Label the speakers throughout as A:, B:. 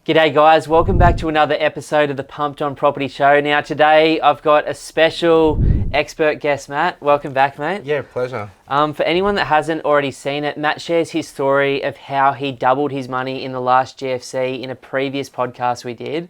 A: G'day guys, welcome back to another episode of the Pumped On Property Show. Now today I've got a special expert guest, Matt. Welcome back, mate.
B: Yeah, pleasure.
A: For anyone that hasn't already seen it, Matt shares his story of how he doubled his money in the last GFC in a previous podcast we did.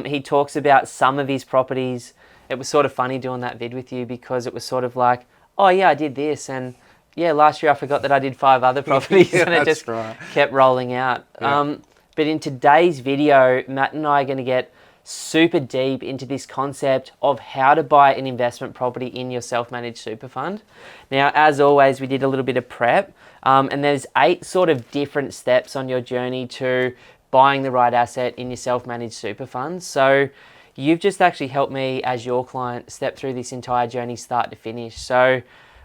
A: He talks about some of his properties. It was sort of funny doing that vid with you because it was sort of like, oh yeah, I did this, and yeah, last year I forgot that I did 5 other properties and it just kept rolling out.
B: Yeah.
A: But in today's video, Matt and I are going to get super deep into this concept of how to buy an investment property in your self-managed super fund. Now, as always, we did a little bit of prep, and there's 8 sort of different steps on your journey to buying the right asset in your self-managed super fund. So you've just actually helped me as your client step through this entire journey start to finish. So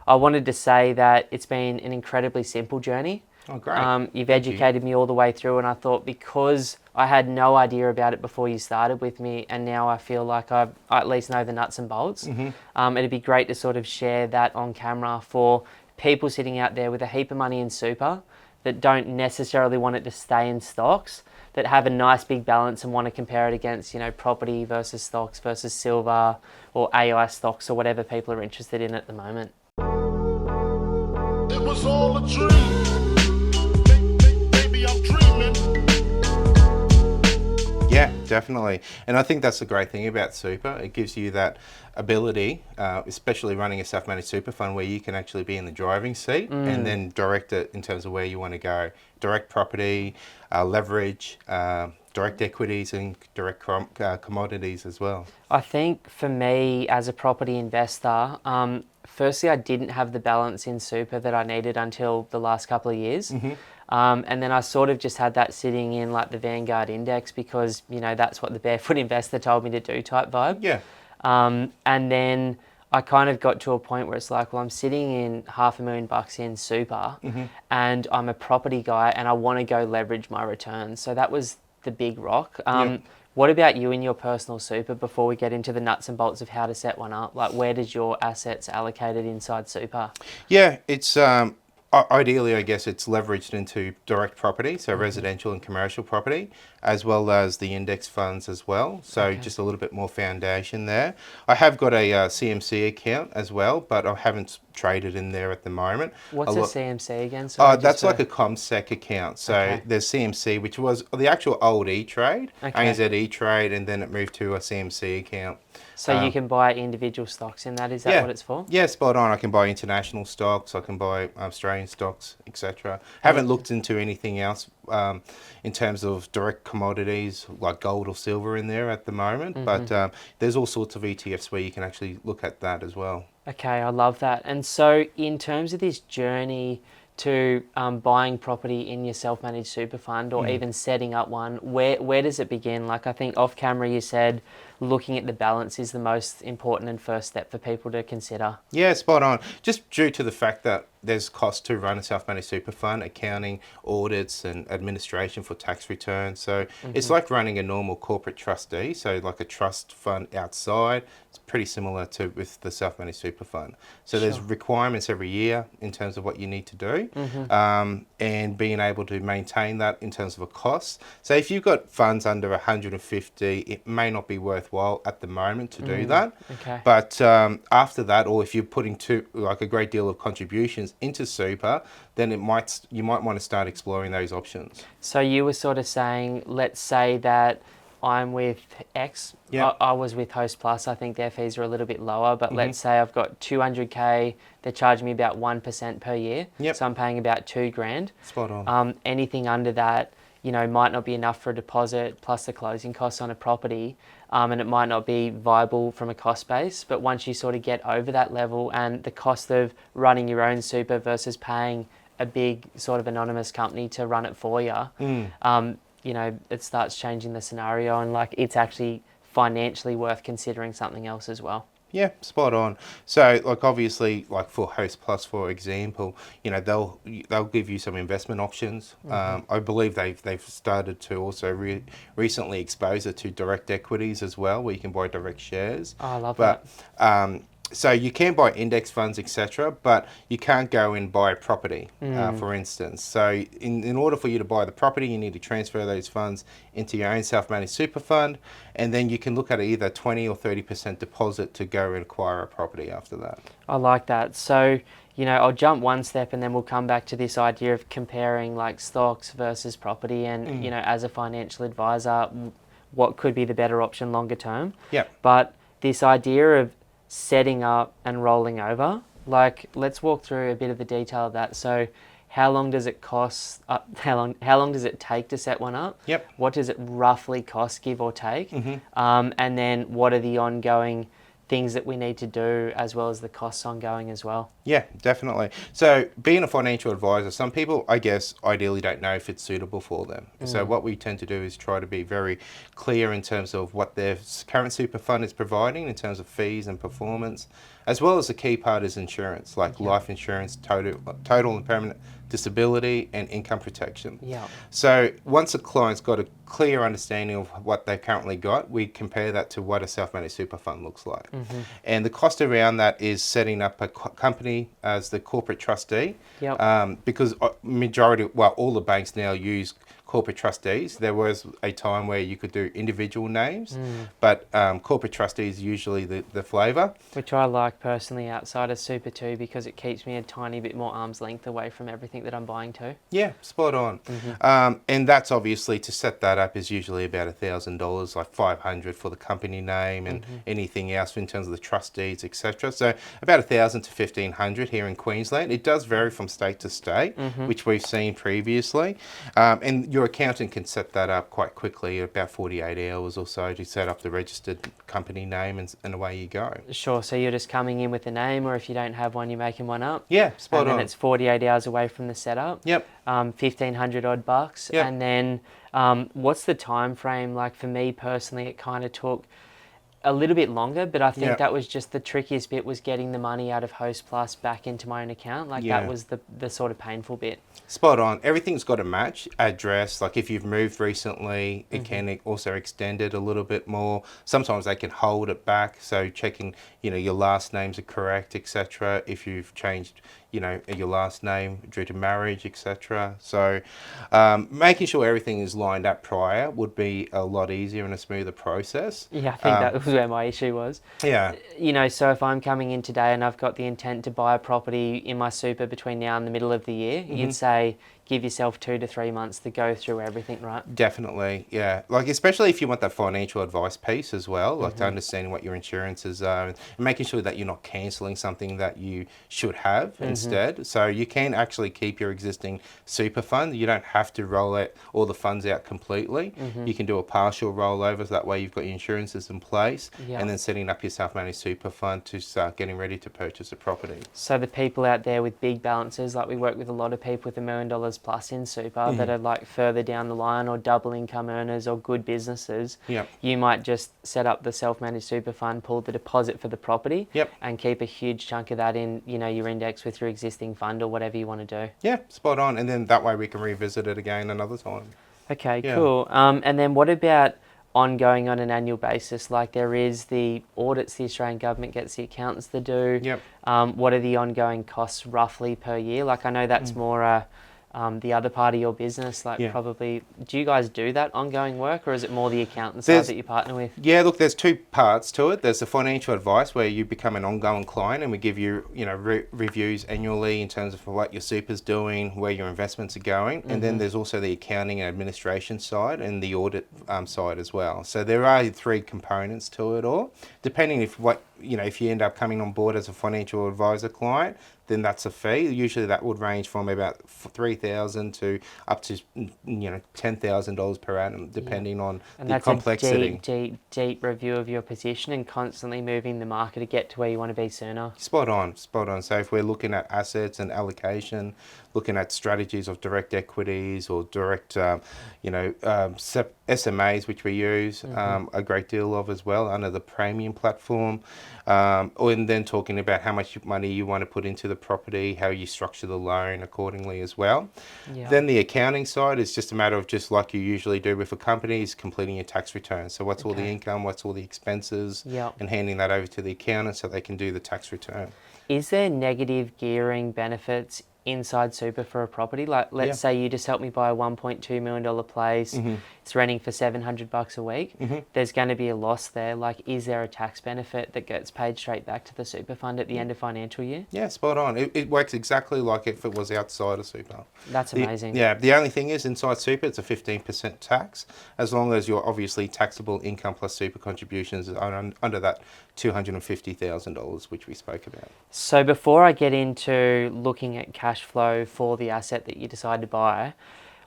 A: I wanted to say that it's been an incredibly simple journey.
B: Oh, great.
A: You've educated me all the way through, and I thought because I had no idea about it before you started with me, and now I feel like I at least know the nuts and bolts, it'd be great to sort of share that on camera for people sitting out there with a heap of money in super that don't necessarily want it to stay in stocks, that have a nice big balance and want to compare it against, you know, property versus stocks versus silver or AI stocks or whatever people are interested in at the moment.
C: It was all a dream.
B: Yeah, definitely. And I think that's the great thing about super. It gives you that ability, especially running a self-managed super fund, where you can actually be in the driving seat and then direct it in terms of where you want to go. Direct property, leverage, direct equities and direct commodities as well.
A: I think for me as a property investor, firstly, I didn't have the balance in super that I needed until the last couple of years. And then I sort of just had that sitting in like the Vanguard index because, you know, that's what the barefoot investor told me to do type vibe.
B: Yeah.
A: And then I kind of got to a point where it's like, well, I'm sitting in $500,000 in super and I'm a property guy and I want to go leverage my returns. So that was the big rock. What about you in your personal super before we get into the nuts and bolts of how to set one up? Like, where does your assets allocated inside super?
B: Yeah, it's ideally, I guess, it's leveraged into direct property, so residential and commercial property, as well as the index funds as well. So just a little bit more foundation there. I have got a CMC account as well, but I haven't traded in there at the moment.
A: What's a CMC again?
B: That's like a ComSec account. So there's CMC, which was the actual old E-Trade, ANZ E-Trade, and then it moved to a CMC account.
A: So you can buy individual stocks in that, is that what it's for?
B: Yeah, spot on. I can buy international stocks, I can buy Australian stocks, etc. Haven't looked into anything else in terms of direct commodities like gold or silver in there at the moment, but there's all sorts of ETFs where you can actually look at that as well.
A: Okay, I love that. And so in terms of this journey to buying property in your self-managed super fund or even setting up one, where does it begin? Like, I think off camera you said looking at the balance is the most important and first step for people to consider.
B: Yeah, spot on. Just due to the fact that there's cost to run a self-managed super fund, accounting, audits and administration for tax returns. So it's like running a normal corporate trustee, so like a trust fund outside. It's pretty similar to with the self-managed super fund. So there's requirements every year in terms of what you need to do and being able to maintain that in terms of a cost. So if you've got funds under 150, it may not be worthwhile at the moment to do that. But after that, or if you're putting like a great deal of contributions into super, then you might want to start exploring those options.
A: So you were sort of saying, let's say that I'm with X. I was with Host Plus. I think their fees are a little bit lower, but let's say I've got 200K. They're charging me about 1% per year. So I'm paying about $2,000.
B: Spot on.
A: Anything under that, you know, might not be enough for a deposit plus the closing costs on a property. And it might not be viable from a cost base, but once you sort of get over that level and the cost of running your own super versus paying a big sort of anonymous company to run it for you, you know, it starts changing the scenario and like it's actually financially worth considering something else as well.
B: Yeah, spot on. So, like obviously, like for Host Plus, for example, you know they'll give you some investment options. I believe they've started to also recently expose it to direct equities as well, where you can buy direct shares.
A: Oh, I love that.
B: So you can buy index funds, etc., but you can't go and buy property, for instance. So in order for you to buy the property, you need to transfer those funds into your own self-managed super fund, and then you can look at either 20 or 30% deposit to go and acquire a property after that.
A: I like that. So, I'll jump one step and then we'll come back to this idea of comparing like stocks versus property and, as a financial advisor, what could be the better option longer term.
B: Yeah.
A: But this idea of setting up and rolling over, like let's walk through a bit of the detail of that. So how long does it cost, how long does it take to set one up?
B: Yep.
A: What does it roughly cost, give or take? And then what are the ongoing things that we need to do as well as the costs ongoing as well?
B: Yeah, definitely. So being a financial advisor, some people, I guess, ideally don't know if it's suitable for them. So what we tend to do is try to be very clear in terms of what their current super fund is providing in terms of fees and performance, as well as the key part is insurance, like life insurance, total and permanent disability, and income protection.
A: Yeah.
B: So once a client's got a clear understanding of what they've currently got, we compare that to what a self-managed super fund looks like. And the cost around that is setting up a company as the corporate trustee, because all the banks now use corporate trustees. There was a time where you could do individual names, but corporate trustees usually the flavour.
A: Which I like personally outside of Super too, because it keeps me a tiny bit more arm's length away from everything that I'm buying too.
B: Yeah, spot on. And that's obviously, to set that up is usually about $1,000, like $500 for the company name and anything else in terms of the trustees, etc. So about $1,000 to $1,500 here in Queensland. It does vary from state to state, which we've seen previously. And your accountant can set that up quite quickly, about 48 hours or so, to set up the registered company name, and away you go.
A: Sure, so you're just coming in with a name, or if you don't have one, you're making one up.
B: Yeah, spot on.
A: And then it's 48 hours away from the setup.
B: Yep.
A: 1,500 odd bucks.
B: Yep.
A: And then what's the time frame? Like for me personally, it kind of took a little bit longer, but I think that was just the trickiest bit, was getting the money out of Host Plus back into my own account. Like that was the sort of painful bit.
B: Spot on. Everything's got to match. Address, like if you've moved recently, it can also extend it a little bit more. Sometimes they can hold it back, so checking, your last names are correct, etc. If you've changed, your last name due to marriage, etc. So making sure everything is lined up prior would be a lot easier and a smoother process.
A: Yeah, I think that was where my issue was.
B: Yeah.
A: So if I'm coming in today and I've got the intent to buy a property in my super between now and the middle of the year, you'd say give yourself 2 to 3 months to go through everything, right?
B: Definitely, yeah. Like especially if you want that financial advice piece as well, like to understanding what your insurances are and making sure that you're not cancelling something that you should have instead. So you can actually keep your existing super fund. You don't have to roll out all the funds out completely. You can do a partial rollover, so that way you've got your insurances in place, and then setting up your self-managed super fund to start getting ready to purchase a property.
A: So the people out there with big balances, like we work with a lot of people with $1 million plus in super that are like further down the line, or double income earners or good businesses, you might just set up the self-managed super fund, pull the deposit for the property, and keep a huge chunk of that in, your index with your existing fund or whatever you want to do.
B: Yeah, spot on. And then that way we can revisit it again another time.
A: Okay, cool. And then what about ongoing on an annual basis? Like there is the audits the Australian government gets the accountants to do. What are the ongoing costs roughly per year? Like I know that's more the other part of your business, like probably, do you guys do that ongoing work, or is it more the accountant side that you partner with? Yeah,
B: look, there's two parts to it. There's the financial advice where you become an ongoing client and we give you, reviews annually in terms of what your super's doing, where your investments are going. And then there's also the accounting and administration side and the audit side as well. So there are 3 components to it all. Depending if you end up coming on board as a financial advisor client, then that's a fee. Usually that would range from about $3,000 to up to $10,000 per annum, depending on the complexity.
A: And that's a deep review of your position and constantly moving the market to get to where you want to be sooner.
B: Spot on. So if we're looking at assets and allocation, looking at strategies of direct equities or direct, SMAs, which we use a great deal of as well under the premium platform. Or and then talking about how much money you want to put into the property, how you structure the loan accordingly as well.
A: Yeah.
B: Then the accounting side is just a matter of just like you usually do with a company, is completing your tax return. So what's all the income, what's all the expenses,
A: Yeah.
B: and handing that over to the accountant so they can do the tax return.
A: Is there negative gearing benefits inside super for a property? Like, let's say you just help me buy a $1.2 million place. It's renting for $700 a week. There's going to be a loss there. Like, is there a tax benefit that gets paid straight back to the super fund at the end of financial year?
B: Yeah, spot on. It works exactly like if it was outside of super.
A: That's amazing.
B: The only thing is inside super, it's a 15% tax, as long as your obviously taxable income plus super contributions are under that $250,000, which we spoke about.
A: So before I get into looking at cash flow for the asset that you decide to buy,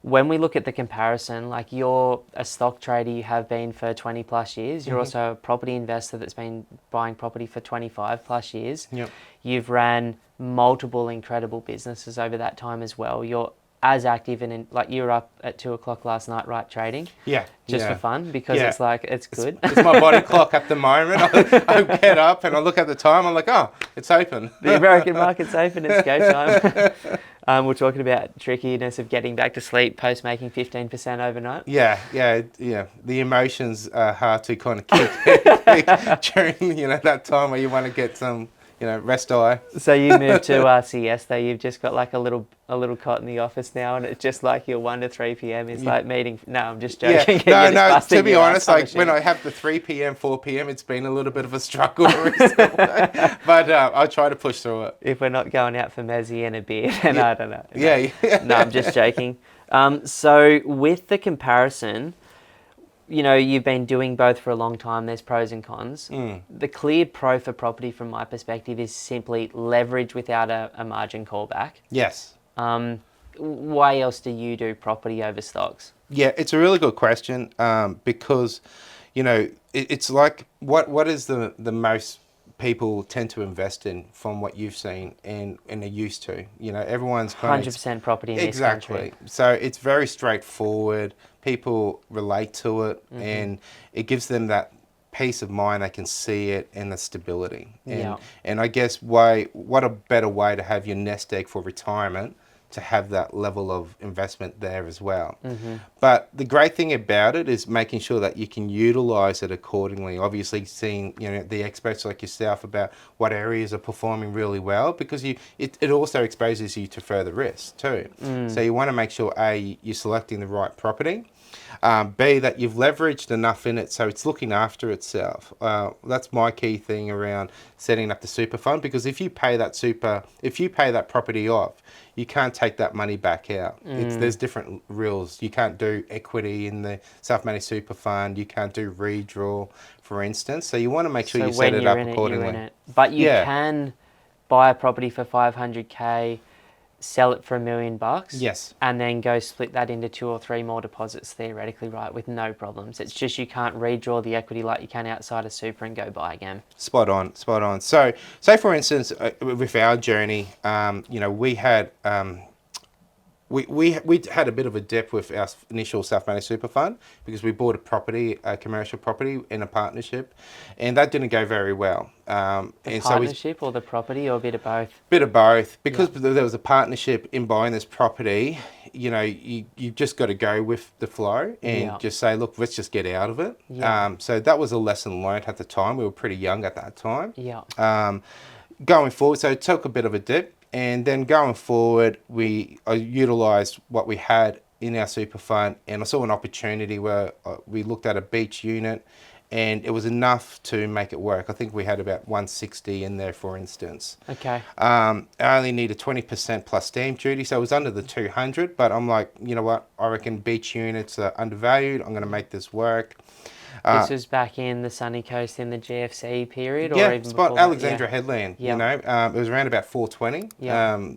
A: when we look at the comparison, like you're a stock trader, you have been for 20 plus years. You're also a property investor that's been buying property for 25 plus years.
B: Yep.
A: You've ran multiple incredible businesses over that time as well. You're as active and like you were up at 2 o'clock last night, right, trading?
B: Yeah.
A: Just for fun, because it's like, it's good.
B: It's my body clock at the moment. I get up and I look at the time. I'm like, oh, it's open.
A: The American market's open. It's go time. We're talking about trickiness of getting back to sleep post making 15% overnight.
B: Yeah. The emotions are hard to kind of keep during that time where you want to get some rest eye.
A: So you moved to siesta. You've just got like a little cot in the office now, and it's just like your 1 to 3 p.m. is like meeting. No, I'm just joking.
B: No. To be honest, like when I have the 3 p.m., 4 p.m., it's been a little bit of a struggle recently. But I'll try to push through it.
A: If we're not going out for mezzy and a beer, then I don't know. No, I'm just joking. So with the comparison, you've been doing both for a long time. There's pros and cons. The clear pro for property from my perspective is simply leverage without a margin callback.
B: Yes.
A: Why else do you do property over stocks?
B: Yeah, it's a really good question because, it's like what is the most people tend to invest in from what you've seen and are used to. Everyone's kind
A: 100% property in this country.
B: So it's very straightforward. People relate to it, and it gives them that peace of mind. They can see it and the stability. And I guess what a better way to have your nest egg for retirement, to have that level of investment there as well. But the great thing about it is making sure that you can utilize it accordingly. Obviously seeing the experts like yourself about what areas are performing really well, because it also exposes you to further risks too. So you want to make sure A, you're selecting the right property, B, that you've leveraged enough in it so it's looking after itself. That's my key thing around setting up the super fund, because if you pay that property off, you can't take that money back out. There's different rules. You can't do equity in the self-managed super fund. You can't do redraw, for instance. So you want to make sure you set it up accordingly.
A: You're in it. But you can buy a property for $500K, sell it for $1 million.
B: Yes.
A: And then go split that into 2 or 3 more deposits theoretically, right, with no problems. It's just you can't redraw the equity like you can outside of super and go buy again. Spot on.
B: So for instance, with our journey, we had we had a bit of a dip with our initial self-managed super fund, because we bought a commercial property in a partnership, and that didn't go very well.
A: Partnership or the property, or a bit of both?
B: Bit of both. Because there was a partnership in buying this property, you just got to go with the flow and just say, look, let's just get out of it. So that was a lesson learned at the time. We were pretty young at that time. Going forward, so it took a bit of a dip. And then going forward, I utilised what we had in our super fund, and I saw an opportunity where we looked at a beach unit, and it was enough to make it work. I think we had about 160 in there, for instance.
A: Okay.
B: I only needed 20% plus stamp duty, so it was under the 200. But I'm like, you know what? I reckon beach units are undervalued. I'm going to make this work.
A: This was back in the sunny coast in the GFC period, or even
B: spot
A: before
B: Alexandra Headland. It was around about 420,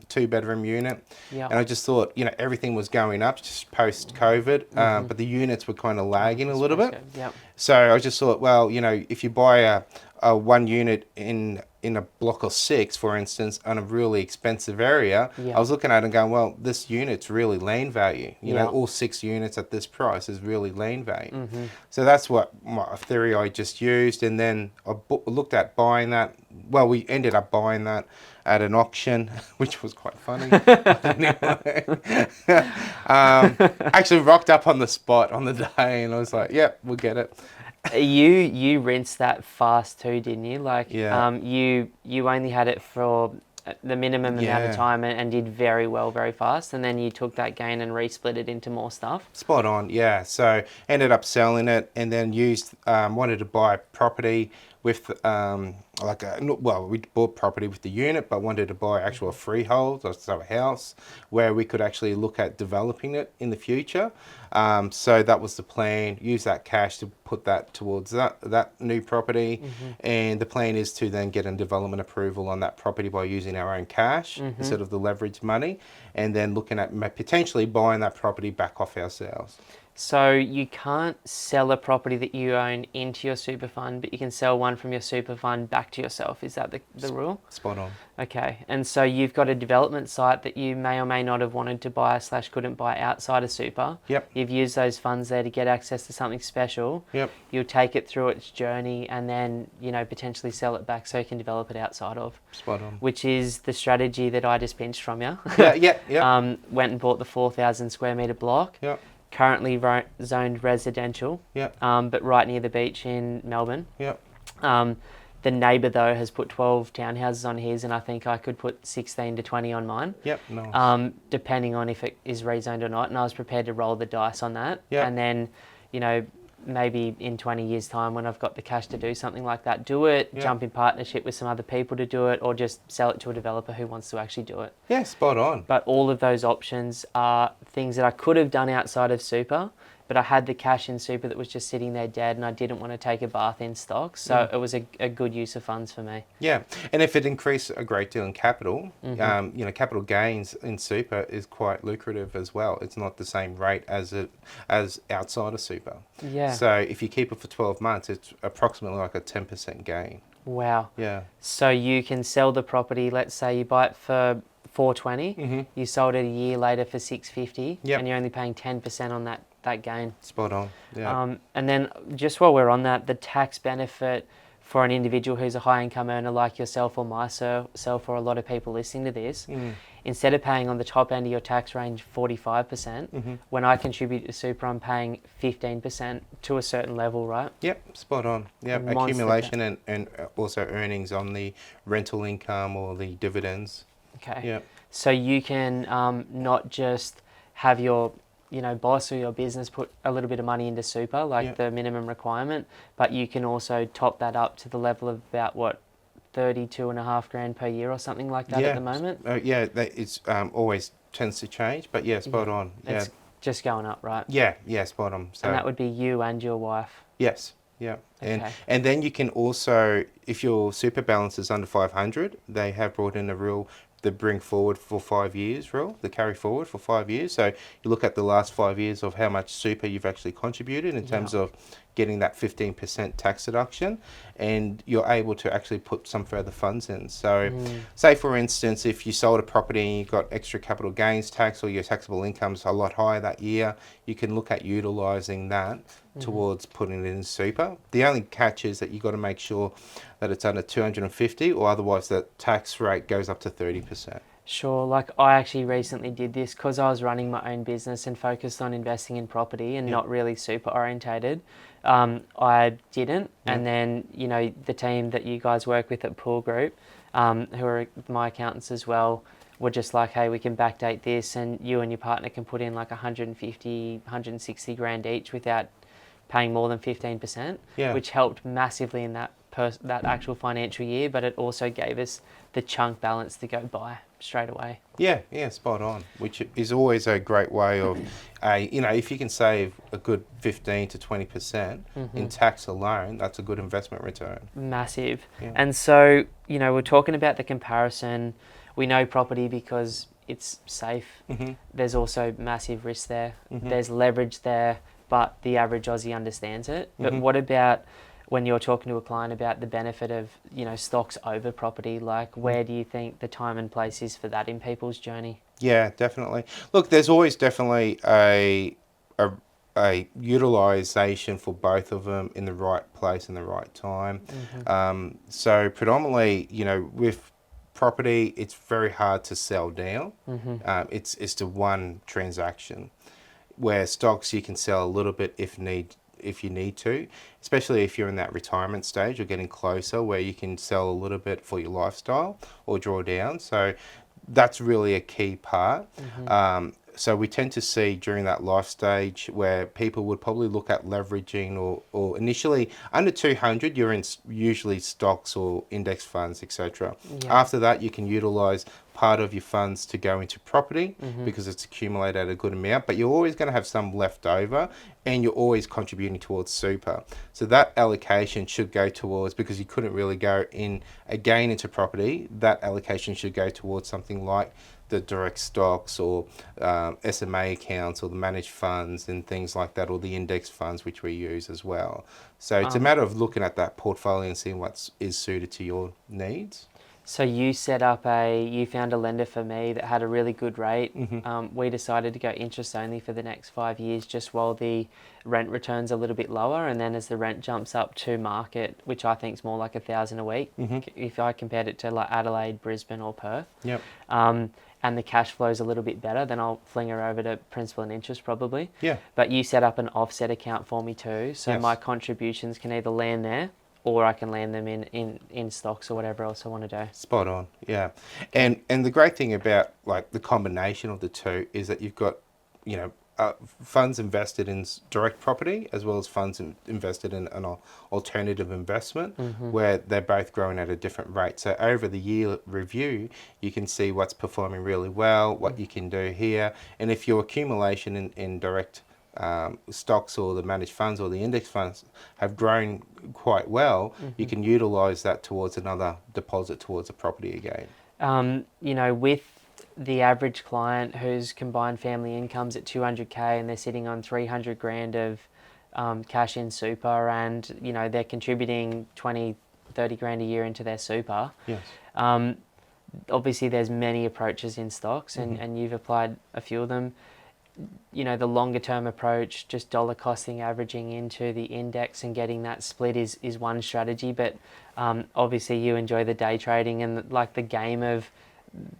B: 2-bedroom unit, and I just thought, everything was going up just post COVID, but the units were kind of lagging a little bit. So I just thought, well, if you buy a one unit in a block of 6, for instance, on a really expensive area,
A: Yeah.
B: I was looking at it and going, well, this unit's really land value. You know,
A: Yeah.
B: all 6 units at this price is really land value.
A: Mm-hmm.
B: So that's what my theory I just used. And then I looked at buying that. Well, we ended up buying that at an auction, which was quite funny. But anyway, actually rocked up on the spot on the day, and I was like, "Yep, we'll get it."
A: You rinsed that fast too, didn't you? Like,
B: Yeah.
A: you only had it for the minimum amount of
B: Yeah.
A: time and did very well very fast, and then you took that gain and resplit it into more stuff.
B: Spot on, yeah. So ended up selling it, and then wanted to buy property with we bought property with the unit, but wanted to buy actual freehold, so a house where we could actually look at developing it in the future. So that was the plan. Use that cash to put that towards that new property, and the plan is to then get a development approval on that property by using our own cash instead of the leveraged money, and then looking at potentially buying that property back off ourselves.
A: So you can't sell a property that you own into your super fund, but you can sell one from your super fund back to yourself. Is that the rule?
B: Spot on.
A: Okay. And so you've got a development site that you may or may not have wanted to buy / couldn't buy outside of super.
B: Yep.
A: You've used those funds there to get access to something special.
B: Yep.
A: You'll take it through its journey and then, potentially sell it back so you can develop it outside of.
B: Spot on.
A: Which is the strategy that I just pinched from you.
B: Yeah.
A: Went and bought the 4,000 square metre block.
B: Yep.
A: Currently zoned residential, but right near the beach in Melbourne.
B: Yep.
A: The neighbour, though, has put 12 townhouses on his, and I think I could put 16 to 20 on mine.
B: Yep, nice.
A: Depending on if it is rezoned or not, and I was prepared to roll the dice on that.
B: Yep.
A: And then, maybe in 20 years' time when I've got the cash to do something like that, do it, jump in partnership with some other people to do it, or just sell it to a developer who wants to actually do it.
B: Yeah, spot on.
A: But all of those options are things that I could have done outside of super, but I had the cash in super that was just sitting there dead, and I didn't want to take a bath in stocks. So it was a good use of funds for me.
B: Yeah, and if it increased a great deal in capital, capital gains in super is quite lucrative as well. It's not the same rate as outside of super.
A: Yeah.
B: So if you keep it for 12 months, it's approximately like a 10% gain.
A: Wow.
B: Yeah.
A: So you can sell the property. Let's say you buy it for $420. You sold it a year later for $650, and you're only paying 10% on that gain.
B: Spot on. Yeah.
A: And then just while we're on that, the tax benefit for an individual who's a high income earner like yourself or myself or a lot of people listening to this, instead of paying on the top end of your tax range 45%, when I contribute to super, I'm paying 15% to a certain level, right?
B: Yep, spot on. Yep, accumulation and also earnings on the rental income or the dividends.
A: Okay.
B: Yep.
A: So you can not just have your boss or your business put a little bit of money into super, like the minimum requirement, but you can also top that up to the level of about 32.5 grand per year or something like that at the moment.
B: It's always tends to change, but spot on.
A: It's just going up, right?
B: Yeah, spot on. So,
A: and that would be you and your wife.
B: Yes. Yeah.
A: Okay.
B: And then you can also, if your super balance is under 500, they have brought in a rule, the bring forward for 5 years rule, the carry forward for 5 years. So you look at the last 5 years of how much super you've actually contributed in terms of getting that 15% tax deduction, and you're able to actually put some further funds in. So say for instance, if you sold a property and you got extra capital gains tax or your taxable income's a lot higher that year, you can look at utilising that towards putting it in super. The only catch is that you got to make sure that it's under 250, or otherwise the tax rate goes up to 30%.
A: Sure, like I actually recently did this because I was running my own business and focused on investing in property and not really super orientated. I didn't, and then the team that you guys work with at Pool Group, who are my accountants as well, were just like, hey, we can backdate this, and you and your partner can put in like 150, 160 grand each without paying more than 15%, which helped massively in that actual financial year, but it also gave us the chunk balance to go buy straight away. Yeah,
B: spot on, which is always a great way of, if you can save a good 15 to 20% in tax alone, that's a good investment return.
A: Massive. Yeah. And so, we're talking about the comparison. We know property because it's safe. There's also massive risk there. There's leverage there, but the average Aussie understands it. But what about when you're talking to a client about the benefit of, you know, stocks over property, like where do you think the time and place is for that in people's journey?
B: Yeah, definitely. Look, there's always definitely a utilization for both of them in the right place and the right time. So predominantly, you know, with property, it's very hard to sell down. It's to one transaction. Where stocks you can sell a little bit if you need to, especially if you're in that retirement stage or getting closer where you can sell a little bit for your lifestyle or draw down. So that's really a key part. So we tend to see during that life stage where people would probably look at leveraging or initially under 200 you're in usually stocks or index funds, etc.
A: Yeah.
B: After that you can utilize part of your funds to go into property because it's accumulated a good amount, but you're always going to have some left over and you're always contributing towards super. So that allocation should go towards, because you couldn't really go in again into property, that allocation should go towards something like the direct stocks or SMA accounts or the managed funds and things like that, or the index funds which we use as well. So it's a matter of looking at that portfolio and seeing what is suited to your needs.
A: So you found a lender for me that had a really good rate. We decided to go interest only for the next 5 years, just while the rent returns a little bit lower, and then as the rent jumps up to market, which I think is more like $1,000 a week, if I compared it to like Adelaide, Brisbane, or Perth.
B: Yep.
A: And the cash flow is a little bit better, then I'll fling her over to principal and interest probably.
B: Yeah.
A: But you set up an offset account for me too, so
B: Yes.
A: my contributions can either land there or I can land them in stocks or whatever else I want to do.
B: Spot on, yeah. And the great thing about like the combination of the two is that you've got, you know, funds invested in direct property as well as funds invested in an alternative investment where they're both growing at a different rate. So over the year review, you can see what's performing really well, what you can do here. And if your accumulation in direct stocks or the managed funds or the index funds have grown quite well, you can utilize that towards another deposit towards a property again.
A: You know, with the average client whose combined family income's at 200K and they're sitting on 300 grand of cash in super, and you know they're contributing 20-30 grand a year into their super.
B: Yes.
A: Obviously there's many approaches in stocks, and you've applied a few of them. You know, the longer term approach, just dollar costing averaging into the index and getting that split is one strategy, but obviously you enjoy the day trading and like the game of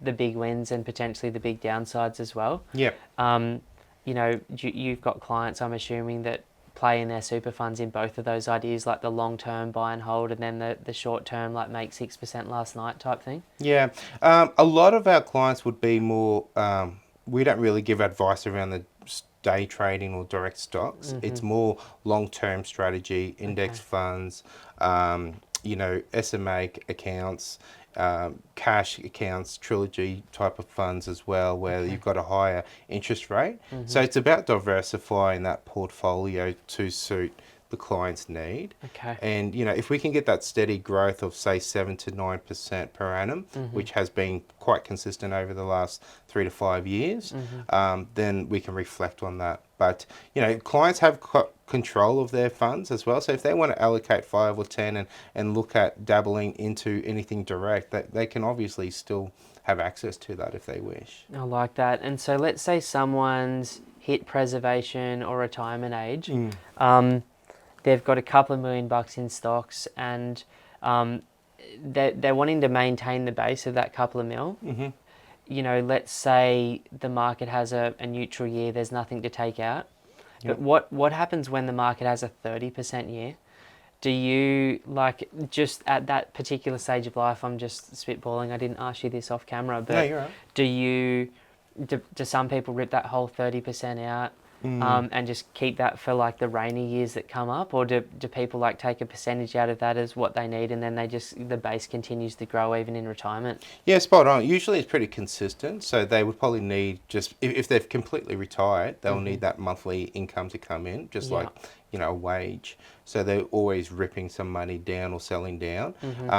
A: the big wins and potentially the big downsides as well.
B: Yep.
A: You know, you've got clients, I'm assuming, that play in their super funds in both of those ideas, like the long term buy and hold, and then the short term like make 6% last night type thing.
B: Yeah. A lot of our clients would be more, we don't really give advice around the day trading or direct stocks. It's more long-term strategy, index funds, you know, SMA accounts, cash accounts, trilogy type of funds as well, where you've got a higher interest rate. So it's about diversifying that portfolio to suit the client's need.
A: Okay.
B: And you know, if we can get that steady growth of say 7 to 9% per annum, which has been quite consistent over the last 3 to 5 years, then we can reflect on that. But you know, clients have control of their funds as well. So if they want to allocate 5 or 10 and look at dabbling into anything direct, that they can obviously still have access to that if they wish.
A: I like that. And so let's say someone's hit preservation or retirement age. They've got a couple of $1 million in stocks, and they're wanting to maintain the base of that couple of mil. You know, let's say the market has a neutral year, there's nothing to take out. But what happens when the market has a 30% year? Do you, like, just at that particular stage of life, I'm just spitballing, I didn't ask you this off camera, but
B: No, you're right.
A: do some people rip that whole 30% out? And just keep that for like the rainy years that come up, or do people like take a percentage out of that as what they need, and then the base continues to grow even in retirement?
B: Yeah, spot on. Usually it's pretty consistent, so they would probably need just if they've completely retired, they'll need that monthly income to come in, just like a wage. So they're always ripping some money down or selling down.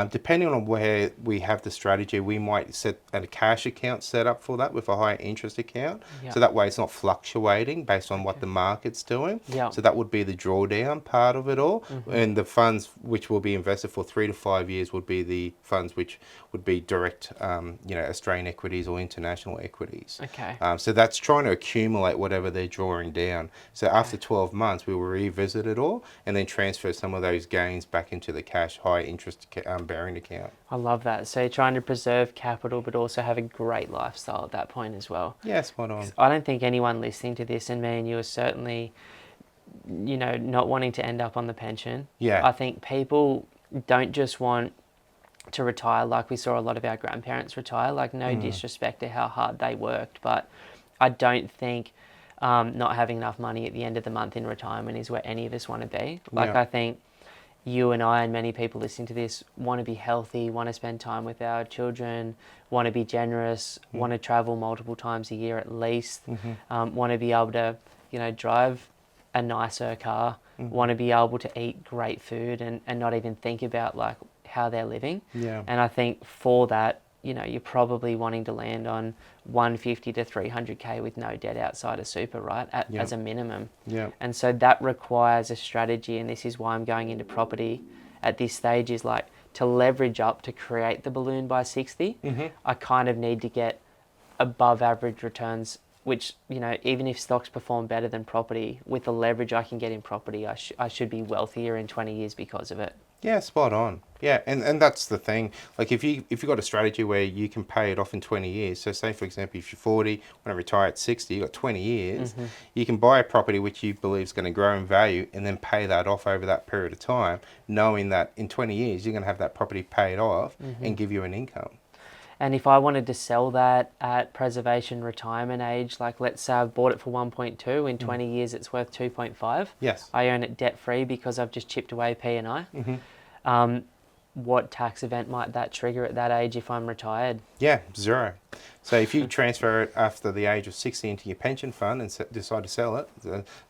B: Depending on where we have the strategy, we might set a cash account set up for that with a high interest account.
A: Yeah.
B: So that way it's not fluctuating based on what the market's doing.
A: Yeah.
B: So that would be the drawdown part of it all. And the funds which will be invested for 3 to 5 years would be the funds which would be direct, Australian equities or international equities.
A: Okay.
B: So that's trying to accumulate whatever they're drawing down. So after 12 months, we will revisit it all and then transfer some of those gains back into the cash high interest bearing account.
A: I love that. So you're trying to preserve capital, but also have a great lifestyle at that point as well.
B: Yeah, spot on.
A: I don't think anyone listening to this, and me and you are certainly, not wanting to end up on the pension.
B: Yeah.
A: I think people don't just want to retire like we saw a lot of our grandparents retire. Like, no disrespect to how hard they worked, but I don't think not having enough money at the end of the month in retirement is where any of us want to be. Like,
B: Yeah.
A: I think you and I and many people listening to this want to be healthy, want to spend time with our children, want to be generous, want to travel multiple times a year at least, want to be able to, drive a nicer car, want to be able to eat great food and not even think about like how they're living.
B: Yeah.
A: And I think for that, you're probably wanting to land on 150 to 300k with no debt outside of super, right? As a minimum.
B: Yeah.
A: And so that requires a strategy, and this is why I'm going into property at this stage, is like to leverage up to create the balloon by 60. I kind of need to get above average returns, which, even if stocks perform better than property, with the leverage I can get in property, I should be wealthier in 20 years because of it.
B: Yeah, spot on. Yeah, and that's the thing. Like if you've got a strategy where you can pay it off in 20 years, so say for example if you're 40, want to retire at 60, you've got 20 years, you can buy a property which you believe is going to grow in value and then pay that off over that period of time, knowing that in 20 years you're going to have that property paid off and give you an income.
A: And if I wanted to sell that at preservation retirement age, like let's say I've bought it for 1.2, in 20 years it's worth 2.5.
B: Yes.
A: I own it debt free because I've just chipped away P&I. What tax event might that trigger at that age if I'm retired?
B: Yeah, zero. So if you transfer it after the age of 60 into your pension fund and decide to sell it,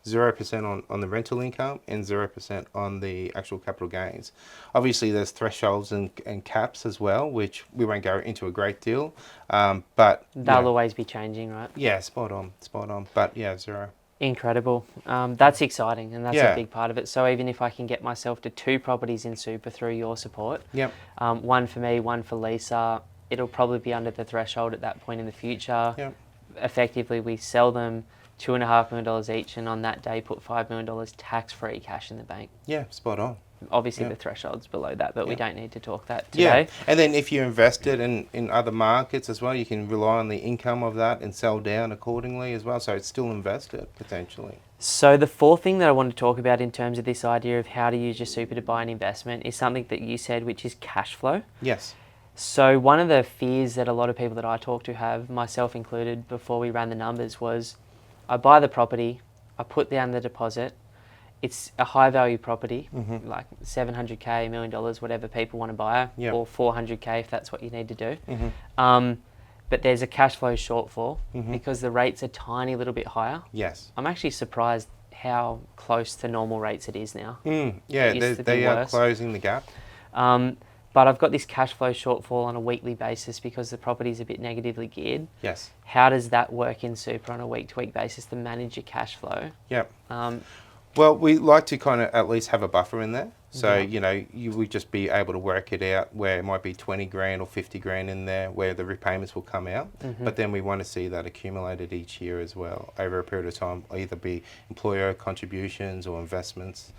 B: 0% on the rental income and 0% on the actual capital gains. Obviously, there's thresholds and caps as well, which we won't go into a great deal, but
A: They'll always be changing, right?
B: Yeah, spot on. But yeah, zero.
A: Incredible. That's exciting, and that's
B: Yeah.
A: a big part of it. So even if I can get myself to 2 properties in super through your support,
B: Yep.
A: One for me, one for Lisa, it'll probably be under the threshold at that point in the future.
B: Yep.
A: Effectively, we sell them $2.5 million each, and on that day put $5 million tax-free cash in the bank.
B: Yeah, spot on.
A: Obviously,
B: Yeah.
A: the threshold's below that, but we
B: Yeah.
A: don't need to talk that
B: Yeah,
A: today.
B: and then if you invested in other markets as well, you can rely on the income of that and sell down accordingly as well. So it's still invested potentially.
A: So the fourth thing that I want to talk about in terms of this idea of how to use your super to buy an investment is something that you said, which is cash flow.
B: Yes.
A: So one of the fears that a lot of people that I talk to have, myself included, before we ran the numbers was, I buy the property, I put down the deposit, it's a high value property, like $700K, $1 million, whatever people want to buy,
B: Yep.
A: or $400K if that's what you need to do.
B: Mm-hmm.
A: But there's a cash flow shortfall because the rates are tiny little bit higher.
B: Yes.
A: I'm actually surprised how close to normal rates it is now.
B: Yeah,
A: It used to be
B: they are
A: worse.
B: closing the gap.
A: But I've got this cash flow shortfall on a weekly basis because the property's a bit negatively geared.
B: Yes.
A: How does that work in super on a week-to-week basis to manage your cash flow?
B: Yep.
A: Um,
B: Well, we like to kind of at least have a buffer in there. So,
A: Yeah.
B: You would just be able to work it out where it might be 20 grand or 50 grand in there where the repayments will come out. But then we want to see that accumulated each year as well over a period of time, either be employer contributions or investments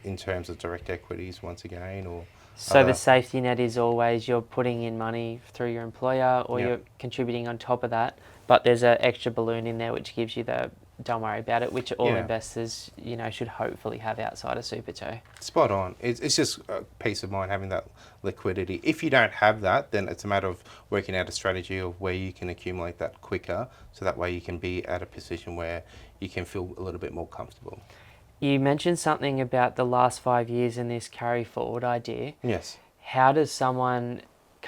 B: in terms of direct equities once again or
A: So
B: other.
A: the safety net is always you're putting in money through your employer or
B: Yep.
A: you're contributing on top of that, but there's an extra balloon in there which gives you the don't worry about it, which all
B: Yeah.
A: investors, should hopefully have outside of super too.
B: Spot on. It's just a peace of mind having that liquidity. If you don't have that, then it's a matter of working out a strategy of where you can accumulate that quicker, so that way you can be at a position where you can feel a little bit more comfortable.
A: You mentioned something about the last 5 years and this carry forward idea.
B: Yes.
A: How does someone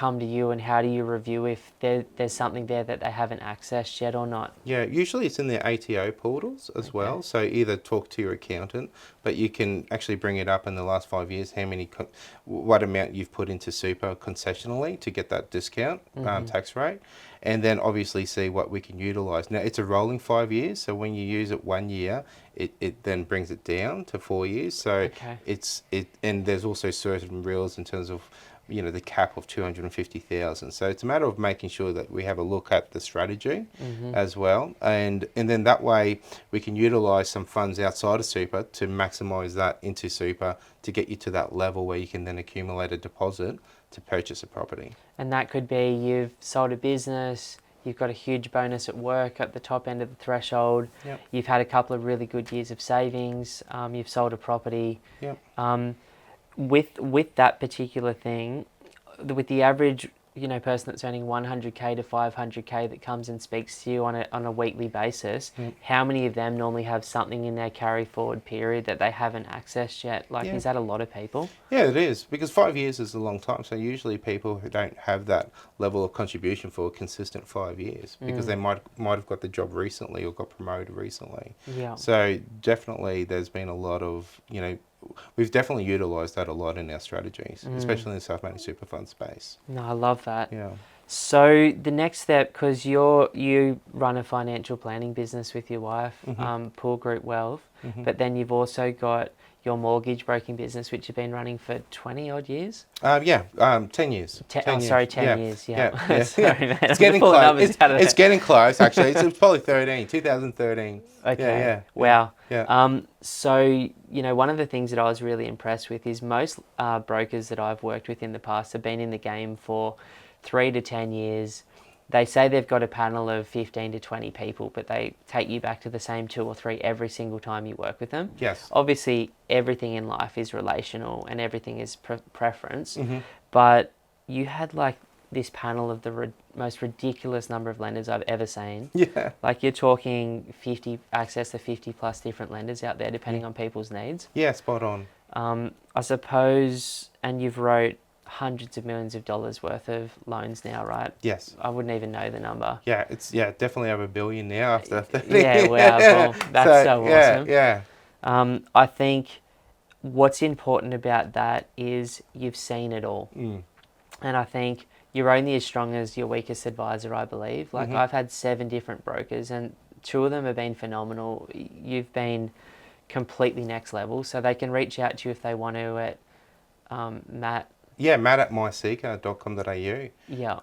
A: come to you, and how do you review if there's something there that they haven't accessed yet or not?
B: Yeah, usually it's in their ATO portals as well. So either talk to your accountant, but you can actually bring it up in the last 5 years, what amount you've put into super concessionally to get that discount tax rate, and then obviously see what we can utilise. Now it's a rolling 5 years, so when you use it 1 year, it then brings it down to 4 years. So and there's also certain rules in terms of the cap of 250,000. So it's a matter of making sure that we have a look at the strategy as well, and then that way we can utilise some funds outside of super to maximise that into super to get you to that level where you can then accumulate a deposit to purchase a property.
A: And that could be you've sold a business, you've got a huge bonus at work at the top end of the threshold, you've had a couple of really good years of savings, you've sold a property. With that particular thing, with the average person that's earning 100k to 500k that comes and speaks to you on a weekly basis, how many of them normally have something in their carry forward period that they haven't accessed yet? Is that a lot of people?
B: Yeah, it is, because 5 years is a long time. So usually people who don't have that level of contribution for a consistent 5 years, because they might have got the job recently or got promoted recently. So definitely there's been a lot of, we've definitely utilised that a lot in our strategies, especially in the self-managed super fund space.
A: No, I love that.
B: Yeah.
A: So the next step, because you run a financial planning business with your wife, Pool Group Wealth, but then you've also got your mortgage broking business, which you've been running for 20 odd years?
B: 10 years.
A: 10 years, yeah. Sorry, man.
B: It's getting close. It's getting close, actually. It's probably 2013.
A: Okay.
B: Yeah.
A: Wow.
B: Yeah.
A: So, one of the things that I was really impressed with is most brokers that I've worked with in the past have been in the game for 3 to 10 years. They say they've got a panel of 15 to 20 people, but they take you back to the same 2 or 3 every single time you work with them.
B: Yes.
A: Obviously, everything in life is relational and everything is preference, but you had this panel of the most ridiculous number of lenders I've ever seen.
B: Yeah.
A: You're talking access to 50 plus different lenders out there, depending on people's needs.
B: Yeah, spot on.
A: I suppose, and you've wrote hundreds of millions of dollars worth of loans now, right?
B: Yes.
A: I wouldn't even know the number.
B: Yeah, it's definitely over $1 billion now after 30.
A: Yeah, wow, well, that's so awesome.
B: Yeah.
A: I think what's important about that is you've seen it all. And I think you're only as strong as your weakest advisor, I believe. I've had 7 different brokers and 2 of them have been phenomenal. You've been completely next level, so they can reach out to you if they want to at Matt.
B: Yeah, Matt at myseeker.com.au.
A: Yeah.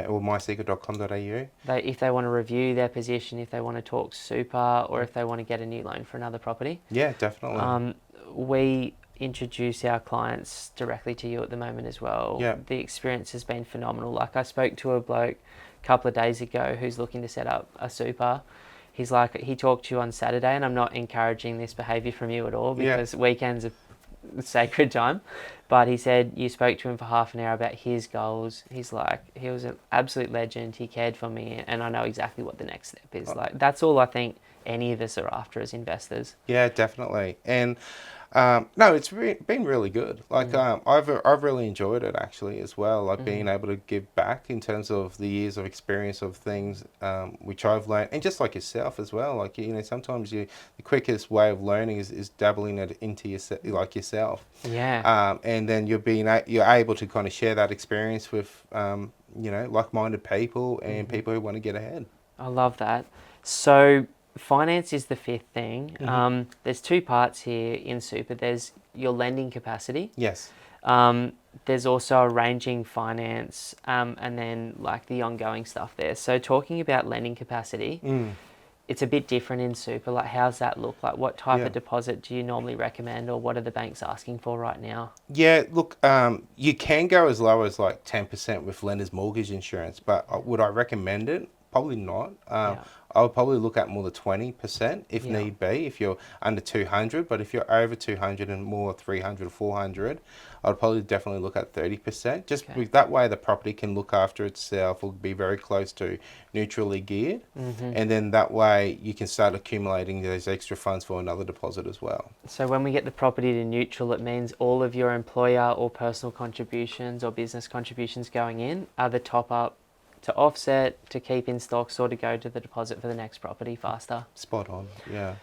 B: Or myseeker.com.au.
A: If they want to review their position, if they want to talk super, or if they want to get a new loan for another property.
B: Yeah, definitely.
A: We introduce our clients directly to you at the moment as well.
B: Yeah.
A: The experience has been phenomenal. I spoke to a bloke a couple of days ago who's looking to set up a super. He talked to you on Saturday, and I'm not encouraging this behaviour from you at all, because weekends are sacred time, but he said you spoke to him for half an hour about his goals. He's he was an absolute legend, he cared for me, and I know exactly what the next step is. That's all I think any of us are after as investors.
B: Yeah, definitely. And no, it's been really good. I've really enjoyed it actually as well. Being able to give back in terms of the years of experience of things which I've learned, and just like yourself as well. Sometimes the quickest way of learning is dabbling it into yourself.
A: Yeah.
B: And then you're able to kind of share that experience with like-minded people and people who want to get ahead.
A: I love that. So finance is the 5th thing. There's 2 parts here in super. There's your lending capacity.
B: Yes.
A: There's also arranging finance, and then the ongoing stuff there. So talking about lending capacity, it's a bit different in super. How's that look? What type of deposit do you normally recommend, or what are the banks asking for right now?
B: Yeah, look, you can go as low as 10% with lender's mortgage insurance, but would I recommend it? probably not.
A: Yeah.
B: I would probably look at more than 20% if
A: Yeah.
B: need be, if you're under 200. But if you're over 200 and more 300 or 400, I'd probably definitely look at 30%. Just
A: Okay.
B: that way the property can look after itself or be very close to neutrally geared. And then that way you can start accumulating those extra funds for another deposit as well.
A: So when we get the property to neutral, it means all of your employer or personal contributions or business contributions going in are the top up to offset, to keep in stocks, or to go to the deposit for the next property faster.
B: Spot on, yeah.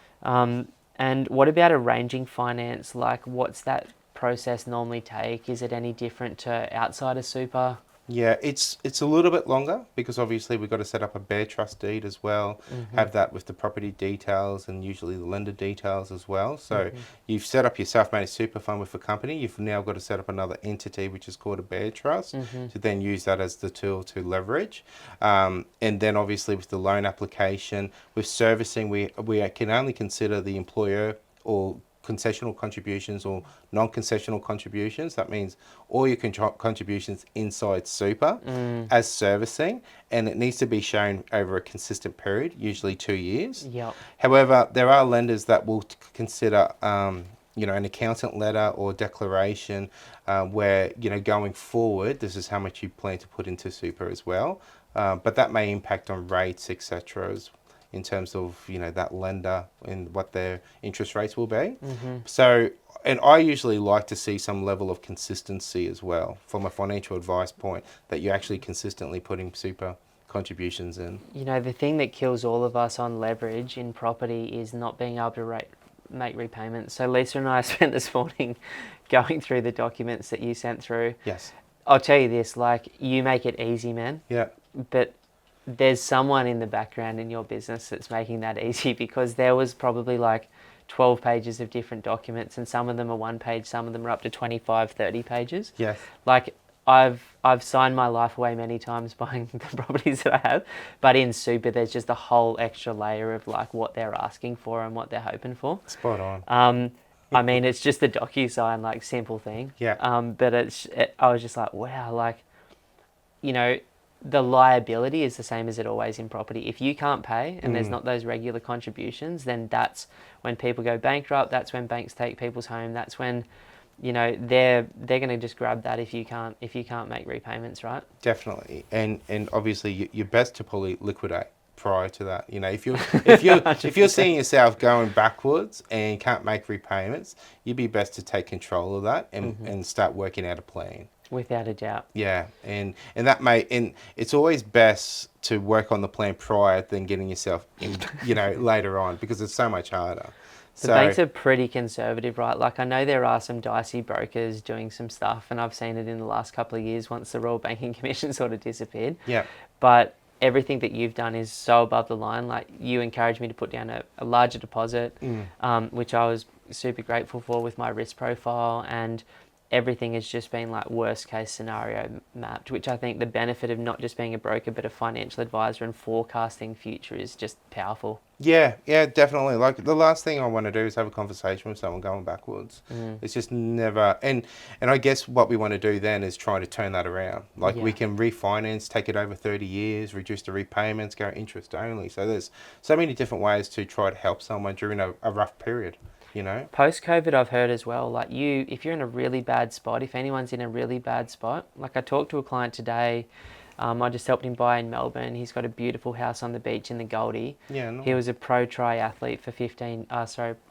A: And what about arranging finance? Like, what's that process normally take? Is it any different to outside of super?
B: Yeah, it's a little bit longer because obviously we've got to set up a bare trust deed as well, have that with the property details and usually the lender details as well. So you've set up your self-managed super fund with a company, you've now got to set up another entity which is called a bare trust to then use that as the tool to leverage. And then obviously with the loan application, with servicing, we can only consider the employer or concessional contributions or non-concessional contributions. That means all your contributions inside super as servicing, and it needs to be shown over a consistent period, usually 2 years.
A: Yep.
B: However, there are lenders that will consider an accountant letter or declaration where, going forward, this is how much you plan to put into super as well. But that may impact on rates, etc. in terms of, that lender and what their interest rates will be. So, and I usually like to see some level of consistency as well from a financial advice point, that you're actually consistently putting super contributions in.
A: The thing that kills all of us on leverage in property is not being able to make repayments. So Lisa and I spent this morning going through the documents that you sent through.
B: Yes.
A: I'll tell you this, you make it easy, man.
B: Yeah.
A: But there's someone in the background in your business that's making that easy, because there was probably 12 pages of different documents, and some of them are 1 page, some of them are up to 25, 30 pages.
B: Yes.
A: I've signed my life away many times buying the properties that I have, but in super there's just a whole extra layer of what they're asking for and what they're hoping for.
B: Spot on.
A: I mean, it's just a DocuSign, simple thing.
B: Yeah.
A: But I was just wow, the liability is the same as it always in property. If you can't pay and there's not those regular contributions, then that's when people go bankrupt. That's when banks take people's home. That's when, they're going to just grab that if you can't make repayments, right?
B: Definitely. And obviously you're best to probably liquidate prior to that. If you're seeing yourself going backwards and can't make repayments, you'd be best to take control of that and start working out a plan.
A: Without a doubt.
B: Yeah, and it's always best to work on the plan prior than getting yourself in, later on, because it's so much harder.
A: The banks are pretty conservative, right? I know there are some dicey brokers doing some stuff, and I've seen it in the last couple of years once the Royal Banking Commission sort of disappeared.
B: Yeah.
A: But everything that you've done is so above the line. You encouraged me to put down a larger deposit, which I was super grateful for with my risk profile, and everything has just been worst case scenario mapped, which I think the benefit of not just being a broker but a financial advisor and forecasting future is just powerful.
B: Yeah, definitely. The last thing I want to do is have a conversation with someone going backwards. It's just never, and I guess what we want to do then is try to turn that around. We can refinance, take it over 30 years, reduce the repayments, go interest only. So there's so many different ways to try to help someone during a rough period.
A: Post-COVID, I've heard as well, if you're in a really bad spot, if anyone's in a really bad spot, I talked to a client today, I just helped him buy in Melbourne. He's got a beautiful house on the beach in the Goldie.
B: Yeah, nice.
A: He was a pro triathlete for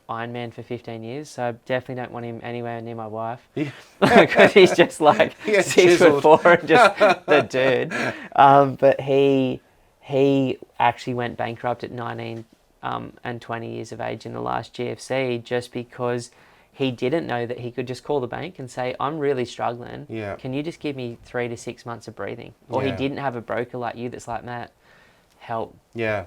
A: Ironman for 15 years, so I definitely don't want him anywhere near my wife. Because he's just 6'4" and just the dude. But he actually went bankrupt at 19 and 20 years of age in the last GFC, just because he didn't know that he could just call the bank and say, I'm really struggling.
B: Yeah.
A: Can you just give me 3 to 6 months of breathing? Or he didn't have a broker like you that's Matt, help.
B: Yeah,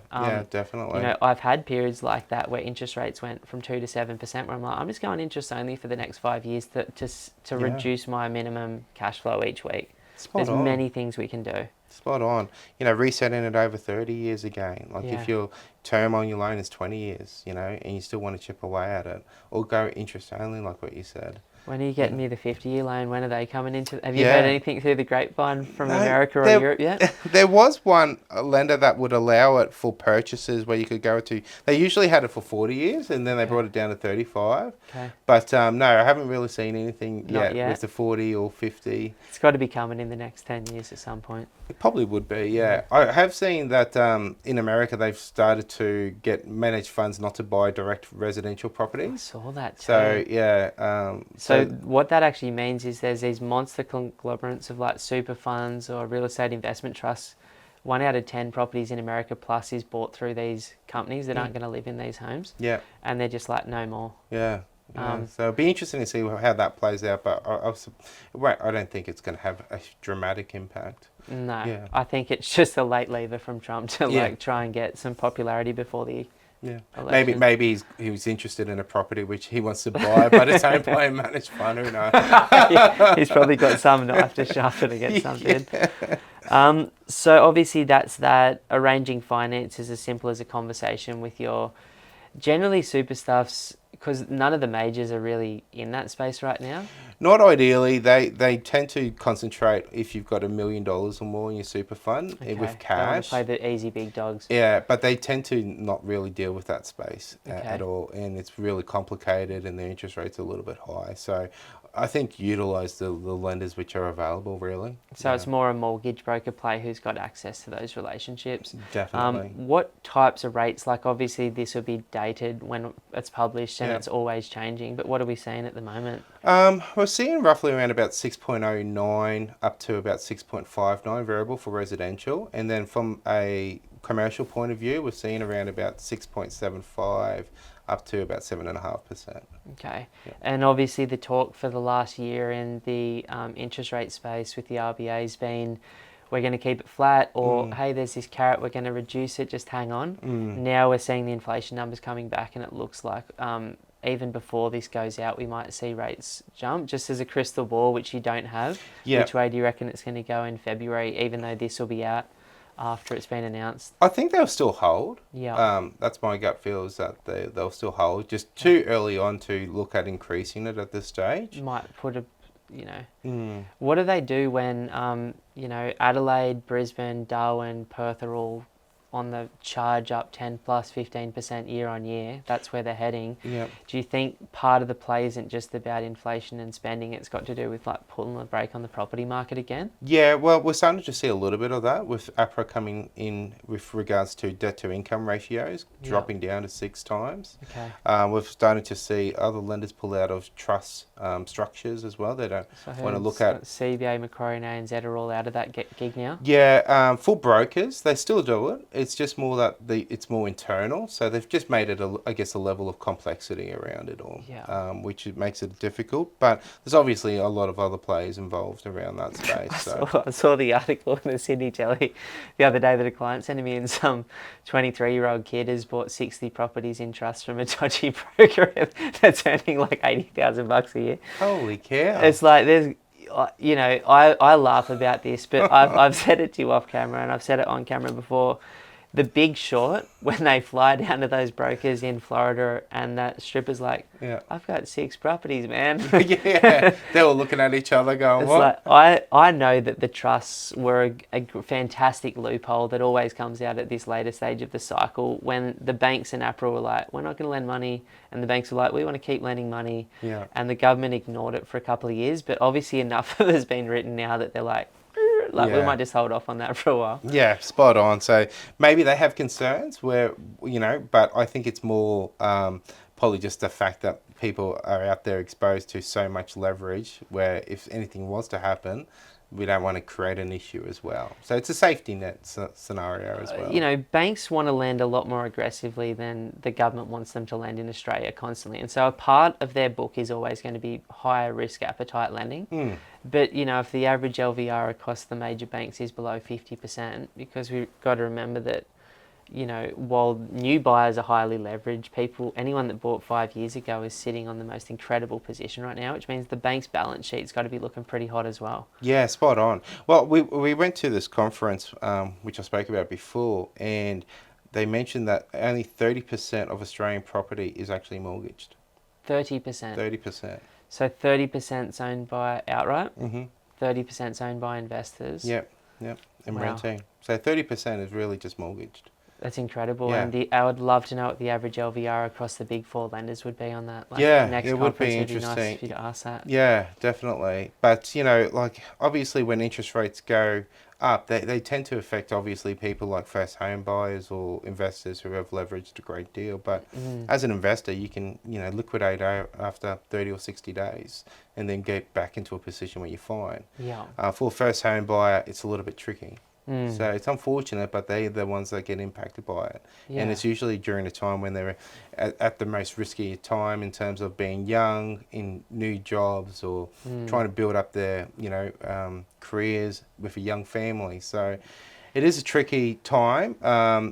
B: definitely.
A: I've had periods like that where interest rates went from 2 to 7%, where I'm just going interest only for the next 5 years to reduce my minimum cash flow each week. There's many things we can do.
B: Spot on. Resetting it over 30 years again. If your term on your loan is 20 years, and you still want to chip away at it, or go interest only, like what you said.
A: When are you getting me the 50-year loan? When are they coming into? Have you
B: Yeah.
A: heard anything through the grapevine from
B: No,
A: America or
B: there,
A: Europe yet?
B: there was one lender that would allow it for purchases where you could go to. They usually had it for 40 years, and then they brought it down to 35.
A: Okay.
B: But no, I haven't really seen anything
A: Not
B: yet with
A: yet.
B: the 40 or 50.
A: It's got to be coming in the next 10 years at some point.
B: It probably would be, yeah. I have seen that in America they've started to get managed funds not to buy direct residential
A: I
B: properties.
A: saw that too.
B: So yeah.
A: So what that actually means is there's these monster conglomerates of like super funds or real estate investment trusts. 1 out of 10 properties in America plus is bought through these companies that aren't going to live in these homes.
B: Yeah.
A: And they're just like, no more.
B: Yeah. Yeah. So it'll be interesting to see how that plays out, but I don't think it's going to have a dramatic impact.
A: No,
B: Yeah.
A: I think it's just a late lever from Trump to like try and get some popularity before the election.
B: Maybe he was interested in a property which he wants to buy, but it's owned by a managed fund. Who knows?
A: He's probably got some knife to sharpen against something. So obviously that's that. Arranging finance is as simple as a conversation with your generally super stuffs, because none of the majors are really in that space right now.
B: Not ideally. They tend to concentrate if you've got $1 million or more in your super fund with
A: They want to
B: cash.
A: play the easy big dogs.
B: Yeah, but they tend to not really deal with that space
A: Okay.
B: at all, and it's really complicated, and the interest rates are a little bit high. So I think utilise the lenders which are available, really.
A: So it's more a mortgage broker play who's got access to those relationships.
B: Definitely.
A: What types of rates? Like obviously this will be dated when it's published and it's always changing, but what are we seeing at the moment?
B: We're seeing roughly around about 6.09 up to about 6.59 variable for residential, and then from a commercial point of view, we're seeing around about 6.75 up to about 7.5%.
A: Okay.
B: Yeah.
A: And obviously the talk for the last year in the interest rate space with the RBA's been, we're going to keep it flat, or hey, there's this carrot, we're going to reduce it, just hang on. Now we're seeing the inflation numbers coming back, and it looks like even before this goes out, we might see rates jump. Just as a crystal ball, which you don't have, which way do you reckon it's going to go in February, even though this will be out after it's been announced?
B: I think they'll still hold.
A: Yeah.
B: That's my gut feel, is that they'll still hold. Just too early on to look at increasing it at this stage.
A: Might put a, what do they do when, Adelaide, Brisbane, Darwin, Perth are all on the charge up 10 plus 15% year on year? That's where they're heading.
B: Yeah.
A: Do you think part of the play isn't just about inflation and spending? It's got to do with like pulling the brake on the property market again?
B: Yeah, well, we're starting to see a little bit of that with APRA coming in with regards to debt to income ratios dropping down to 6 times.
A: Okay.
B: We've started to see other lenders pull out of trust structures as well. They don't want to look at...
A: CBA, Macquarie and ANZ are all out of that gig now?
B: Yeah, for brokers, they still do it. It's just more that it's more internal. So they've just made it, a level of complexity around it all, which makes it difficult. But there's obviously a lot of other players involved around that space.
A: I saw the article in the Sydney Telly the other day that a client sent me, and some 23-year-old kid has bought 60 properties in trust from a dodgy broker that's earning like $80,000 a year.
B: Holy cow.
A: It's like there's... I laugh about this, but I've said it to you off camera and I've said it on camera before. The Big Short, when they fly down to those brokers in Florida and that stripper's like, I've got 6 properties, man.
B: Yeah, they're all looking at each other going, what?
A: Like, I know that the trusts were a fantastic loophole that always comes out at this later stage of the cycle, when the banks and APRA were like, we're not going to lend money, and the banks were like, we want to keep lending money, and the government ignored it for a couple of years, but obviously enough of it has been written now that they're like, we might just hold off on that for a while.
B: Yeah, spot on. So maybe they have concerns where, but I think it's more probably just the fact that people are out there exposed to so much leverage where if anything was to happen, we don't want to create an issue as well. So it's a safety net scenario as well.
A: Banks want to lend a lot more aggressively than the government wants them to lend in Australia constantly. And so a part of their book is always going to be higher risk appetite lending. But, if the average LVR across the major banks is below 50%, because we've got to remember that, while new buyers are highly leveraged, anyone that bought 5 years ago is sitting on the most incredible position right now, which means the bank's balance sheet's got to be looking pretty hot as well.
B: Yeah, spot on. Well, we went to this conference, which I spoke about before, and they mentioned that only 30% of Australian property is actually mortgaged.
A: 30%.
B: 30%.
A: So 30% owned by outright,
B: Mm-hmm.
A: 30% owned by investors.
B: Yep, yep, and
A: Wow.
B: renting. So 30% is really just mortgaged.
A: That's incredible.
B: Yeah.
A: And I would love to know what the average LVR across the big four lenders would be on that. Like
B: Yeah,
A: next
B: it would be
A: conference would be nice
B: interesting.
A: if you could ask that.
B: Yeah, definitely. But, you know, like obviously when interest rates go up, they tend to affect obviously people like first home buyers or investors who have leveraged a great deal. But as an investor, you can, you know, liquidate after 30 or 60 days and then get back into a position where you're fine.
A: Yeah.
B: For a first home buyer, it's a little bit tricky.
A: Mm.
B: So it's unfortunate, but they're the ones that get impacted by it.
A: Yeah.
B: And it's usually during a time when they're at the most risky time in terms of being young, in new jobs, or trying to build up their, you know, careers with a young family. So it is a tricky time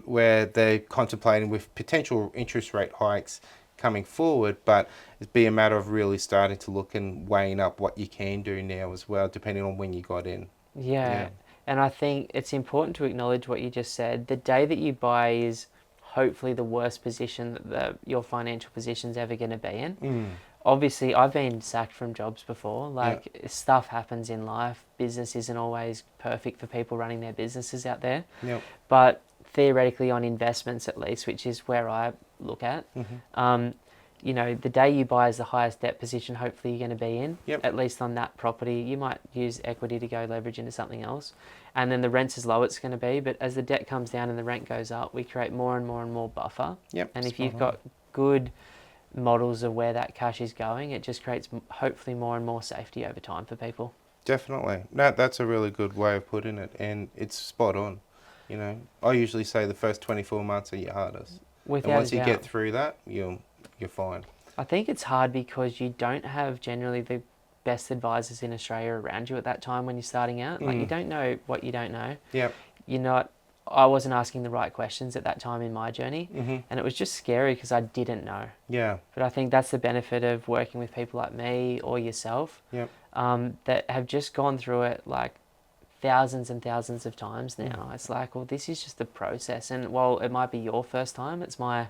B: where they're contemplating with potential interest rate hikes coming forward, but it'd be a matter of really starting to look and weighing up what you can do now as well, depending on when you got in.
A: Yeah. And I think it's important to acknowledge what you just said. The day that you buy is hopefully the worst position that your financial position's ever going to be in. Obviously, I've been sacked from jobs before. Like, stuff happens in life. Business isn't always perfect for people running their businesses out there.
B: Yep.
A: But theoretically, on investments at least, which is where I look at, you know, the day you buy is the highest debt position hopefully you're going to be in, at least on that property. You might use equity to go leverage into something else. And then the rent's as low it's going to be. But as the debt comes down and the rent goes up, we create more and more and more buffer. And if you've got good models of where that cash is going, it just creates hopefully more and more safety over time for people.
B: Definitely. No, that's a really good way of putting it, and it's spot on. You know, I usually say the first 24 months are your hardest.
A: Without
B: and once
A: a
B: you
A: doubt.
B: get through that, you're fine.
A: I think it's hard because you don't have generally the best advisors in Australia around you at that time when you're starting out. Like, you don't know what you don't know.
B: Yep.
A: I wasn't asking the right questions at that time in my journey, and it was just scary because I didn't know.
B: Yeah.
A: But I think that's the benefit of working with people like me or yourself,
B: Yep.
A: that have just gone through it like thousands and thousands of times now. It's like, well, this is just a process, and while it might be your first time, it's my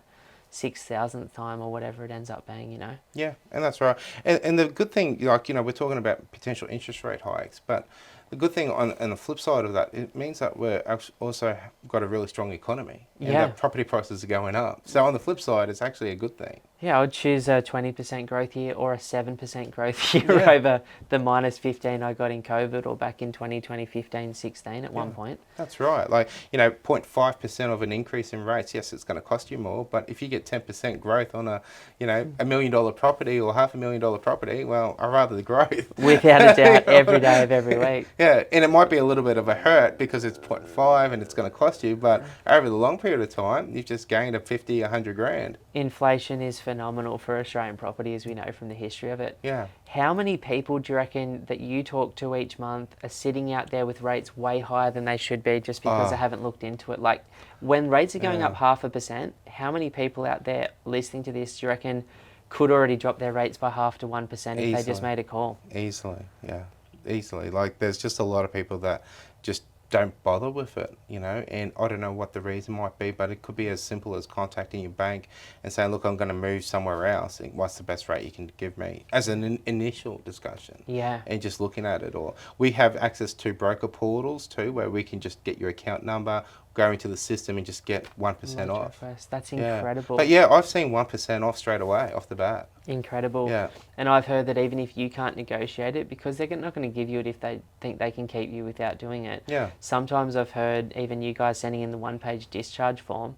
A: 6,000th time or whatever it ends up being, you know.
B: Yeah, and that's right. And the good thing, like, you know, we're talking about potential interest rate hikes, but the good thing on the flip side of that, it means that we're also got a really strong economy, and that property prices are going up. So on the flip side, it's actually a good thing.
A: Yeah, I would choose a 20% growth year or a 7% growth year over the minus 15 I got in COVID or back in 2020, 15, 16 at one point.
B: That's right. Like, you know, 0.5% of an increase in rates, yes, it's going to cost you more, but if you get 10% growth on a, you know, $1 million property or $500,000 property, well, I'd rather the growth.
A: Without a doubt, every day of every week.
B: Yeah, and it might be a little bit of a hurt because it's 0.5 and it's going to cost you, but over the long period of time, you've just gained a 50, 100 grand.
A: Inflation is phenomenal for Australian property, as we know from the history of it.
B: Yeah.
A: How many people do you reckon that you talk to each month are sitting out there with rates way higher than they should be just because they haven't looked into it? Like, when rates are going up 0.5%, how many people out there listening to this do you reckon could already drop their rates by 0.5 to 1% if they just made a call?
B: Easily, yeah. Easily. Like, there's just a lot of people that just don't bother with it, you know, and I don't know what the reason might be, but it could be as simple as contacting your bank and saying, look, I'm going to move somewhere else, and what's the best rate you can give me, as an initial discussion.
A: Yeah.
B: And just looking at it. Or we have access to broker portals too, where we can just get your account number, go into the system and just get 1% off.
A: That's incredible.
B: But yeah, I've seen 1% off straight away, off the bat.
A: Incredible.
B: Yeah.
A: And I've heard that even if you can't negotiate it, because they're not going to give you it if they think they can keep you without doing it.
B: Yeah.
A: Sometimes I've heard even you guys sending in the one-page discharge form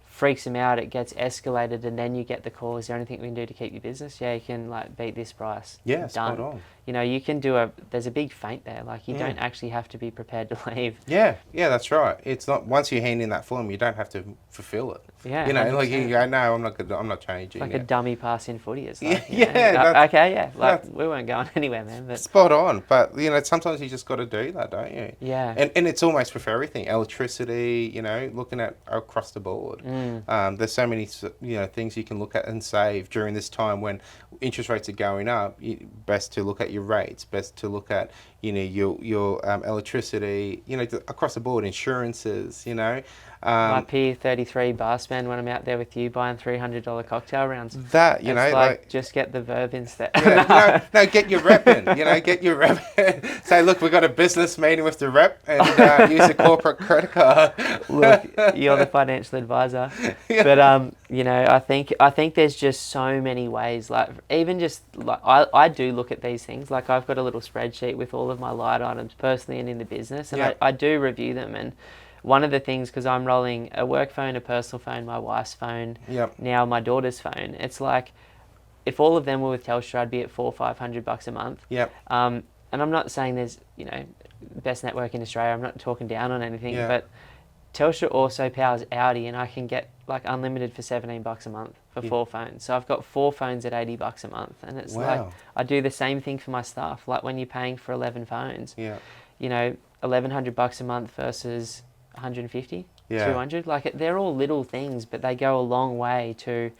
A: freaks them out. It gets escalated, and then you get the call. Is there anything we can do to keep your business? Yeah, you can like beat this price.
B: Yeah,
A: done.
B: spot on.
A: You know, you can do there's a big feint there. Like, you don't actually have to be prepared to leave.
B: Yeah, that's right. It's not, once you hand in that form, you don't have to fulfill it.
A: Yeah.
B: You know,
A: 100%.
B: like you go, no, I'm not changing.
A: Like a dummy pass in footy. It's like,
B: yeah.
A: We weren't going anywhere, man. But
B: spot on. But, you know, sometimes you just got to do that, don't you?
A: Yeah.
B: And it's almost with everything. Electricity, you know, looking at across the board. There's so many, things you can look at and save during this time when interest rates are going up. Best to look at your rates, best to look at, your electricity, across the board, insurances,
A: My Pier 33 bar spend when I'm out there with you buying $300 cocktail rounds.
B: that,
A: It's like, just get the verb instead.
B: yeah, no, get your rep in, get your rep in. Say, look, we've got a business meeting with the rep and use a corporate credit card.
A: Look, you're the financial advisor.
B: Yeah.
A: But, I think there's just so many ways. Like, even just, like, I do look at these things. Like, I've got a little spreadsheet with all of my line items personally and in the business, and
B: Yeah.
A: I do review them. And one of the things, because I'm rolling a work phone, a personal phone, my wife's phone,
B: Yep.
A: now my daughter's phone, it's like, if all of them were with Telstra, I'd be at $400-500 a month.
B: Yep.
A: And I'm not saying there's, best network in Australia. I'm not talking down on anything,
B: Yeah.
A: but Telstra also powers Audi, and I can get like unlimited for $17 a month for 4 phones. So I've got 4 phones at $80 a month, and it's like
B: Wow.
A: I do the same thing for my staff. Like when you're paying for 11 phones,
B: Yeah.
A: $1,100 a month versus 150,
B: Yeah.
A: 200. Like they're all little things, but they go a long way to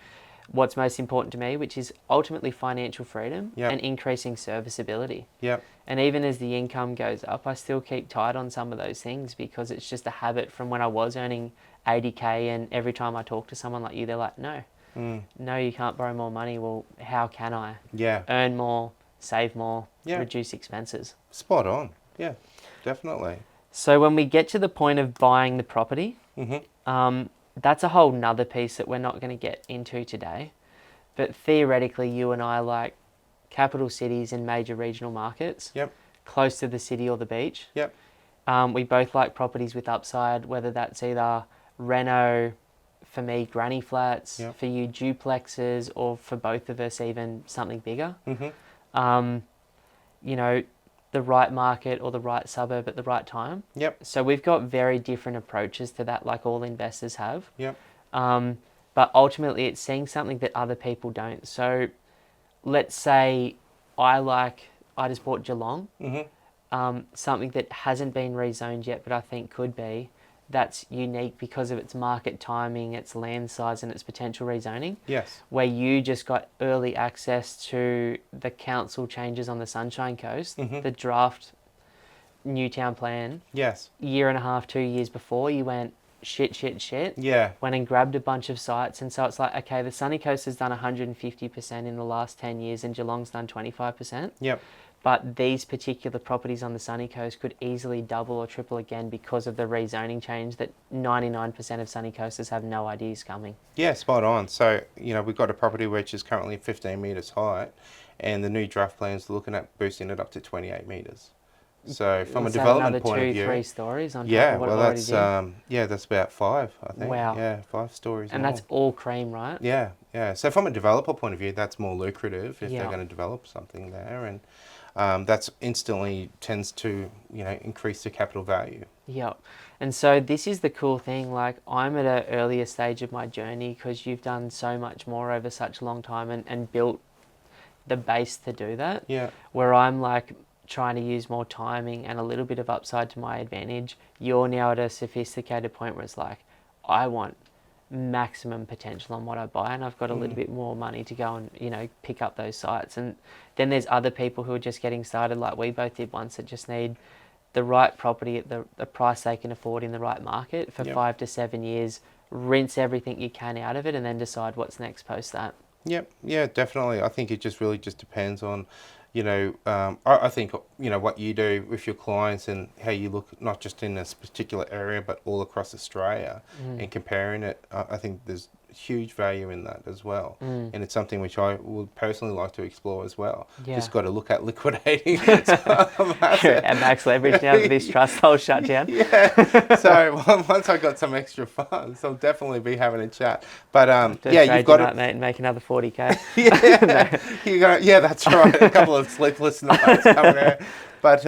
A: what's most important to me, which is ultimately financial freedom
B: Yep.
A: and increasing serviceability.
B: Yep.
A: And even as the income goes up, I still keep tight on some of those things because it's just a habit from when I was earning 80K, and every time I talk to someone like you, they're like, no, you can't borrow more money. Well, how can I
B: Yeah.
A: earn more, save more,
B: Yeah.
A: reduce expenses?
B: Spot on. Yeah, definitely.
A: So when we get to the point of buying the property,
B: Mm-hmm.
A: that's a whole nother piece that we're not going to get into today. But theoretically, you and I like capital cities and major regional markets,
B: Yep.
A: close to the city or the beach.
B: Yep.
A: We both like properties with upside, whether that's either reno, for me, granny flats,
B: Yep.
A: for you, duplexes, or for both of us, even something bigger.
B: Mm-hmm.
A: The right market or the right suburb at the right time.
B: Yep.
A: So we've got very different approaches to that, like all investors have.
B: Yep.
A: But ultimately, it's seeing something that other people don't. So let's say I just bought Geelong, something that hasn't been rezoned yet, but I think could be. That's unique because of its market timing, its land size, and its potential rezoning.
B: Yes.
A: Where you just got early access to the council changes on the Sunshine Coast, the draft Newtown plan.
B: Yes.
A: Year and a half, 2 years before, you went shit.
B: Yeah.
A: Went and grabbed a bunch of sites, and so it's like, okay, the Sunny Coast has done 150% in the last 10 years, and Geelong's done 25%.
B: Yep.
A: But these particular properties on the Sunny Coast could easily double or triple again because of the rezoning change that 99% of Sunny Coasters have no idea is coming.
B: Yeah, spot on. So, we've got a property which is currently 15 metres high, and the new draft plan's looking at boosting it up to 28 metres. So from a development point of view,
A: 2-3 stories on top
B: yeah,
A: of what
B: well,
A: it already did.
B: that's about 5, I think.
A: Wow.
B: Yeah, 5 stories.
A: And
B: more.
A: that's all cream, right?
B: Yeah. So from a developer point of view, that's more lucrative if
A: Yeah.
B: they're going to develop something there, and that's instantly tends to increase the capital value.
A: Yeah. And so this is the cool thing, like I'm at an earlier stage of my journey because you've done so much more over such a long time and built the base to do that.
B: Yeah.
A: Where I'm like trying to use more timing and a little bit of upside to my advantage. You're now at a sophisticated point where it's like, I want maximum potential on what I buy, and I've got a little bit more money to go and pick up those sites. And then there's other people who are just getting started like we both did once, that just need the right property at the price they can afford in the right market for 5 to 7 years, rinse everything you can out of it, and then decide what's next post that.
B: Yep. Yeah, definitely. I think it just really just depends on I think what you do with your clients and how you look not just in this particular area but all across Australia and comparing it. I think there's huge value in that as well, and it's something which I would personally like to explore as well.
A: Yeah.
B: Just got to look at liquidating.
A: At max leverage now that this trust hole shut down.
B: Yeah. So once I got some extra funds, I'll definitely be having a chat. But you've got
A: to, mate, and make another 40K.
B: Yeah, that's right. A couple of sleepless nights coming out. But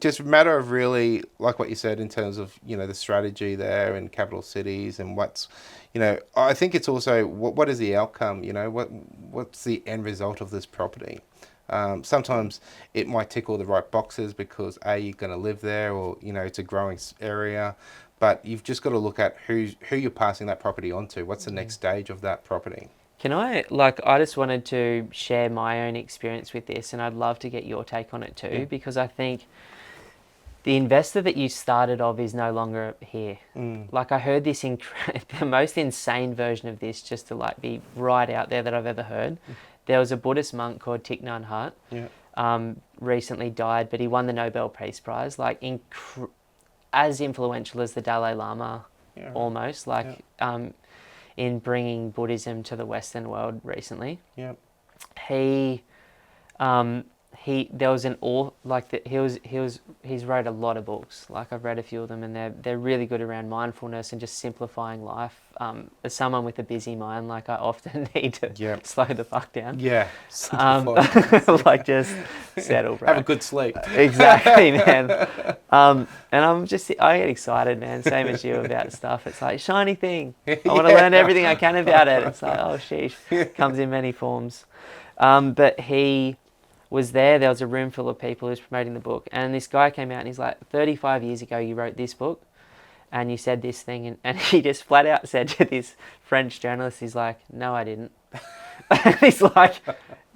B: just a matter of really, like what you said, in terms of, the strategy there in capital cities and what's, I think it's also, what is the outcome, what's the end result of this property? Sometimes it might tick all the right boxes because you're going to live there, or, it's a growing area. But you've just got to look at who you're passing that property on to. What's the next stage of that property?
A: I just wanted to share my own experience with this, and I'd love to get your take on it too, because I think the investor that you started off is no longer here. Like, I heard this the most insane version of this, just to like be right out there, that I've ever heard. There was a Buddhist monk called Thich Nhat Hanh, recently died, but he won the Nobel Peace Prize, like as influential as the Dalai Lama, almost, like in bringing Buddhism to the Western world recently. He there was he's wrote a lot of books. Like, I've read a few of them, and they're really good around mindfulness and just simplifying life. As someone with a busy mind, like, I often need to slow the fuck down. Like, just settle, bro.
B: Have a good sleep.
A: Exactly, man. And I get excited, man. Same as you about stuff. It's like, shiny thing. I want to learn everything I can about it. It's like, oh sheesh, comes in many forms. But he was there was a room full of people who was promoting the book, and this guy came out and he's like, 35 years ago you wrote this book and you said this thing, and he just flat out said to this French journalist, he's like, no I didn't. And he's like,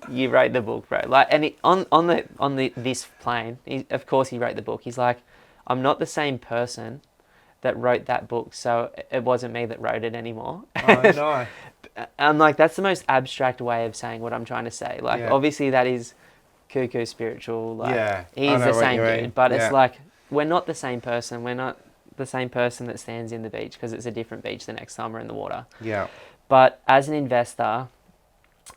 A: you wrote the book, bro. Like, and this plane, of course he wrote the book. He's like, I'm not the same person that wrote that book, so it wasn't me that wrote it anymore.
B: Oh no.
A: I'm like, that's the most abstract way of saying what I'm trying to say. Like, obviously that is cuckoo spiritual. Like, he's the same dude, but it's like, we're not the same person. We're not the same person that stands in the beach because it's a different beach the next time we're in the water. But as an investor,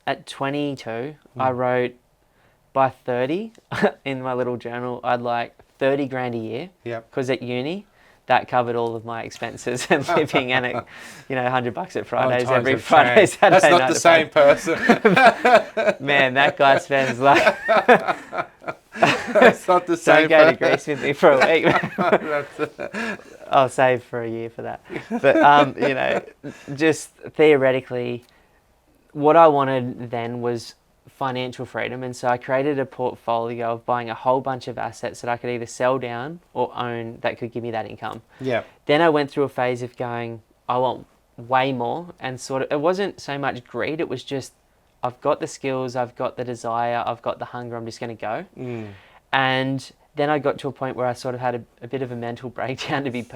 A: at 22, I wrote, by 30, in my little journal, I'd like 30 grand a year. Because at uni, that covered all of my expenses and living, and $100 at Fridays every Friday, Saturday.
B: That's not the same person.
A: Man, that guy spends like.
B: That's not the same.
A: Don't go to Greece with me for a week. I'll save for a year for that. But just theoretically, what I wanted then was financial freedom, and so I created a portfolio of buying a whole bunch of assets that I could either sell down or own that could give me that income. Then I went through a phase of going, I want way more, and sort of, it wasn't so much greed, it was just, I've got the skills, I've got the desire, I've got the hunger, I'm just going to go. And then I got to a point where I sort of had a bit of a mental breakdown, to be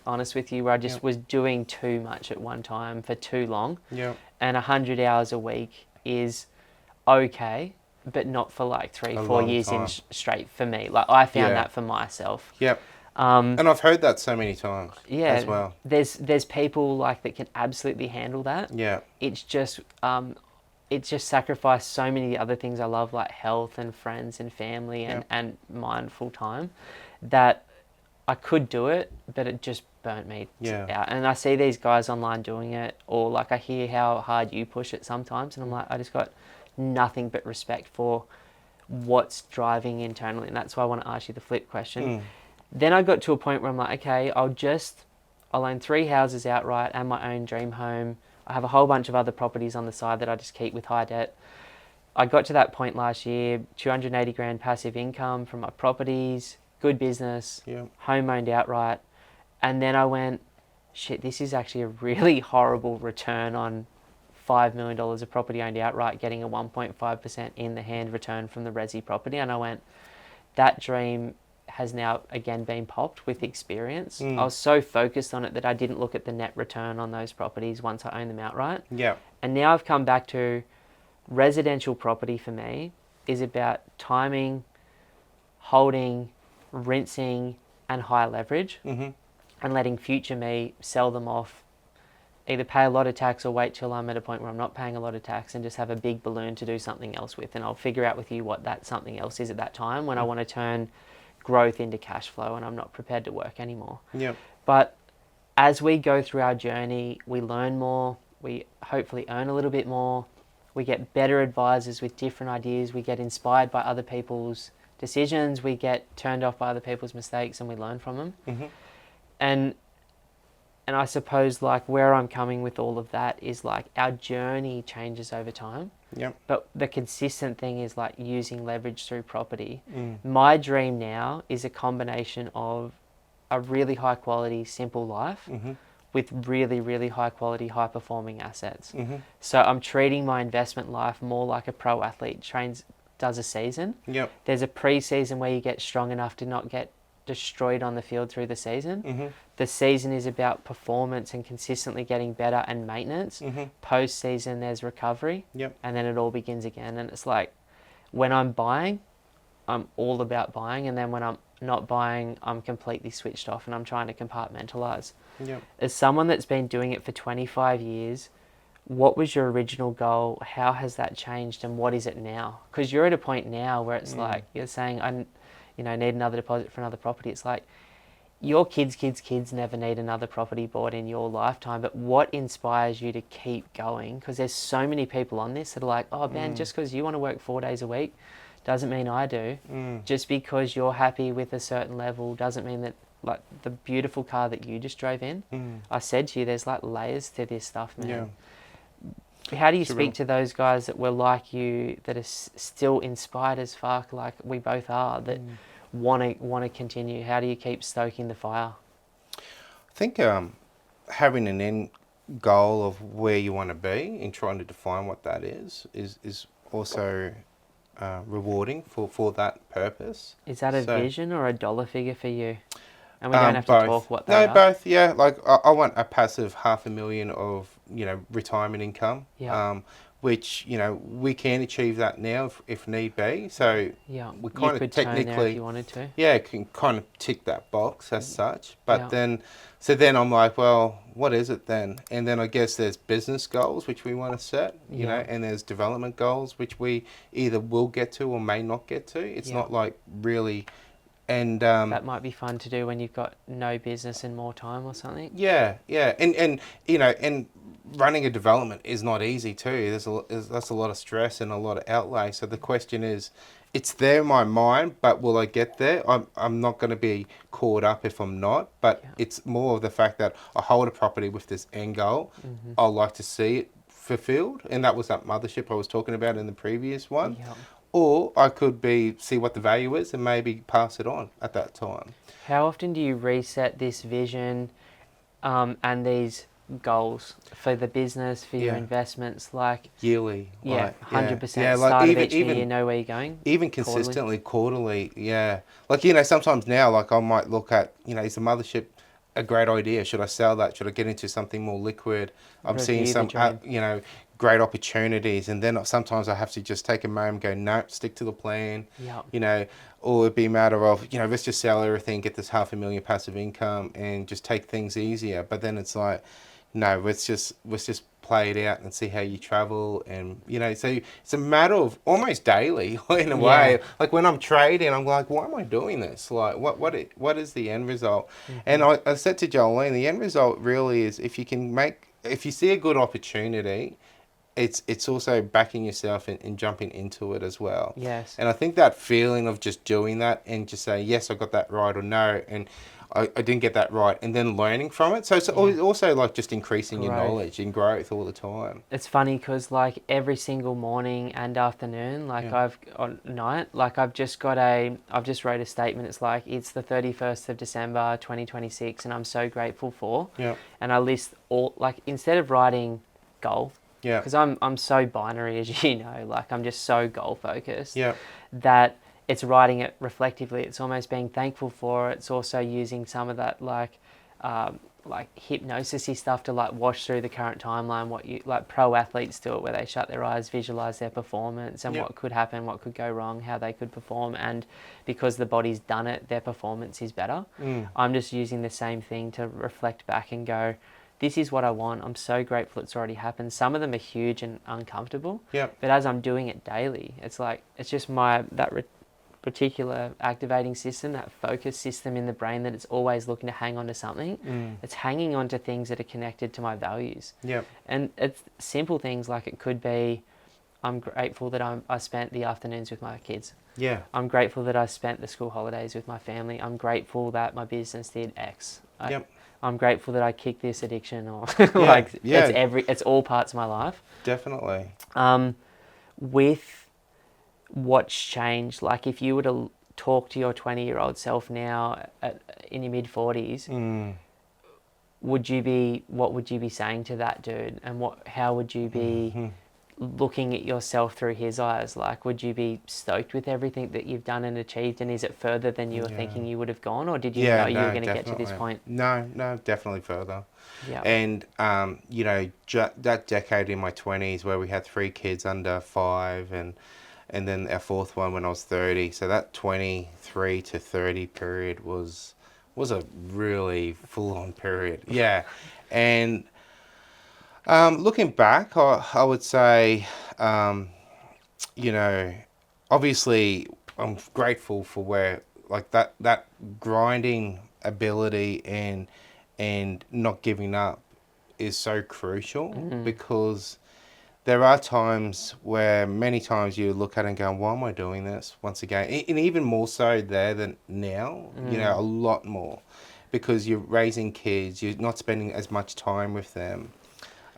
A: honest with you, where I just was doing too much at one time for too long. And 100 hours a week is okay, but not for like 3-4 years in straight for me. Like, I found that for myself. And
B: I've heard that so many times as well.
A: There's people like that can absolutely handle that. It's just sacrificed so many other things I love, like health and friends and family and mindful time, that I could do it, but it just burnt me out. And I see these guys online doing it, or like I hear how hard you push it sometimes, and I'm like, I just got nothing but respect for what's driving internally. And that's why I want to ask you the flip question. Then I got to a point where I'm like, okay, I'll own 3 houses outright and my own dream home. I have a whole bunch of other properties on the side that I just keep with high debt. I got to that point last year, 280 grand passive income from my properties, good business, home owned outright. And then I went, shit, this is actually a really horrible return on $5 million of property owned outright, getting a 1.5% in the hand return from the resi property. And I went, that dream has now again been popped with experience. I was so focused on it that I didn't look at the net return on those properties once I owned them outright. And now I've come back to residential property for me is about timing, holding, rinsing, and high leverage, and letting future me sell them off, either pay a lot of tax or wait till I'm at a point where I'm not paying a lot of tax and just have a big balloon to do something else with. And I'll figure out with you what that something else is at that time when I want to turn growth into cash flow and I'm not prepared to work anymore. But as we go through our journey, we learn more, we hopefully earn a little bit more, we get better advisors with different ideas, we get inspired by other people's decisions, we get turned off by other people's mistakes, and we learn from them. And I suppose like where I'm coming with all of that is like our journey changes over time. But the consistent thing is like using leverage through property. My dream now is a combination of a really high quality, simple life with really, really high quality, high performing assets.
B: Mm-hmm.
A: So I'm treating my investment life more like a pro athlete does a season.
B: Yep.
A: There's a pre-season where you get strong enough to not get destroyed on the field through the season.
B: Mm-hmm.
A: The season is about performance and consistently getting better and maintenance.
B: Mm-hmm.
A: Post-season, there's recovery.
B: Yep.
A: And then it all begins again. And it's like, when I'm buying, I'm all about buying. And then when I'm not buying, I'm completely switched off and I'm trying to compartmentalize.
B: Yep.
A: As someone that's been doing it for 25 years, what was your original goal? How has that changed, and what is it now? Because you're at a point now where it's like you're saying, need another deposit for another property. It's like your kids never need another property bought in your lifetime. But what inspires you to keep going? Because there's so many people on this that are like, oh man, just because you want to work 4 days a week doesn't mean I do. Just because you're happy with a certain level doesn't mean that, like the beautiful car that you just drove in. I said to you, there's like layers to this stuff, man.
B: Yeah.
A: How do you speak to those guys that were like you, that are still inspired as fuck, like we both are, that want to continue? How do you keep stoking the fire?
B: I think having an end goal of where you want to be and trying to define what that is also rewarding for that purpose.
A: Is that a vision or a dollar figure for you? And we don't have to
B: both.
A: talk what they are.
B: No, both. Yeah, like I want a passive $500,000 of retirement income.
A: Yeah.
B: Which we can achieve that now if need be. So
A: Yeah,
B: we kind of
A: technically,
B: technically,
A: if you wanted to.
B: yeah, can kind of tick that box as such. But then I'm like, well, what is it then? And then I guess there's business goals which we want to set, you know, and there's development goals which we either will get to or may not get to. It's not like really. And
A: that might be fun to do when you've got no business and more time or something.
B: Yeah, and running a development is not easy too. That's a lot of stress and a lot of outlay. So the question is, it's there in my mind, but will I get there? I'm not going to be caught up if I'm not. But it's more of the fact that I hold a property with this end goal. I like to see it fulfilled, and that was that mothership I was talking about in the previous one. Or I could see what the value is and maybe pass it on at that time.
A: How often do you reset this vision and these goals for the business, for your investments? Like
B: yearly.
A: 100%.
B: Yeah,
A: Start of each year, you know where you're going?
B: Even consistently, quarterly, yeah. Like, sometimes now, like I might look at, is the mothership a great idea? Should I sell that? Should I get into something more liquid? I'm seeing some, great opportunities, and then sometimes I have to just take a moment and go, no, stick to the plan. Or it'd be a matter of, let's just sell everything, get this $500,000 passive income and just take things easier. But then it's like, no, let's just play it out and see how you travel. And so it's a matter of almost daily in a way. Like when I'm trading, I'm like, why am I doing this? Like what is the end result? And I said to Jolene, the end result really is if you see a good opportunity, it's also backing yourself and jumping into it as well.
A: Yes.
B: And I think that feeling of just doing that and just say, yes, I got that right, or no, and I didn't get that right, and then learning from it. So it's also like just increasing your knowledge and growth all the time.
A: It's funny because like every single morning and afternoon, like I've just wrote a statement. It's like, it's the 31st of December, 2026, and I'm so grateful for.
B: Yeah.
A: And I list all, like, instead of writing goal, because I'm so binary, as you know, like I'm just so goal focused. That it's writing it reflectively. It's almost being thankful for it. It's also using some of that like hypnosis-y stuff to like wash through the current timeline. What you like pro athletes do it, where they shut their eyes, visualize their performance and what could happen, what could go wrong, how they could perform, and because the body's done it, their performance is better. I'm just using the same thing to reflect back and go, this is what I want. I'm so grateful it's already happened. Some of them are huge and uncomfortable. But as I'm doing it daily, it's like, it's just particular activating system, that focus system in the brain, that it's always looking to hang on to something. It's hanging on to things that are connected to my values. And it's simple things like it could be, I'm grateful that I spent the afternoons with my kids. I'm grateful that I spent the school holidays with my family. I'm grateful that my business did X. I'm grateful that I kicked this addiction, or it's all parts of my life.
B: Definitely.
A: With what's changed, like if you were to talk to your 20-year-old self now in your mid-40s, what would you be saying to that dude? And how would you be looking at yourself through his eyes? Like, would you be stoked with everything that you've done and achieved? And is it further than you were thinking you would have gone? Or did you know you were going to get to this point?
B: No, definitely further.
A: Yeah.
B: And, that decade in my 20s where we had 3 kids under 5 and then our 4th one when I was 30. So that 23 to 30 period was a really full-on period. Yeah. And looking back, I would say, you know, obviously I'm grateful for where, like, that grinding ability and not giving up is so crucial, because there are times where many times you look at it and go, why am I doing this once again? And even more so there than now, a lot more, because you're raising kids, you're not spending as much time with them.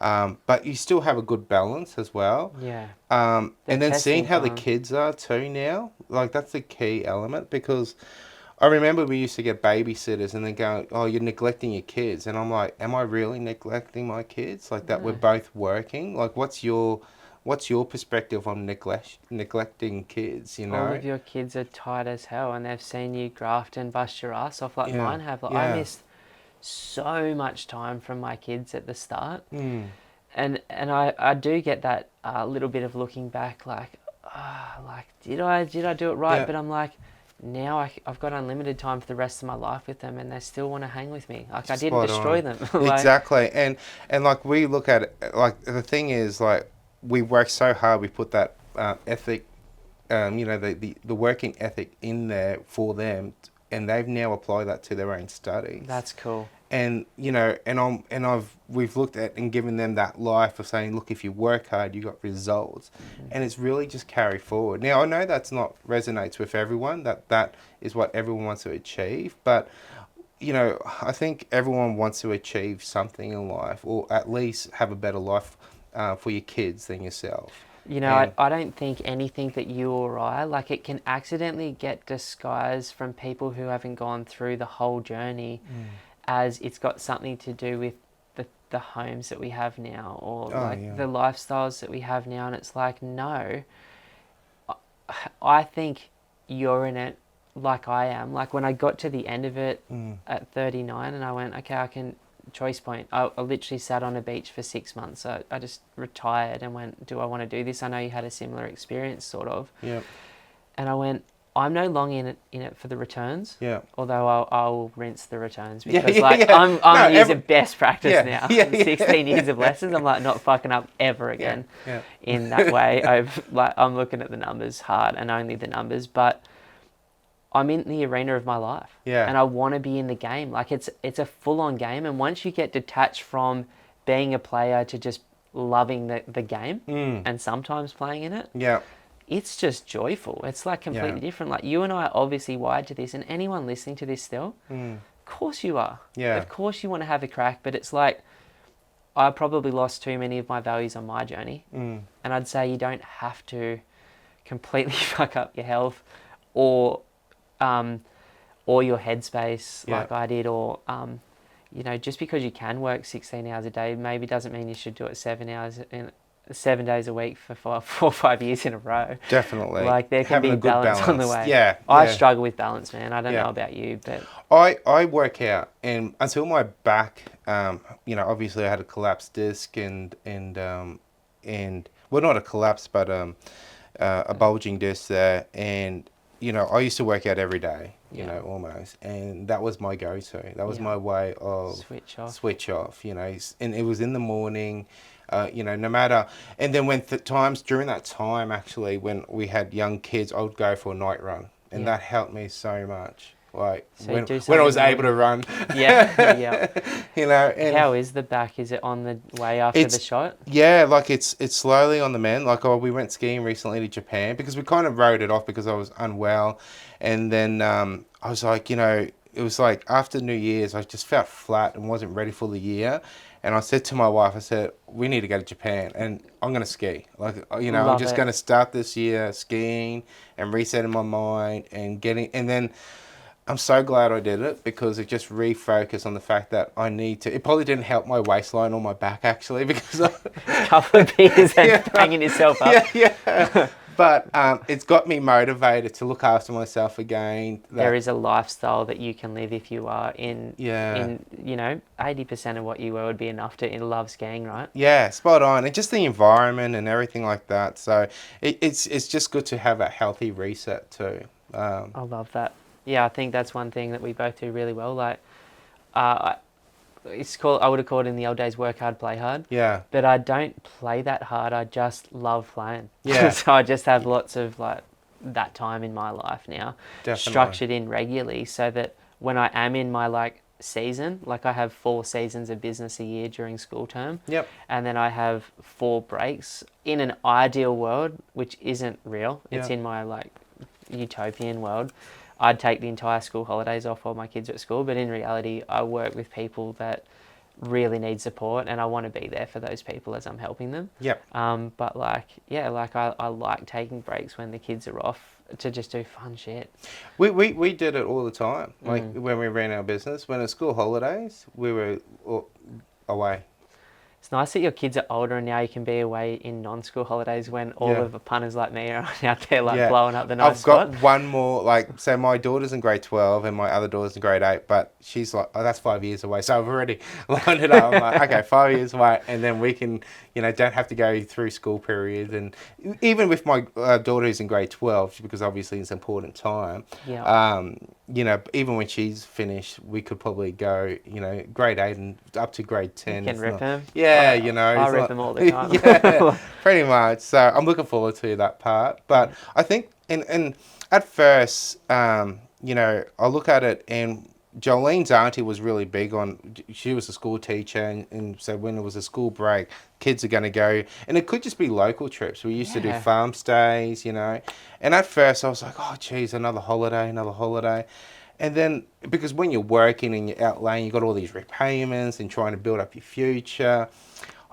B: But you still have a good balance as well.
A: Yeah.
B: And then seeing how the
A: time.
B: kids are too now, like, that's the key element, because I remember we used to get babysitters and then go, oh, you're neglecting your kids. And I'm like, am I really neglecting my kids? Like, that we're both working? Like, what's your perspective on neglecting kids,
A: All of your kids are tight as hell and they've seen you graft and bust your ass off like mine have. Like, I missed so much time from my kids at the start. And I do get that little bit of looking back, like, did I do it right?
B: Yeah.
A: But I'm like, now I've got unlimited time for the rest of my life with them, and they still want to hang with me. Like, I didn't destroy them. Like,
B: Exactly. And like, we look at it, like, the thing is, like, we work so hard, we put that ethic, the working ethic in there for them, and they've now applied that to their own studies.
A: That's cool.
B: And we've looked at and given them that life of saying, look, if you work hard, you got results, and it's really just carry forward. Now, I know that's not resonates with everyone, that is what everyone wants to achieve, but I think everyone wants to achieve something in life, or at least have a better life for your kids than yourself.
A: I don't think anything that you or I, like, it can accidentally get disguised from people who haven't gone through the whole journey as it's got something to do with the homes that we have now, or the lifestyles that we have now. And it's like, no, I think you're in it like I am. Like, when I got to the end of it at 39 and I went, okay, I can... Choice point. I literally sat on a beach for 6 months. I just retired and went, do I want to do this? I know you had a similar experience, sort of.
B: Yeah.
A: And I went, I'm no longer in it for the returns.
B: Yeah.
A: Although I'll rinse the returns, because I'm using best practice now. 16 years of lessons. I'm like, not fucking up ever again. In that way. I'm looking at the numbers hard, and only the numbers, but I'm in the arena of my life. And I want to be in the game. Like, it's a full-on game. And once you get detached from being a player to just loving the game and sometimes playing in it, it's just joyful. It's like completely different. Like, you and I are obviously wired to this, and anyone listening to this still, of course you are. Of course you want to have a crack, but it's like, I probably lost too many of my values on my journey. And I'd say you don't have to completely fuck up your health or your headspace like I did, or just because you can work 16 hours a day maybe doesn't mean you should do it 7 days a week for 4 or 5 years in a row.
B: Definitely.
A: Like, there can be balance on the way. I struggle with balance, man. I don't know about you, but
B: I work out, and until my back, obviously I had a collapsed disc and well, not a collapse, but a bulging disc there, and I used to work out every day, almost. And that was my go-to. That was my way of switch off, and it was in the morning, no matter. And then when during that time, actually, when we had young kids, I would go for a night run. And that helped me so much. Like, when I was able to run. And
A: how is the back? Is it on the way after the shot?
B: Yeah, like, it's slowly on the mend. Like, we went skiing recently to Japan, because we kind of wrote it off because I was unwell. And then I was like, it was like after New Year's, I just felt flat and wasn't ready for the year. And I said to my wife, I said, we need to go to Japan, and I'm going to ski. Like, I'm just going to start this year skiing and resetting my mind and then I'm so glad I did it because it just refocused on the fact that I need to. It probably didn't help my waistline or my back actually because
A: Couple of beers and
B: yeah,
A: banging yourself up.
B: yeah. But it's got me motivated to look after myself again.
A: There is a lifestyle that you can live if you are
B: Yeah.
A: in 80% of what you were would be enough to love skiing, right?
B: Yeah, spot on, and just the environment and everything like that. So it's just good to have a healthy reset too.
A: I love that. Yeah, I think that's one thing that we both do really well. Like, uh, I would have called it in the old days work hard, play hard.
B: Yeah,
A: But I don't play that hard. I just love playing.
B: Yeah.
A: So I just have lots of like that time in my life now,
B: definitely.
A: structured in regularly, so that when I am in my like season, like I have 4 seasons of business a year during school term.
B: Yep.
A: And then I have 4 breaks in an ideal world, which isn't real. It's
B: Yeah.
A: in my like utopian world. I'd take the entire school holidays off while my kids are at school, but in reality, I work with people that really need support, and I want to be there for those people as I'm helping them.
B: Yep.
A: But like, yeah, like I like taking breaks when the kids are off to just do fun shit.
B: We did it all the time. Like when we ran our business, when it's school holidays, we were away.
A: It's nice that your kids are older and now you can be away in non-school holidays when all
B: Yeah.
A: of the punters like me are out there like
B: Yeah.
A: blowing up the nice
B: I've got
A: spot.
B: one more, like, so my daughter's in grade 12 and my other daughter's in grade 8, but she's like, oh, that's 5 years away. So I've already lined it up. I'm like, okay, 5 years away. And then we can, don't have to go through school periods. And even with my daughter who's in grade 12, because obviously it's an important time, even when she's finished, we could probably go, grade 8 and up to grade 10.
A: You can rip them.
B: Yeah,
A: I rip them all the time.
B: Yeah, pretty much. So I'm looking forward to that part. But I think, and at first, I look at it, and Jolene's auntie was really big on, she was a school teacher, and so when it was a school break, kids are going to go, and it could just be local trips. We used to do farm stays, and at first I was like, oh, geez, another holiday. And then, because when you're working and you're outlaying, you've got all these repayments and trying to build up your future.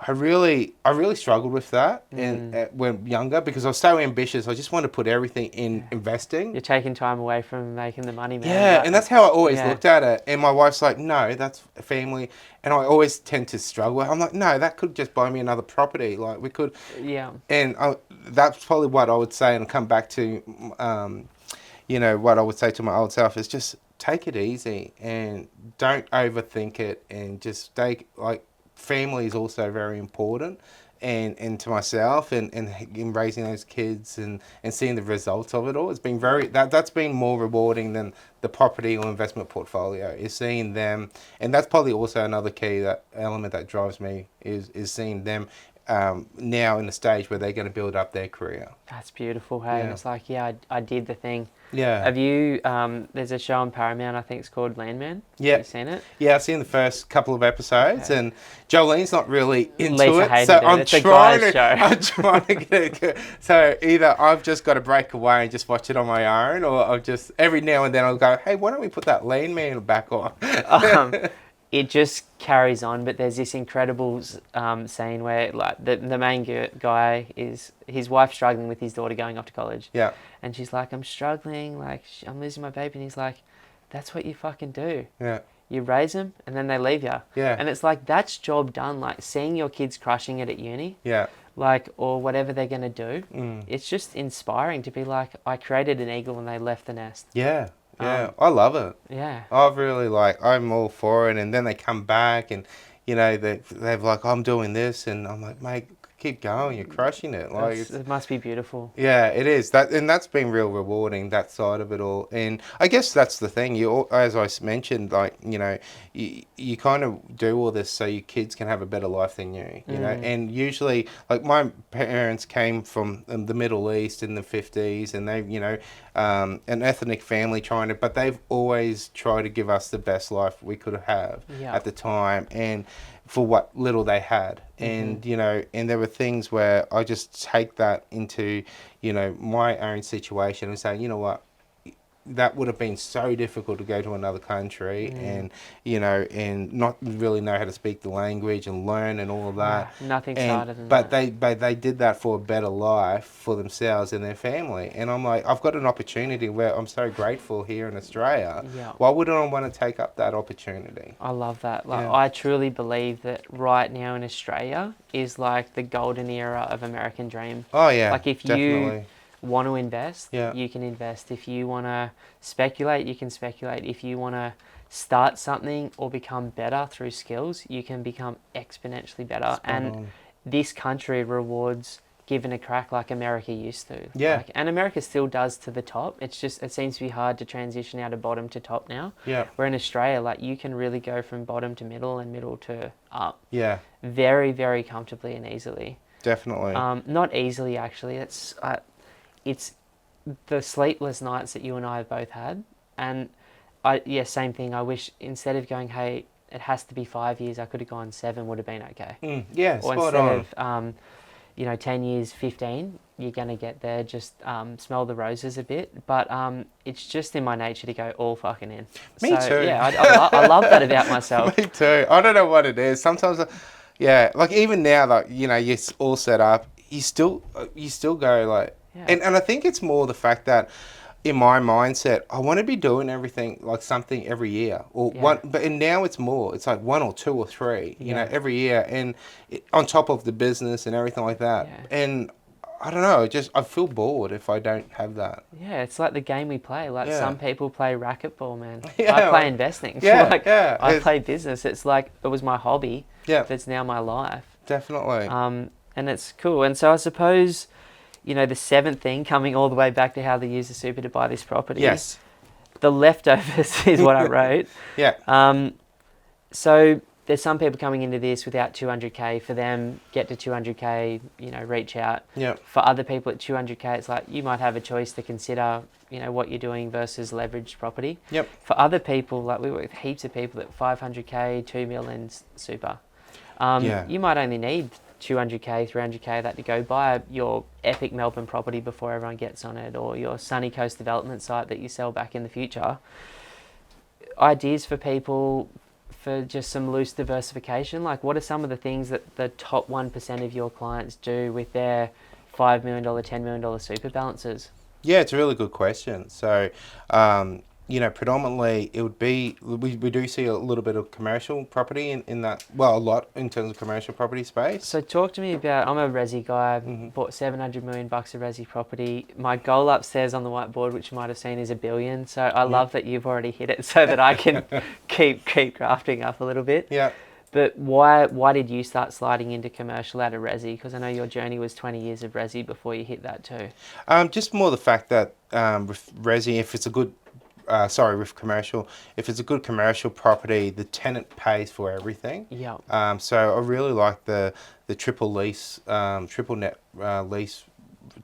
B: I really struggled with that when younger, because I was so ambitious. I just wanted to put everything in investing.
A: You're taking time away from making the money, man.
B: Yeah, and that's how I always looked at it. And my wife's like, no, that's family. And I always tend to struggle. I'm like, no, that could just buy me another property. Like, we could.
A: Yeah.
B: And that's probably what I would say, and come back to, what I would say to my old self is just take it easy and don't overthink it, and just stay, like, family is also very important, and to myself, and in raising those kids and seeing the results of it all. It's been that's been more rewarding than the property or investment portfolio, is seeing them. And that's probably also another key, that element that drives me, is seeing them now in the stage where they're going to build up their career.
A: That's beautiful, hey. And it's like, I did the thing.
B: Yeah.
A: Have you, there's a show on Paramount, I think it's called Landman.
B: Yeah.
A: Have you seen it?
B: Yeah, I've seen the first couple of episodes, and Jolene's not really into
A: Lisa
B: it,
A: hated
B: so
A: it. It's a guy's show.
B: I'm trying to get it. So either I've just got to break away and just watch it on my own, or I'll just, every now and then I'll go, hey, why don't we put that Landman back on?
A: It just carries on, but there's this incredible scene where, like, the main guy is, his wife's struggling with his daughter going off to college.
B: Yeah.
A: And she's like, I'm struggling, like, I'm losing my baby. And he's like, that's what you fucking do.
B: Yeah.
A: You raise them, and then they leave you.
B: Yeah.
A: And it's like, that's job done. Like, seeing your kids crushing it at uni.
B: Yeah.
A: Like, or whatever they're going to do. It's just inspiring to be like, I created an eagle and they left the nest.
B: Yeah. Yeah, I love it.
A: Yeah.
B: I've really, I'm all for it. And then they come back and, they're like, I'm doing this. And I'm like, mate, keep going. You're crushing it. Like,
A: it must be beautiful.
B: Yeah, it is. And that's been real rewarding, that side of it all. And I guess that's the thing. As I mentioned, like, you kind of do all this so your kids can have a better life than you, know. And usually, like, my parents came from the Middle East in the 50s, and they, an ethnic family but they've always tried to give us the best life we could have at the time, and for what little they had. And, and there were things where I just take that into, my own situation and say, you know what, that would have been so difficult to go to another country and, you know, and not really know how to speak the language and learn and all of that.
A: Nothing's
B: And
A: harder than
B: but
A: that.
B: they did that for a better life for themselves and their family. And I'm like, I've got an opportunity where I'm so grateful here in Australia.
A: Yeah.
B: Why wouldn't I want to take up that opportunity?
A: I love that. Like,
B: Yeah.
A: I truly believe that right now in Australia is like the golden era of American dream.
B: Oh yeah,
A: Like if you
B: definitely.
A: want to invest,
B: Yeah.
A: you can invest. If you want to speculate, you can speculate. If you want to start something or become better through skills, you can become exponentially better.
B: Spot
A: And
B: on.
A: this country rewards giving a crack like America used to.
B: Yeah.
A: Like, and America still does to the top. It's just, it seems to be hard to transition out of bottom to top now.
B: Yeah.
A: Where in Australia, like you can really go from bottom to middle and middle to up
B: Yeah.
A: very, very comfortably and easily.
B: Definitely.
A: Not easily actually. It's the sleepless nights that you and I have both had, and same thing. I wish instead of going, hey, it has to be 5 years, I could have gone 7, would have been okay.
B: Yeah,
A: Or
B: spot
A: instead
B: on.
A: of 10 years, 15, you're gonna get there. Just smell the roses a bit, but it's just in my nature to go all fucking in.
B: Me too.
A: Yeah, I love that about myself.
B: Me too. I don't know what it is. Sometimes, yeah, like even now, like you know, you're all set up. You still go like,
A: Yeah.
B: and I think it's more the fact that in my mindset, I want to be doing everything like something every year or
A: Yeah.
B: one. But and now it's more. It's like 1 or 2 or 3. You know,
A: Yeah.
B: every year, and on top of the business and everything like that.
A: Yeah.
B: And I don't know. I feel bored if I don't have that.
A: Yeah, it's like the game we play. Like
B: Yeah.
A: some people play racquetball, man.
B: Yeah,
A: I play
B: like-
A: investing.
B: Yeah,
A: Like,
B: yeah.
A: I play business. It's like it was my hobby.
B: Yeah.
A: That's now my life.
B: Definitely.
A: And it's cool. And so I suppose, the seventh thing, coming all the way back to how they use the super to buy this property.
B: Yes.
A: The leftovers is what I wrote.
B: Yeah.
A: So there's some people coming into this without 200K. For them, get to 200K, reach out.
B: Yeah.
A: For other people at 200K, it's like you might have a choice to consider, what you're doing versus leveraged property.
B: Yep.
A: For other people, like we work with heaps of people at 500K, 2 million super.
B: Yeah.
A: You might only need 200K, 300K that to go buy your epic Melbourne property before everyone gets on it, or your Sunny Coast development site that you sell back in the future. Ideas for people for just some loose diversification, like what are some of the things that the top 1% of your clients do with their $5 million, $10 million super balances?
B: Yeah, it's a really good question. So, predominantly it would be, we do see a little bit of commercial property in that, well, a lot in terms of commercial property space.
A: So talk to me about, I'm a resi guy, bought 700 million bucks of resi property. My goal upstairs on the whiteboard, which you might have seen, is $1 billion. So I love that you've already hit it so that I can keep grafting up a little bit.
B: Yeah.
A: But why did you start sliding into commercial out of resi? Because I know your journey was 20 years of resi before you hit that too.
B: Just more the fact that with resi, if it's a good, with commercial, if it's a good commercial property, the tenant pays for everything.
A: Yeah.
B: So I really like the triple lease, triple net lease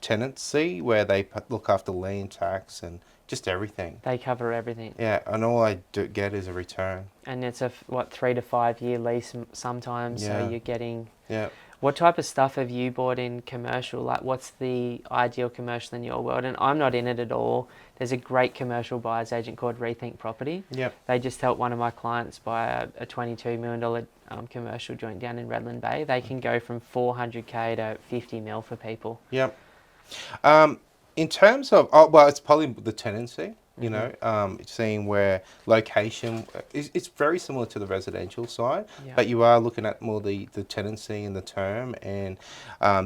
B: tenancy where they look after land tax and just everything.
A: They cover everything.
B: Yeah, and all I do get is a return.
A: And it's a 3 to 5 year lease sometimes,
B: Yeah.
A: so you're getting...
B: Yeah.
A: What type of stuff have you bought in commercial? Like, what's the ideal commercial in your world? And I'm not in it at all. There's a great commercial buyer's agent called Rethink Property.
B: Yep.
A: They just helped one of my clients buy a $22 million commercial joint down in Redland Bay. They can go from 400K to 50 mil for people.
B: Yep. In terms of, it's probably the tenancy, seeing where location, it's very similar to the residential side,
A: Yeah.
B: but you are looking at more the tenancy and the term. And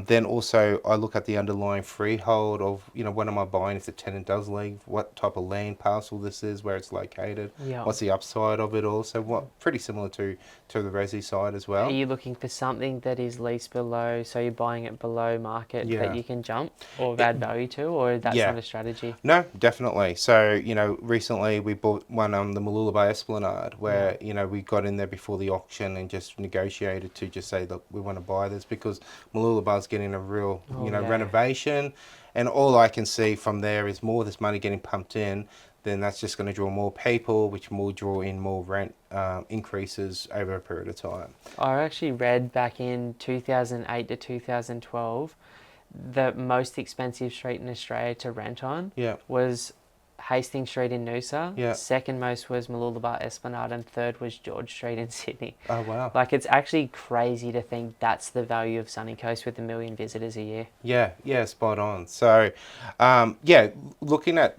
B: then also I look at the underlying freehold of, when am I buying if the tenant does leave, what type of land parcel this is, where it's located,
A: Yeah.
B: what's the upside of it all. So pretty similar to the resi side as well.
A: Are you looking for something that is leased below, so you're buying it below market that you can jump or add value to, or that's not a strategy?
B: No, definitely. So, recently we bought one on the Mooloolaba Bay Esplanade where, we got in there before the auction and just negotiated to just say, look, we want to buy this because Mooloolaba is getting a real, renovation. And all I can see from there is more of this money getting pumped in, then that's just going to draw more people, which will draw in more rent increases over a period of time.
A: I actually read back in 2008 to 2012, the most expensive street in Australia to rent on was Hastings Street in Noosa.
B: Yeah.
A: Second most was Mooloolaba Esplanade, and third was George Street in Sydney.
B: Oh, wow.
A: Like, it's actually crazy to think that's the value of Sunny Coast with 1 million visitors a year.
B: Yeah, yeah, spot on. So, yeah, looking at,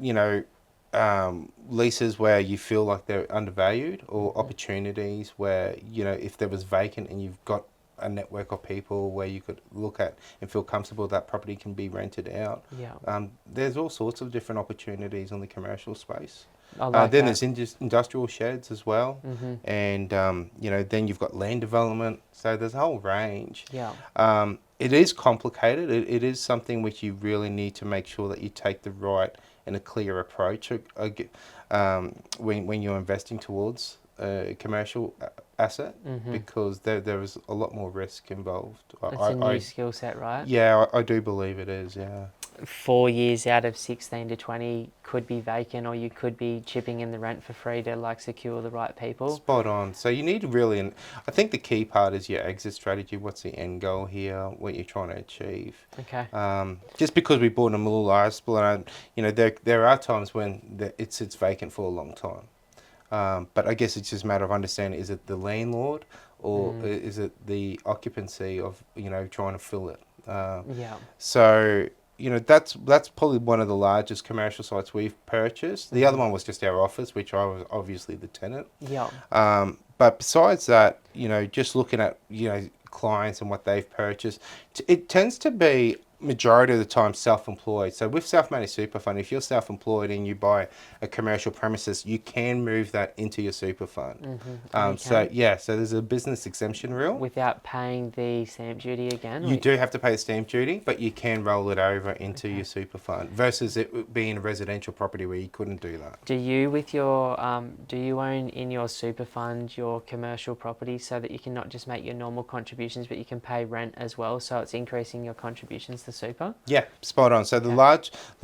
B: leases where you feel like they're undervalued, or opportunities where, if there was vacant and you've got a network of people where you could look at and feel comfortable that property can be rented out.
A: Yeah.
B: There's all sorts of different opportunities on the commercial space.
A: I like
B: then
A: that.
B: there's industrial sheds as well, and then you've got land development. So there's a whole range.
A: Yeah.
B: It is complicated. It is something which you really need to make sure that you take the right and a clear approach when you're investing towards a commercial asset, because there is a lot more risk involved.
A: It's a new skill set, right?
B: Yeah, I do believe it is, yeah.
A: 4 years out of 16 to 20 could be vacant, or you could be chipping in the rent for free to like secure the right people.
B: Spot on. So you need to really, and I think the key part is your exit strategy. What's the end goal here? What you're trying to achieve.
A: Okay.
B: Just because we bought a little Esplanade, there are times when it sits vacant for a long time. But I guess it's just a matter of understanding, is it the landlord, or is it the occupancy of, trying to fill it?
A: Yeah.
B: So, that's probably one of the largest commercial sites we've purchased. The other one was just our office, which I was obviously the tenant.
A: Yeah.
B: But besides that, just looking at, clients and what they've purchased, it tends to be majority of the time self-employed. So with self-managed super fund, if you're self-employed and you buy a commercial premises, you can move that into your super fund. So there's a business exemption rule.
A: Without paying the stamp duty again?
B: You do have to pay the stamp duty, but you can roll it over into your super fund, versus it being a residential property where you couldn't do that.
A: Do you, with your, do you own in your super fund your commercial property, so that you can not just make your normal contributions, but you can pay rent as well, so it's increasing your contributions to super?
B: Yeah, spot on. So the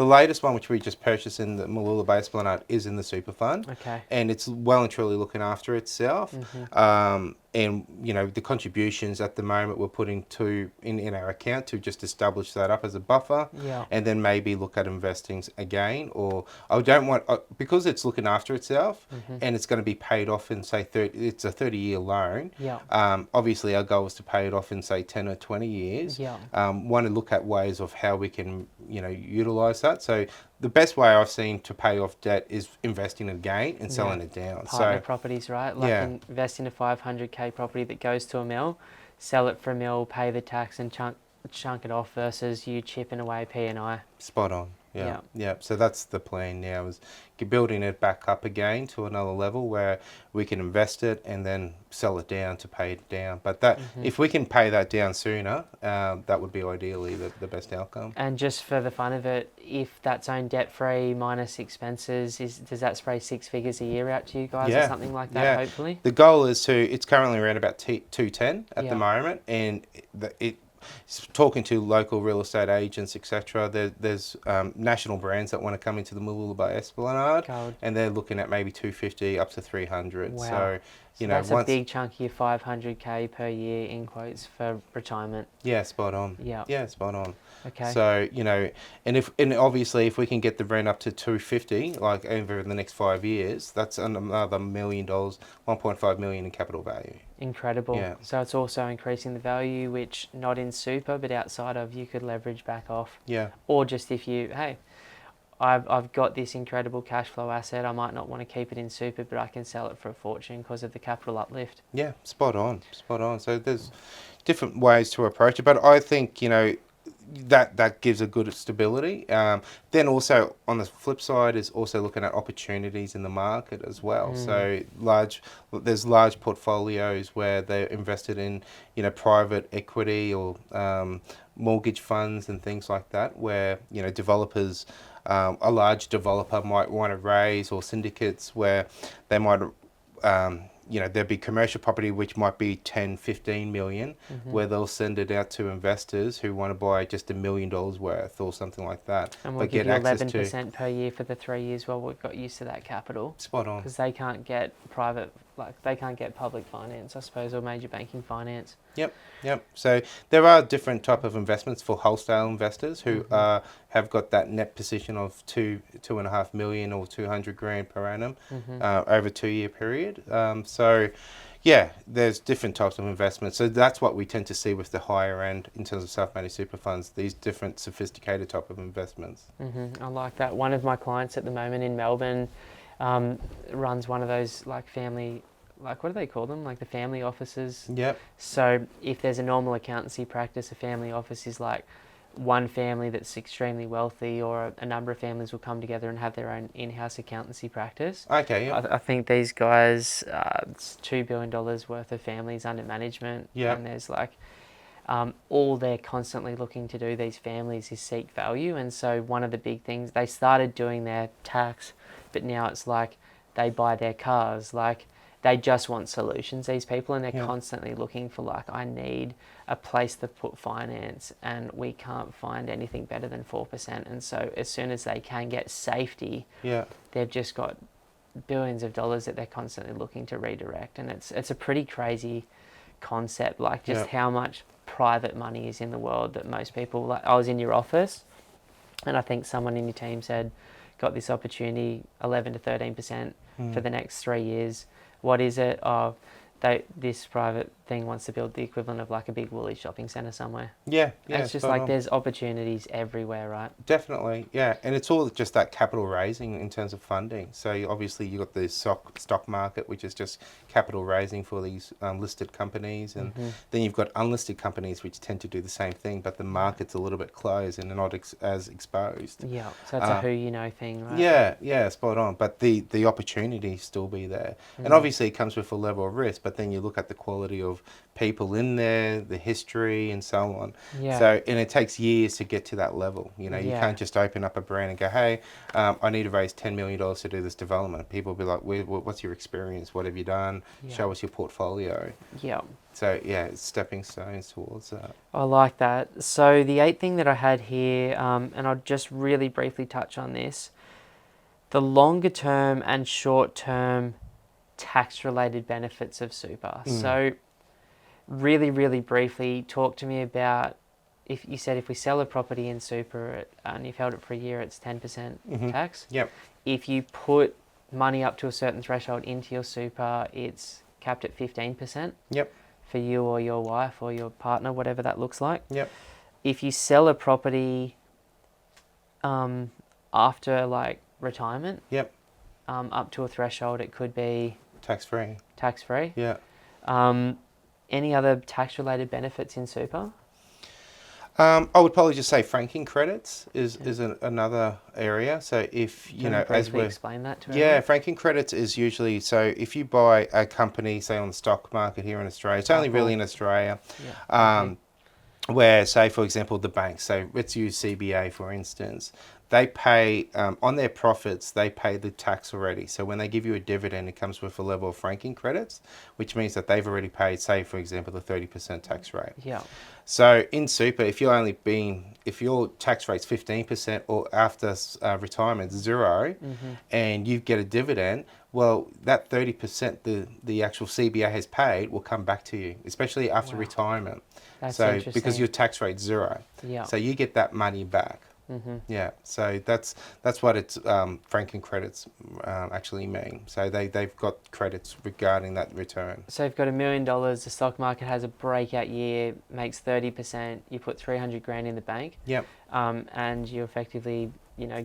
B: latest one which we just purchased in the Mooloolaba Esplanade is in the super fund.
A: Okay.
B: And it's well and truly looking after itself. And the contributions at the moment we're putting in our account to just establish that up as a buffer.
A: Yeah.
B: And then maybe look at investing again, or I don't want, because it's looking after itself and it's going to be paid off in, say, it's a 30-year loan.
A: Yeah.
B: Obviously our goal is to pay it off in, say, 10 or 20 years.
A: Yeah.
B: Want to look at ways of how we can, utilize that. So the best way I've seen to pay off debt is investing again and selling it down.
A: Partner properties, right? Like invest in a 500k property that goes to $1 million, sell it for $1 million, pay the tax and chunk it off, versus you chipping away P&I.
B: Spot on. Yeah. So that's the plan now, is building it back up again to another level where we can invest it and then sell it down to pay it down. But that if we can pay that down sooner, that would be ideally the best outcome.
A: And just for the fun of it, if that's owned debt-free minus expenses, does that spray 6 figures a year out to you guys, or something like that, hopefully?
B: The goal is it's currently around about 210 at the moment, and talking to local real estate agents, etc. There's national brands that want to come into the Mooloolaba Esplanade, and they're looking at maybe 250 up to 300.
A: Wow.
B: So
A: that's a big chunk of your 500k per year in quotes for retirement.
B: Yeah, spot on.
A: Yeah,
B: spot on.
A: Okay.
B: So and obviously if we can get the rent up to 250, like over the next 5 years, that's another $1 million, 1.5 million in capital value.
A: Incredible.
B: Yeah.
A: So it's also increasing the value, which not in super, but outside of, you could leverage back off.
B: Yeah.
A: Or just if you, I've got this incredible cash flow asset, I might not want to keep it in super, but I can sell it for a fortune because of the capital uplift. Yeah,
B: spot on. So there's different ways to approach it, but I think, that gives a good stability. Then also on the flip side is also looking at opportunities in the market as well. So there's large portfolios where they're invested in, private equity or mortgage funds and things like that, where, developers, a large developer might want to raise, or syndicates where they might there'd be commercial property which might be 10, 15 million, where they'll send it out to investors who want to buy just $1 million worth or something like that.
A: And we'll give you 11% per year for the 3 years while we've got used to that capital.
B: Spot on.
A: Because they can't get private like they can't get public finance, I suppose, or major banking finance.
B: Yep. So there are different type of investments for wholesale investors who have got that net position of 2.5 million or 200 grand per annum over a 2-year period. So yeah, there's different types of investments. So that's what we tend to see with the higher end in terms of self-managed super funds, these different sophisticated type of investments.
A: I like that. One of my clients at the moment in Melbourne runs one of those like family, like what do they call them? Like the family offices.
B: Yep.
A: So if there's a normal accountancy practice, a family office is like one family that's extremely wealthy, or a number of families will come together and have their own in-house accountancy practice.
B: Okay, yep.
A: I think these guys, it's $2 billion worth of families under management.
B: Yep.
A: And there's like, all they're constantly looking to do, these families, is seek value. And so one of the big things, they started doing their tax, but now it's like they buy their cars. Like they just want solutions, these people, and they're constantly looking for like, I need a place to put finance, and we can't find anything better than 4%. And so as soon as they can get safety, they've just got billions of dollars that they're constantly looking to redirect. And it's a pretty crazy concept, like just how much private money is in the world that most people, like I was in your office and I think someone in your team said, got this opportunity, 11 to 13% for the next 3 years. What is it? Oh, this private thing wants to build the equivalent of like a big Woolies shopping centre somewhere.
B: Yeah.
A: It's just like there's opportunities everywhere, right?
B: Definitely, yeah. And it's all just that capital raising in terms of funding. So obviously you've got the stock market, which is just capital raising for these listed companies. And then you've got unlisted companies, which tend to do the same thing, but the market's a little bit closed and they're not as exposed.
A: Yeah, so it's a who you know thing, right?
B: Yeah, spot on. But the opportunity still be there. And obviously it comes with a level of risk, but then you look at the quality of people in there, the history and so on.
A: Yeah.
B: So, and it takes years to get to that level. You know, you can't just open up a brand and go, hey, I need to raise $10 million to do this development. People will be like, what's your experience? What have you done? Show us your portfolio.
A: Yeah.
B: So yeah, it's stepping stones towards that.
A: I like that. So the 8th thing that I had here, and I'll just really briefly touch on this, the longer term and short term tax related benefits of super. So really, really briefly, talk to me about, if you said if we sell a property in super and you've held it for a year, it's 10% tax.
B: Yep.
A: If you put money up to a certain threshold into your super, it's capped at 15%.
B: Yep.
A: For you or your wife or your partner, whatever that looks like.
B: Yep.
A: If you sell a property after like retirement, up to a threshold, it could be
B: tax-free.
A: Tax-free.
B: Yeah.
A: Any other tax-related benefits in super?
B: I would probably just say franking credits is another area. So if you know, as we
A: explain that to everyone?
B: franking credits is usually, so if you buy a company, say on the stock market here in Australia, it's only really in Australia, where say for example the banks, so let's use CBA for instance, they pay on their profits, they pay the tax already. So when they give you a dividend, it comes with a level of franking credits, which means that they've already paid, say for example, the 30% tax rate.
A: Yeah.
B: So in super, if your tax rate's 15% or after retirement 0, and you get a dividend, well, that 30% the actual CBA has paid will come back to you, especially after retirement.
A: That's
B: interesting. Because your tax rate's 0.
A: Yeah.
B: So you get that money back. Yeah, so that's what it's franking credits actually mean. So they've got credits regarding that return.
A: So you've got $1 million, the stock market has a breakout year, makes 30%, you put 300 grand in the bank.
B: Yep.
A: And you effectively,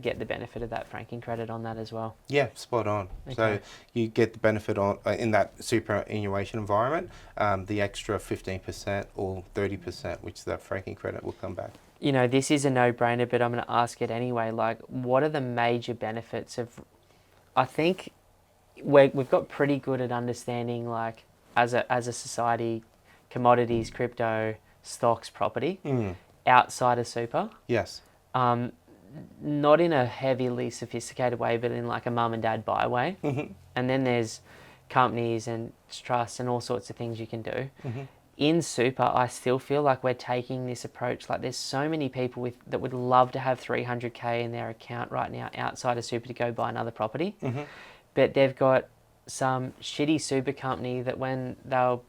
A: get the benefit of that franking credit on that as well.
B: Yeah, spot on.
A: Okay.
B: So you get the benefit on in that superannuation environment, the extra 15% or 30%, which that franking credit will come back.
A: This is a no-brainer, but I'm going to ask it anyway. Like, what are the major benefits of? I think we've got pretty good at understanding, like, as a society, commodities, crypto, stocks, property, outside of super.
B: Yes.
A: Not in a heavily sophisticated way, but in like a mum and dad buy way. And then there's companies and trusts and all sorts of things you can do. In super, I still feel like we're taking this approach. Like, there's so many people that would love to have 300k in their account right now outside of super to go buy another property, but they've got some shitty super company that when they were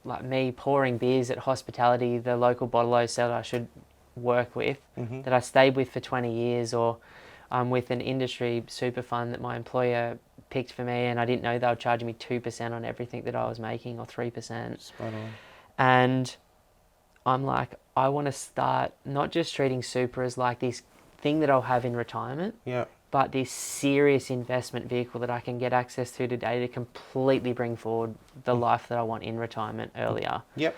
A: like me pouring beers at Hospitality, the local bottle said I should work with, that I stayed with for 20 years, or I'm with an industry super fund that my employer picked for me, and I didn't know they were charging me 2% on everything that I was making, or 3%.
B: Spot on.
A: And I'm like, I want to start not just treating super as like this thing that I'll have in retirement,
B: Yeah.
A: but this serious investment vehicle that I can get access to today to completely bring forward the life that I want in retirement earlier.
B: Yep.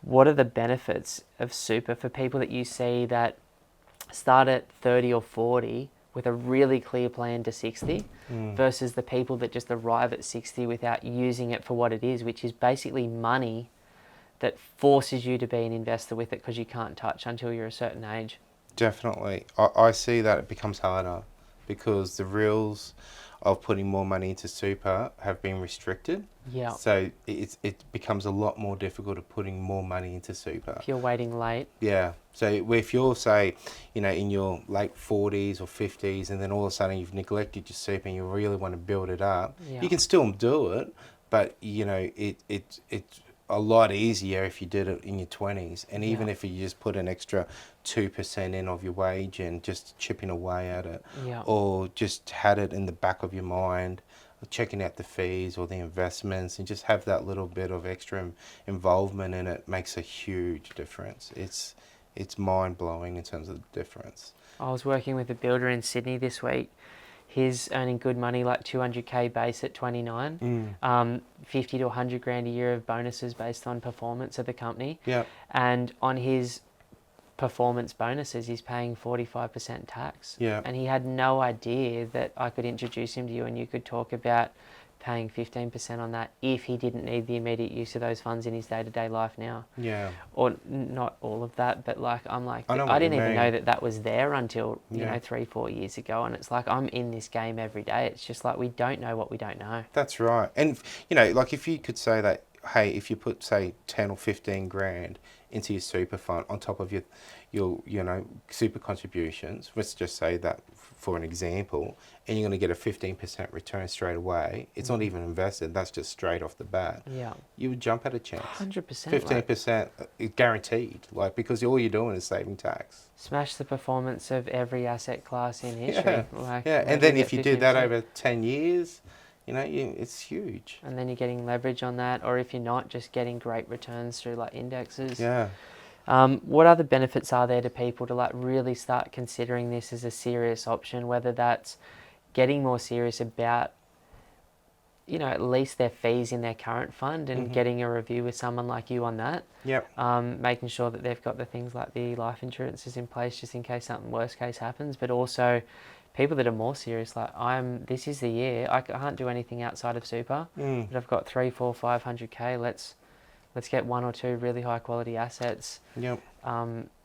A: What are the benefits of super for people that you see that start at 30 or 40 with a really clear plan to 60 versus the people that just arrive at 60 without using it for what it is, which is basically money that forces you to be an investor with it because you can't touch until you're a certain age?
B: Definitely. I see that it becomes harder because the rules of putting more money into super have been restricted.
A: Yeah.
B: So it becomes a lot more difficult of putting more money into super.
A: If you're waiting late.
B: Yeah. So if you're, say, in your late 40s or 50s, and then all of a sudden you've neglected your super and you really want to build it up,
A: Yeah.
B: you can still do it, but it's a lot easier if you did it in your 20s. And even if you just put an extra 2% in of your wage and just chipping away at it, or just had it in the back of your mind, checking out the fees or the investments, and just have that little bit of extra involvement in it, makes a huge difference. It's mind-blowing in terms of the difference.
A: I was working with a builder in Sydney this week. He's earning good money, like 200k base at 29, 50 to 100 grand a year of bonuses based on performance of the company.
B: Yeah.
A: And on his performance bonuses, he's paying 45% tax.
B: Yeah.
A: And he had no idea that I could introduce him to you and you could talk about paying 15% on that if he didn't need the immediate use of those funds in his day-to-day life now.
B: Yeah.
A: Or not all of that, but like I'm like,
B: I
A: I didn't even know that was there until, you know, 3-4 years ago. And it's like, I'm in this game every day. It's just like, we don't know what we don't know.
B: That's right. And, like if you could say that, hey, if you put, say, 10 or 15 grand into your super fund on top of your super contributions, let's just say that for an example, and you're going to get a 15% return straight away. It's not even invested. That's just straight off the bat.
A: Yeah.
B: You would jump at a chance.
A: 100%.
B: 15% is guaranteed, because all you're doing is saving tax.
A: Smash the performance of every asset class in history.
B: And then if you do that over 10 years, it's huge.
A: And then you're getting leverage on that, or if you're not, just getting great returns through like indexes.
B: Yeah.
A: What other benefits are there to people to like really start considering this as a serious option, whether that's getting more serious about, at least their fees in their current fund and getting a review with someone like you on that.
B: Yep.
A: Making sure that they've got the things like the life insurances in place just in case something worst case happens, but also people that are more serious, like this is the year, I can't do anything outside of super, but I've got 300, 400, 500k, let's get one or two really high quality assets.
B: Yep.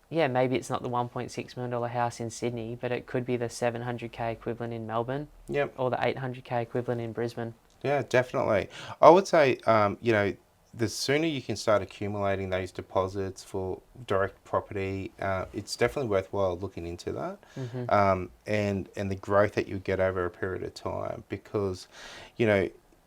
A: Maybe it's not the $1.6 million house in Sydney, but it could be the 700k equivalent in Melbourne.
B: Yep.
A: Or the 800k equivalent in Brisbane.
B: Yeah, definitely. I would say, the sooner you can start accumulating those deposits for direct property, it's definitely worthwhile looking into that. And the growth that you get over a period of time, because,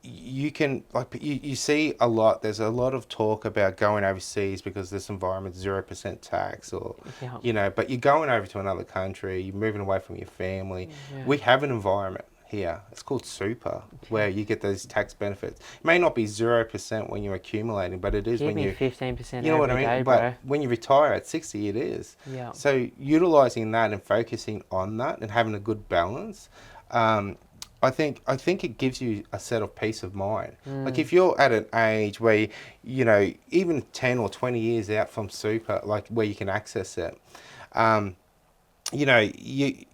B: you can, you see a lot, there's a lot of talk about going overseas because this environment's 0% tax, or, but you're going over to another country, you're moving away from your family. We have an environment here, it's called super, where you get those tax benefits. It may not be 0% when you're accumulating, but it is when you
A: 15%.
B: You know what I mean?
A: Day,
B: but
A: bro.
B: when you retire at 60, it is.
A: Yeah.
B: So utilizing that and focusing on that and having a good balance, I think it gives you a set of peace of mind. Like if you're at an age where, even 10 or 20 years out from super, like where you can access it, you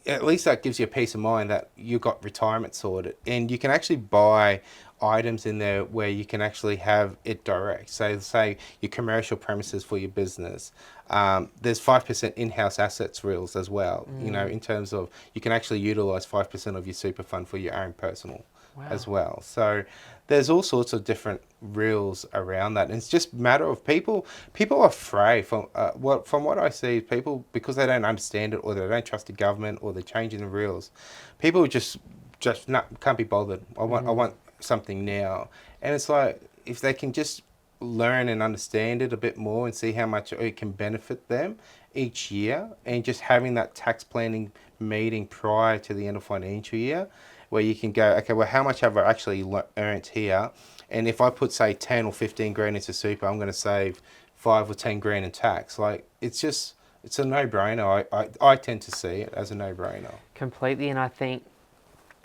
B: at least that gives you a peace of mind that you've got retirement sorted, and you can actually buy items in there where you can actually have it direct. So say your commercial premises for your business, there's 5% in-house assets rules as well, in terms of you can actually utilize 5% of your super fund for your own personal as well. So there's all sorts of different rules around that, and it's just a matter of people are afraid from what I see, people, because they don't understand it, or they don't trust the government, or they're changing the rules, people just can't be bothered. I want something now, and it's like if they can just learn and understand it a bit more and see how much it can benefit them each year, and just having that tax planning meeting prior to the end of financial year where you can go, okay, well, how much have I actually earned here? And if I put, say, 10 or 15 grand into super, I'm going to save 5 or 10 grand in tax. Like, it's a no-brainer. I tend to see it as a no-brainer.
A: Completely. And I think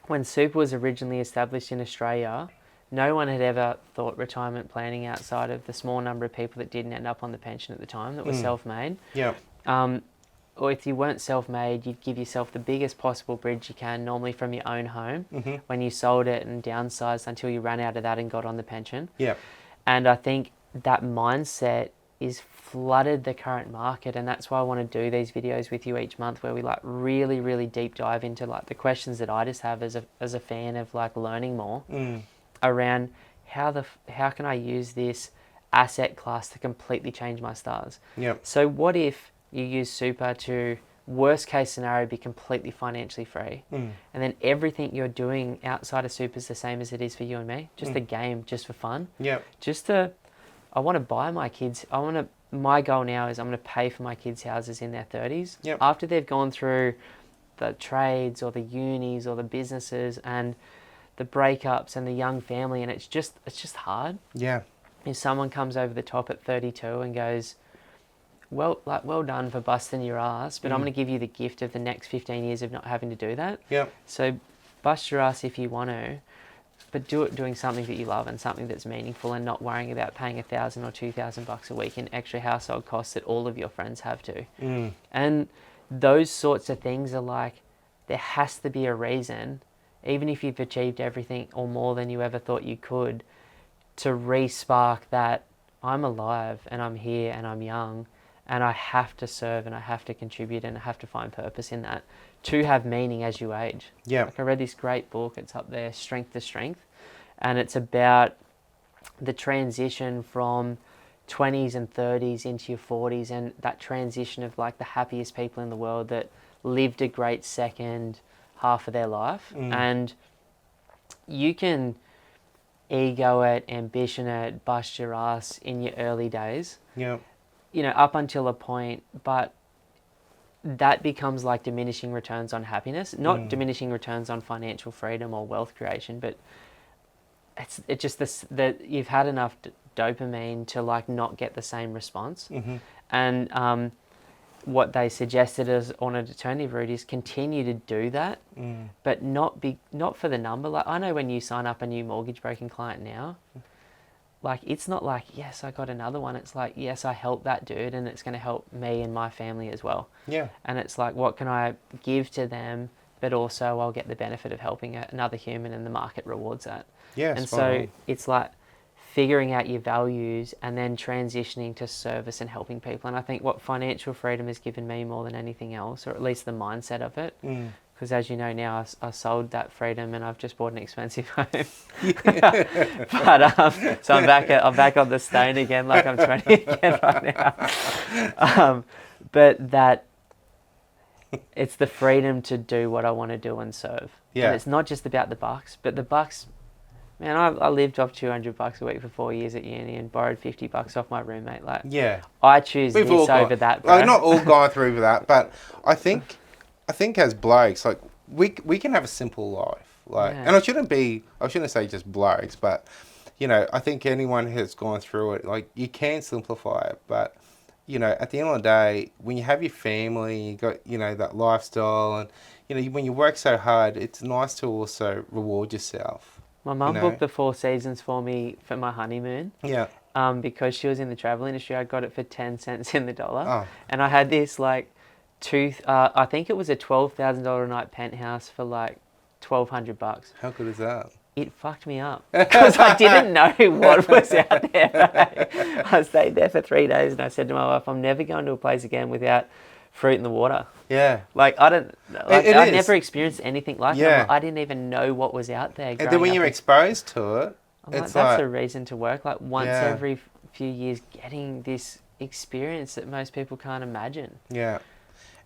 A: when super was originally established in Australia, no one had ever thought retirement planning outside of the small number of people that didn't end up on the pension at the time that were self-made.
B: Yeah.
A: Or if you weren't self-made, you'd give yourself the biggest possible bridge you can, normally from your own home, when you sold it and downsized until you ran out of that and got on the pension.
B: Yeah.
A: And I think that mindset is flooded the current market, and that's why I want to do these videos with you each month where we like really, really deep dive into like the questions that I just have as a fan of like learning more around how can I use this asset class to completely change my stars.
B: Yep.
A: So what if you use super to, worst case scenario, be completely financially free, and then everything you're doing outside of super is the same as it is for you and me, just a game, just for fun.
B: Yep.
A: I want to buy my kids, my goal now is I'm going to pay for my kids' houses in their 30s.
B: Yep.
A: After they've gone through the trades or the unis or the businesses and the breakups and the young family, and it's just hard.
B: Yeah.
A: If someone comes over the top at 32 and goes, well done for busting your ass, but I'm going to give you the gift of the next 15 years of not having to do that.
B: Yeah.
A: So bust your ass if you want to, but do it doing something that you love and something that's meaningful, and not worrying about paying $1,000 or $2,000 a week in extra household costs that all of your friends have to. And those sorts of things are like, there has to be a reason, even if you've achieved everything or more than you ever thought you could, to re-spark that I'm alive and I'm here and I'm young, and I have to serve and I have to contribute and I have to find purpose in that to have meaning as you age.
B: Yeah.
A: Like I read this great book, it's up there, Strength to Strength, and it's about the transition from 20s and 30s into your 40s, and that transition of like the happiest people in the world that lived a great second half of their life. And you can ego it, ambition it, bust your ass in your early days.
B: Yeah.
A: You know, up until a point, but that becomes like diminishing returns on happiness, not diminishing returns on financial freedom or wealth creation, but it's just this, that you've had enough dopamine to like not get the same response. And what they suggested as on a alternative route is continue to do that, but not for the number. Like I know when you sign up a new mortgage broking client now, like, it's not like, yes, I got another one. It's like, yes, I helped that dude and it's going to help me and my family as well.
B: Yeah.
A: And it's like, what can I give to them? But also I'll get the benefit of helping another human, and the market rewards that.
B: Yeah.
A: And so it's like figuring out your values and then transitioning to service and helping people. And I think what financial freedom has given me more than anything else, or at least the mindset of it, because as you know now, I sold that freedom and I've just bought an expensive home. But so I'm back on the stone again, like I'm 20 again right now. But that it's the freedom to do what I want to do and serve.
B: Yeah.
A: And it's not just about the bucks, but the bucks. Man, I lived off $200 a week for 4 years at uni and borrowed $50 off my roommate. Like,
B: yeah,
A: I choose this over that, bro.
B: Not all gone through that, but I think as blokes, like we can have a simple life. Like, and I shouldn't say just blokes, but you know, I think anyone who's gone through it, like you can simplify it, but you know, at the end of the day, when you have your family, you got, you know, that lifestyle, and you know, when you work so hard, it's nice to also reward yourself.
A: My mum booked the 4 seasons for me for my honeymoon. Yeah. Because she was in the travel industry. I got it for 10 cents in the dollar. Oh. And I had this like I think it was a $12,000 a night penthouse for like $1,200.
B: How good is that?
A: It fucked me up because I didn't know what was out there. Right? I stayed there for 3 days and I said to my wife, I'm never going to a place again without fruit in the water. Yeah. Like, I'd never experienced anything like that. I didn't even know what was out there.
B: And then when you're exposed to it,
A: that's a reason to work. Like, once every few years, getting this experience that most people can't imagine.
B: Yeah.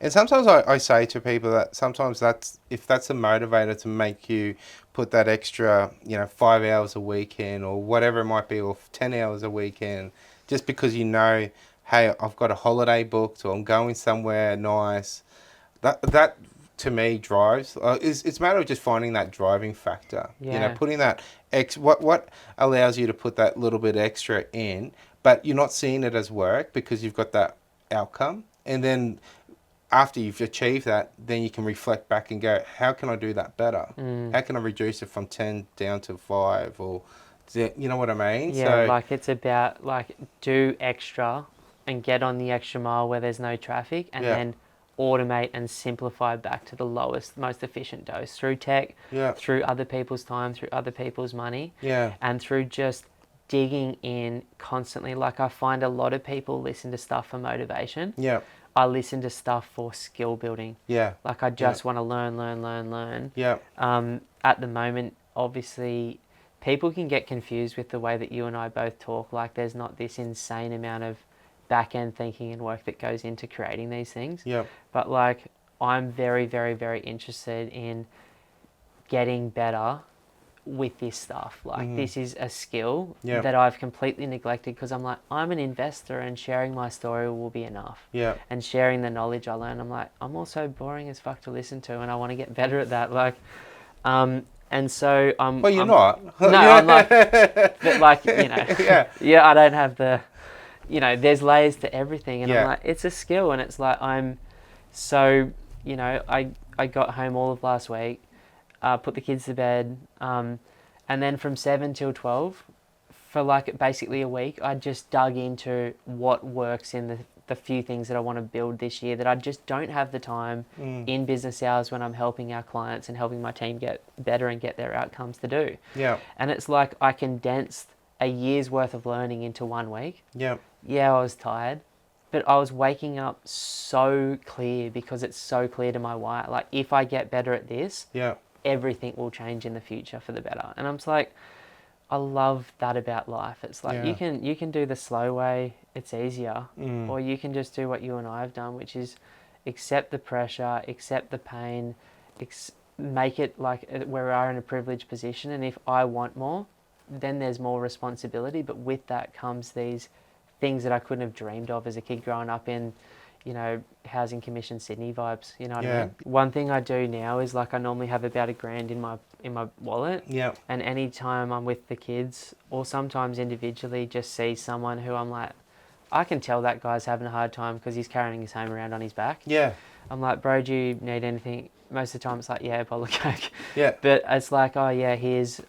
B: And sometimes I say to people that sometimes if that's a motivator to make you put that extra, 5 hours a week in or whatever it might be, or 10 hours a week in, just because hey, I've got a holiday booked or I'm going somewhere nice. That to me drives. It's a matter of just finding that driving factor.
A: Yeah.
B: Putting that what allows you to put that little bit extra in, but you're not seeing it as work because you've got that outcome. And then after you've achieved that, then you can reflect back and go, how can I do that better? How can I reduce it from 10 down to 5? Or, you know what I mean?
A: Yeah,
B: So,
A: like it's about like do extra and get on the extra mile where there's no traffic, and
B: yeah,
A: then automate and simplify back to the lowest, most efficient dose through tech,
B: yeah,
A: through other people's time, through other people's money,
B: yeah,
A: and through just digging in constantly. Like I find a lot of people listen to stuff for motivation.
B: yeah,
A: I listen to stuff for skill building.
B: yeah,
A: Like I
B: yeah,
A: just want to learn.
B: yeah,
A: At the moment, obviously, people can get confused with the way that you and I both talk. Like there's not this insane amount of back end thinking and work that goes into creating these things.
B: yeah,
A: But like I'm very, very, very interested in getting better with this stuff. Like this is a skill
B: yeah,
A: that I've completely neglected because I'm like, I'm an investor and sharing my story will be enough.
B: yeah.
A: And sharing the knowledge I learn, I'm like, I'm also boring as fuck to listen to and I want to get better at that. Like, and so
B: Well, you're
A: I'm
B: not.
A: no, I'm like, but like,
B: Yeah,
A: yeah, I don't have the, there's layers to everything. And I'm
B: yeah,
A: like, it's a skill. And it's like, so, I got home all of last week, put the kids to bed, and then from 7 till 12, for like basically a week, I just dug into what works in the few things that I want to build this year that I just don't have the time in business hours when I'm helping our clients and helping my team get better and get their outcomes to do.
B: yeah,
A: And it's like I condensed a year's worth of learning into 1 week.
B: yeah,
A: Yeah, I was tired, but I was waking up so clear because it's so clear to my why. Like if I get better at this,
B: yeah,
A: everything will change in the future for the better. And I'm just like, I love that about life. It's like
B: yeah,
A: you can do the slow way, it's easier, or you can just do what you and I have done, which is accept the pressure, accept the pain, make it like we are in a privileged position. And if I want more, then there's more responsibility. But with that comes these things that I couldn't have dreamed of as a kid growing up in, housing commission Sydney vibes. You know what I
B: yeah,
A: mean? One thing I do now is like I normally have about $1,000 in my wallet.
B: yeah,
A: And anytime I'm with the kids, or sometimes individually, just see someone who I'm like, I can tell that guy's having a hard time because he's carrying his home around on his back.
B: yeah,
A: I'm like, bro, do you need anything? Most of the time it's like, yeah, bottle of Coke.
B: yeah,
A: But it's like, oh yeah,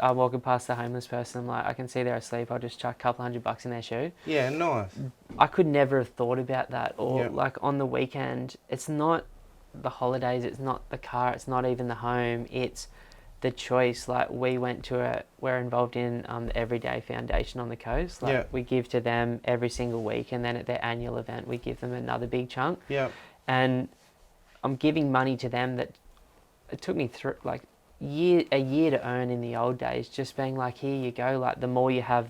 A: I'm walking past the homeless person. I'm like, I can see they're asleep. I'll just chuck a couple $100 in their shoe.
B: yeah, nice.
A: I could never have thought about that. Or
B: Yeah,
A: like on the weekend, it's not the holidays, it's not the car, it's not even the home, it's the choice. Like we're involved in the Everyday Foundation on the coast. Like
B: yeah,
A: we give to them every single week, and then at their annual event, we give them another big chunk.
B: yeah,
A: And I'm giving money to them that it took me through like a year to earn in the old days. Just being like, here you go. Like the more you have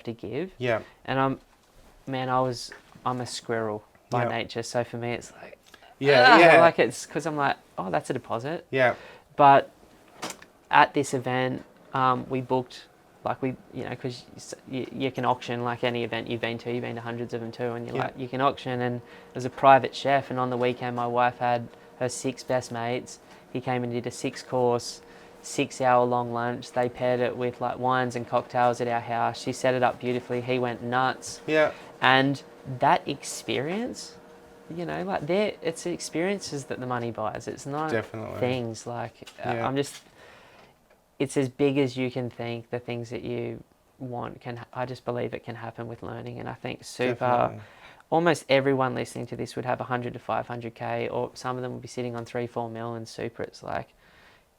A: to give.
B: yeah,
A: And I'm a squirrel by
B: yeah,
A: nature. So for me, it's like,
B: yeah, yeah,
A: like it's because I'm like, oh, that's a deposit.
B: yeah,
A: But at this event, we booked, like because you can auction like any event you've been to hundreds of them too, and
B: yeah,
A: like, you can auction, and there's a private chef, and on the weekend my wife had her 6 best mates. He came and did a 6-course, 6-hour-long lunch. They paired it with like wines and cocktails at our house. She set it up beautifully. He went nuts.
B: yeah,
A: And that experience, like it's experiences that the money buys. It's not
B: definitely.
A: things. Like
B: Yeah,
A: it's as big as you can think. The things that you want I just believe it can happen with learning. And I think
B: definitely.
A: almost everyone listening to this would have 100 to 500k, or some of them would be sitting on 3-4 mil in super. It's like,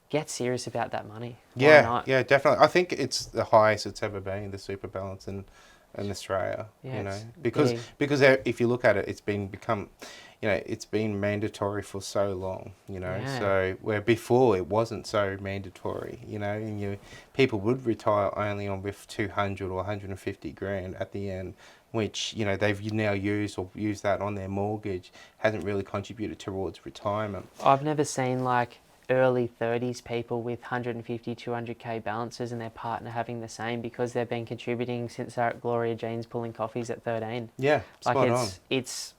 A: get serious about that money. Why
B: Yeah,
A: not?
B: yeah, definitely. I think it's the highest it's ever been, the super balance, and in Australia.
A: Yeah,
B: You know,
A: it's
B: because
A: big.
B: if you look at it, it's been mandatory for so long. You know,
A: Yeah.
B: so where before it wasn't so mandatory. You know, and people would retire only on with 200 or 150 grand at the end, which they've now used that on their mortgage, hasn't really contributed towards retirement.
A: I've never seen like early 30s people with 150, 200k balances and their partner having the same because they've been contributing since they're at Gloria Jean's pulling coffees at 13.
B: Yeah,
A: Like
B: spot on.
A: it's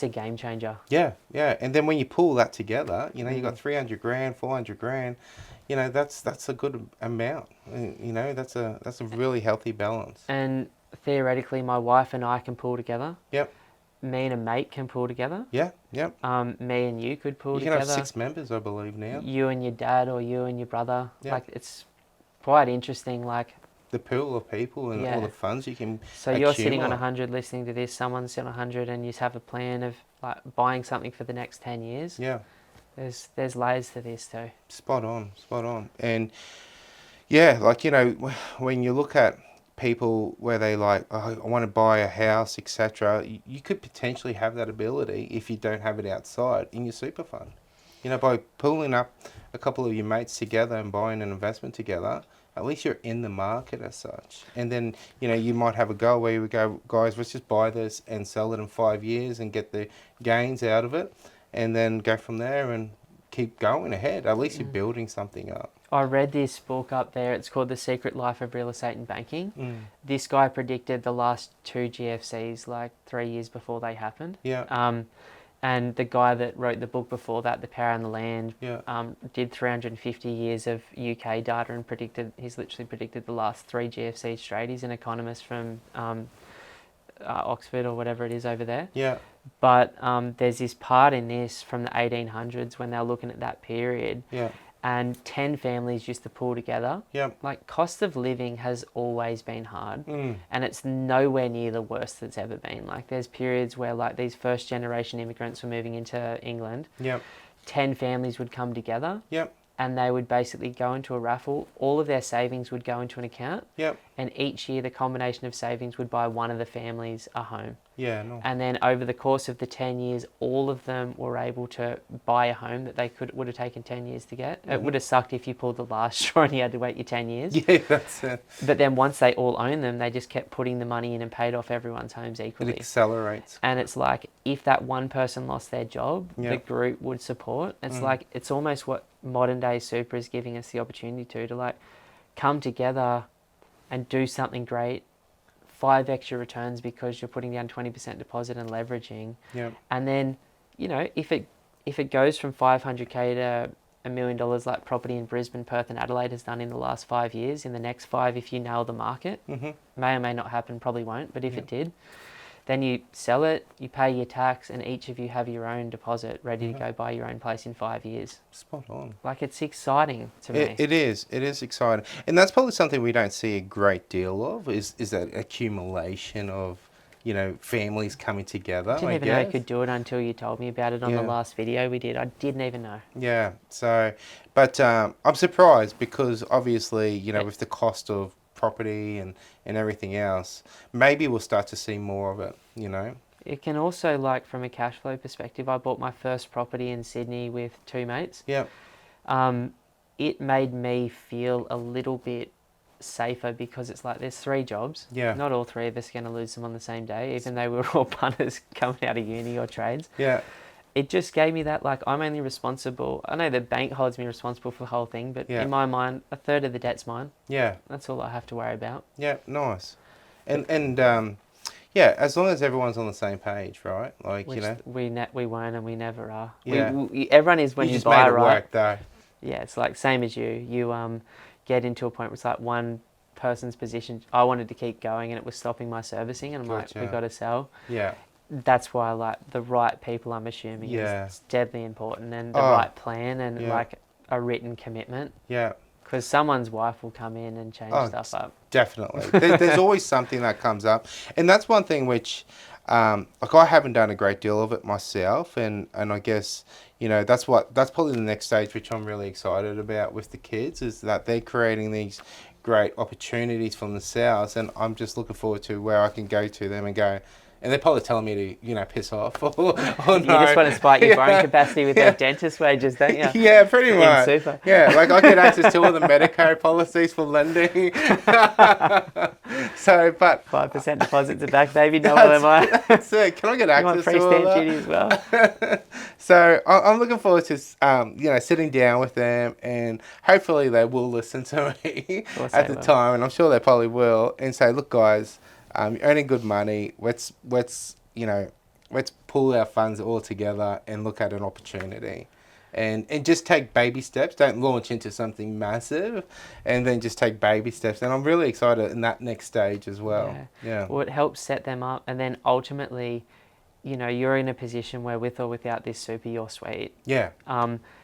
A: a game changer.
B: Yeah, yeah. And then when you pull that together, you got
A: Mm.
B: 300 grand, 400 grand, that's a good amount. That's a really healthy balance.
A: And theoretically, my wife and I can pull together.
B: Yep.
A: Me and a mate can pull together.
B: Yeah, yep.
A: Me and you could pull
B: You can have
A: together.
B: 6 members, I believe now.
A: You and your dad or you and your brother.
B: Yep.
A: Like it's quite interesting. Like
B: The pool of people and all
A: Yeah.
B: the funds you can
A: so you're sitting on
B: accumulate.
A: 100 listening to this. Someone's on 100, and you have a plan of like buying something for the next 10 years.
B: Yeah,
A: There's layers to this too.
B: spot on, spot on. And yeah, like, when you look at people where they like, oh, I want to buy a house, etc., you could potentially have that ability if you don't have it outside in your super fund. By pulling up a couple of your mates together and buying an investment together, at least you're in the market as such. And then, you might have a go where you go, guys, let's just buy this and sell it in 5 years and get the gains out of it, and then go from there and keep going ahead. At least you're building something up.
A: I read this book up there. It's called The Secret Life of Real Estate and Banking.
B: Mm.
A: This guy predicted the last 2 GFCs like 3 years before they happened.
B: Yeah.
A: And the guy that wrote the book before that, The Power and the Land,
B: Yeah.
A: did 350 years of UK data and he's literally predicted the last 3 GFCs straight. He's an economist from Oxford or whatever it is over there.
B: Yeah.
A: But there's this part in this from the 1800s when they're looking at that period.
B: Yeah.
A: And 10 families used to pull together.
B: Yep.
A: Like, cost of living has always been hard.
B: Mm.
A: And it's nowhere near the worst it's ever been. Like, there's periods where, like, these first-generation immigrants were moving into England.
B: Yep.
A: 10 families would come together.
B: Yep.
A: And they would basically go into a raffle. All of their savings would go into an account.
B: Yep.
A: And each year, the combination of savings would buy one of the families a home.
B: Yeah, no.
A: And then over the course of the 10 years, all of them were able to buy a home that they would have taken 10 years to get. It would have sucked if you pulled the last straw and you had to wait your 10 years.
B: Yeah, that's it.
A: But then once they all owned them, they just kept putting the money in and paid off everyone's homes
B: It
A: equally.
B: accelerates.
A: And it's like, if that one person lost their job, the
B: Yep.
A: group would support. It's like, it's almost what modern day super is giving us the opportunity to like come together and do something great. 5 extra returns because you're putting down 20% deposit and leveraging.
B: Yeah.
A: And then, if it goes from 500k to $1 million like property in Brisbane, Perth and Adelaide has done in the last 5 years, in the next 5, if you nail the market, may or may not happen, probably won't, but if it did, then you sell it, you pay your tax, and each of you have your own deposit ready to go buy your own place in 5 years.
B: Spot on.
A: Like, it's exciting to me.
B: It is exciting. And that's probably something we don't see a great deal of, is that accumulation of, families coming together.
A: I didn't even know you could do it until you told me about it on the last video we did. I didn't even know.
B: Yeah, so, but I'm surprised because obviously, with the cost of property and everything else, maybe we'll start to see more of it,
A: It can also, like, from a cash flow perspective, I bought my first property in Sydney with 2 mates.
B: Yeah.
A: It made me feel a little bit safer because it's like there's 3 jobs.
B: Yeah.
A: Not all 3 of us are going to lose them on the same day, even though we're all punters coming out of uni or trades.
B: Yeah.
A: It just gave me that, like, I'm only responsible. I know the bank holds me responsible for the whole thing, but in my mind, a third of the debt's mine.
B: Yeah.
A: That's all I have to worry about.
B: Yeah, nice. And yeah, as long as everyone's on the same page, right? Like,
A: Which we weren't and we never are.
B: Yeah.
A: Everyone is when you
B: just
A: buy,
B: made it
A: right?
B: work, though.
A: Yeah, it's like same as you. You get into a point where it's like one person's position. I wanted to keep going and it was stopping my servicing, and I'm
B: Gotcha.
A: like, we got to sell.
B: Yeah.
A: That's why, like, the right people, I'm assuming, is deadly important, and the right plan and like a written commitment.
B: Yeah.
A: Because someone's wife will come in and change stuff up.
B: Definitely. There's always something that comes up. And that's one thing which, like, I haven't done a great deal of it myself. And I guess, that's probably the next stage which I'm really excited about with the kids, is that they're creating these great opportunities from themselves, and I'm just looking forward to where I can go to them and go. And they're probably telling me to, piss off or no.
A: You just want to spike your borrowing capacity with those dentist wages, don't you?
B: Yeah, pretty much.
A: In super.
B: Yeah, like I get access to all the Medicare policies for lending. So, but
A: 5% deposits are back, baby. No more am I.
B: that's it. Can I get
A: You want
B: access
A: free
B: to all
A: stamp
B: that?
A: duty as well?
B: So I'm looking forward to sitting down with them, and hopefully they will listen to me
A: course
B: at
A: they
B: the
A: will.
B: time, and I'm sure they probably will, and say, look, guys, you're earning good money. Let's pull our funds all together and look at an opportunity. And just take baby steps. Don't launch into something massive, and then just take baby steps. And I'm really excited in that next stage as well. Yeah.
A: Well, it helps set them up, and then ultimately, you're in a position where with or without this super, you're sweet.
B: Yeah.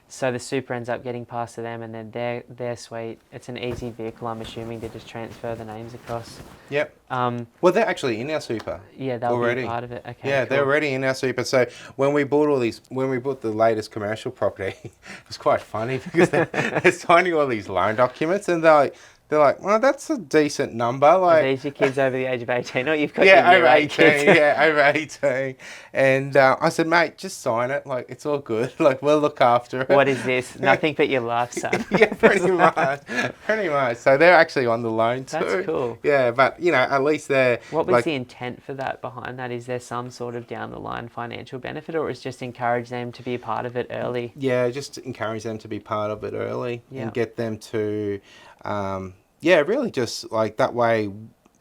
A: So the super ends up getting passed to them, and then they're sweet. It's an easy vehicle, I'm assuming, to just transfer the names across.
B: Yep. Well, they're actually in our super.
A: Yeah, they'll
B: already.
A: be part of it. Okay.
B: Yeah,
A: cool.
B: they're already in our super. So when we bought the latest commercial property, it was quite funny because they're signing all these loan documents, and they're like, well, that's a decent number.
A: Are
B: Like,
A: these your kids over the age of 18, or you've got
B: yeah,
A: your year
B: over
A: 8
B: 18.
A: kids?
B: Yeah, over 18. And I said, mate, just sign it. Like, it's all good. Like, we'll look after it.
A: What is this? Nothing but your life, son.
B: Yeah, pretty much. Pretty much. So they're actually on the loan too.
A: That's cool.
B: Yeah, but, at least they're...
A: What was the intent for that behind that? Is there some sort of down the line financial benefit, or is just encourage them to be a part of it early?
B: Yeah, just to encourage them to be part of it early and get them to... really just like that way,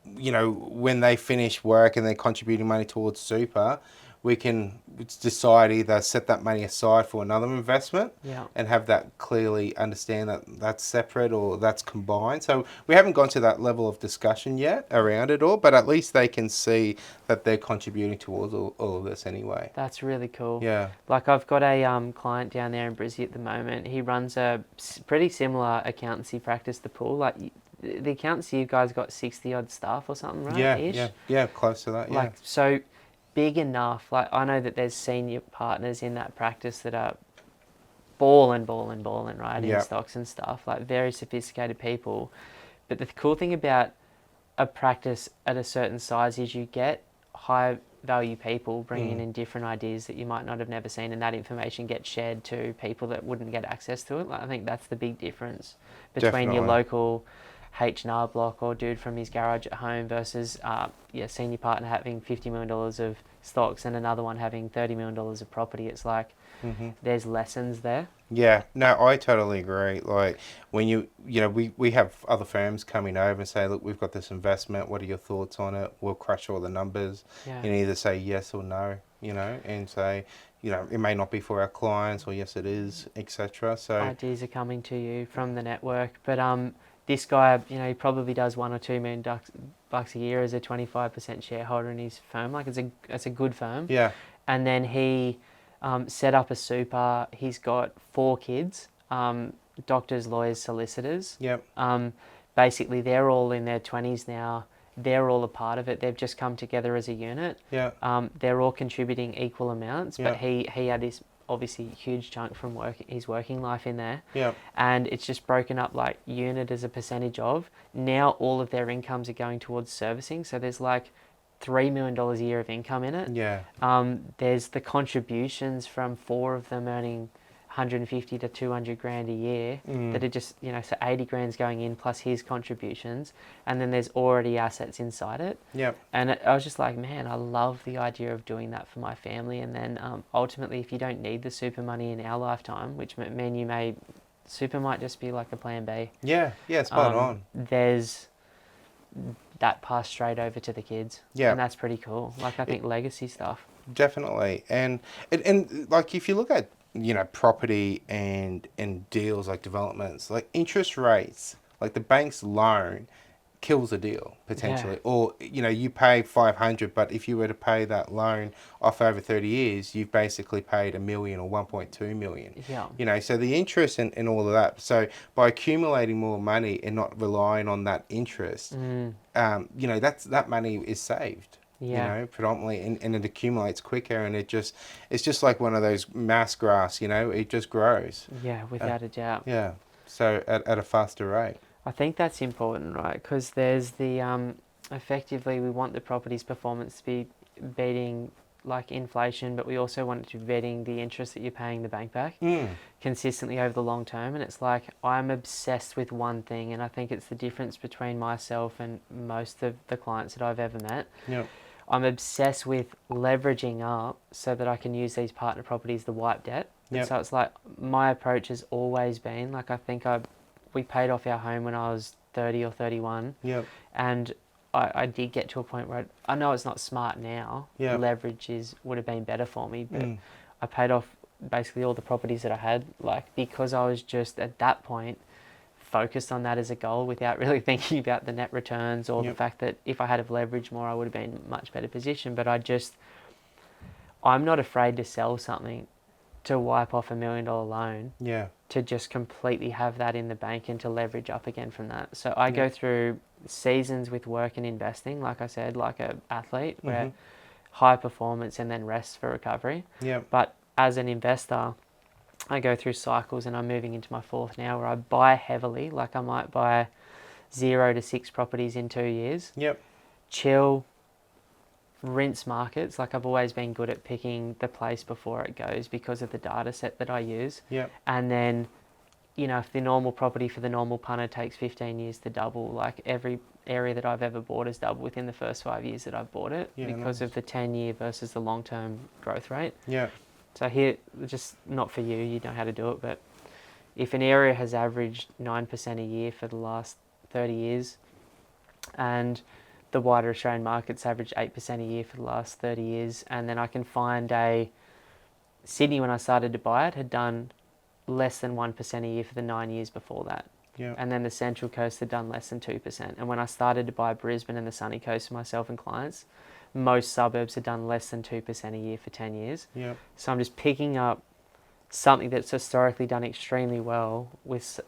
B: when they finish work and they're contributing money towards super, we can decide either set that money aside for another investment and have that clearly understand that that's separate or that's combined. So we haven't gone to that level of discussion yet around it all, but at least they can see that they're contributing towards all of this anyway.
A: That's really cool.
B: Yeah.
A: Like I've got a client down there in Brizzy at the moment. He runs a pretty similar accountancy practice, The Pool. Like the accountancy, you guys got 60 odd staff or something, right?
B: Yeah, close to that.
A: Like, so big enough. Like I know that there's senior partners in that practice that are balling, right, in stocks and stuff. Like very sophisticated people. But the cool thing about a practice at a certain size is you get high value people bringing in different ideas that you might not have never seen, and that information gets shared to people that wouldn't get access to it. Like, I think that's the big difference between your local H&R block or dude from his garage at home versus senior partner having $50 million of stocks and another one having $30 million of property. It's like there's lessons there.
B: Yeah, no, I totally agree. Like when we have other firms coming over and say, look, we've got this investment. What are your thoughts on it? We'll crush all the numbers and either say yes or no, and say, it may not be for our clients or yes, it is, etc. So
A: ideas are coming to you from the network, but this guy, he probably does $1 or $2 million bucks a year as a 25% shareholder in his firm. Like it's a good firm.
B: Yeah.
A: And then he set up a super. He's got 4 kids, doctors, lawyers, solicitors.
B: Yep.
A: Basically, they're all in their 20s now. They're all a part of it. They've just come together as a unit.
B: Yeah.
A: They're all contributing equal amounts, but
B: Yeah.
A: he had this obviously huge chunk from his working life in there.
B: Yeah.
A: And it's just broken up like unit as a percentage of. Now all of their incomes are going towards servicing. So there's like $3 million a year of income in it.
B: Yeah.
A: There's the contributions from 4 of them earning 150 to 200 grand a year that are just, so 80 grand's going in plus his contributions, and then there's already assets inside it.
B: Yep.
A: And I was just like, man, I love the idea of doing that for my family. And then ultimately, if you don't need the super money in our lifetime, which super might just be like a plan B.
B: Yeah, spot on.
A: There's that passed straight over to the kids.
B: Yeah.
A: And that's pretty cool. Like I think legacy stuff.
B: Definitely. And like if you look at property and deals like developments, like interest rates, like the bank's loan kills a deal potentially. Or you pay 500, but if you were to pay that loan off over 30 years, you've basically paid $1 million or 1.2 million.
A: Yeah.
B: So the interest and all of that. So by accumulating more money and not relying on that interest, that money is saved. Predominantly, and it accumulates quicker, and it's just like one of those mass grass, it just grows.
A: Yeah, without a doubt.
B: Yeah, so at a faster rate.
A: I think that's important, right? Because there's the effectively we want the property's performance to be beating like inflation, but we also want it to be beating the interest that you're paying the bank back consistently over the long term. And it's like I'm obsessed with one thing, and I think it's the difference between myself and most of the clients that I've ever met.
B: Yep.
A: I'm obsessed with leveraging up so that I can use these partner properties to wipe debt. And
B: Yep.
A: so it's like my approach has always been like we paid off our home when I was 30 or 31.
B: Yep.
A: And I did get to a point where I know it's not smart now.
B: Yep.
A: Leverage would have been better for me, but I paid off basically all the properties that I had, like because I was just at that point focused on that as a goal without really thinking about the net returns or the fact that if I had have leveraged more, I would have been in a much better position. But I'm not afraid to sell something to wipe off $1 million loan.
B: Yeah.
A: To just completely have that in the bank and to leverage up again from that. So I go through seasons with work and investing, like I said, like an athlete, where high performance and then rest for recovery.
B: Yeah.
A: But as an investor, I go through cycles, and I'm moving into my fourth now, where I buy heavily. Like I might buy 0 to 6 properties in 2 years.
B: Yep.
A: Chill, rinse markets. Like I've always been good at picking the place before it goes because of the data set that I use.
B: Yep.
A: And then, you know, if the normal property for the normal punter takes 15 years to double, like every area that I've ever bought has doubled within the first 5 years that I've bought it because of the 10-year versus the long-term growth rate.
B: Yeah.
A: So here, just not for you, you know how to do it, but if an area has averaged 9% a year for the last 30 years and the wider Australian market's averaged 8% a year for the last 30 years, and then I can find Sydney, when I started to buy it, had done less than 1% a year for the 9 years before that.
B: Yeah.
A: And then the Central Coast had done less than 2%. And when I started to buy Brisbane and the Sunny Coast for myself and clients, most suburbs had done less than 2% a year for 10 years.
B: Yeah.
A: So I'm just picking up something that's historically done extremely well with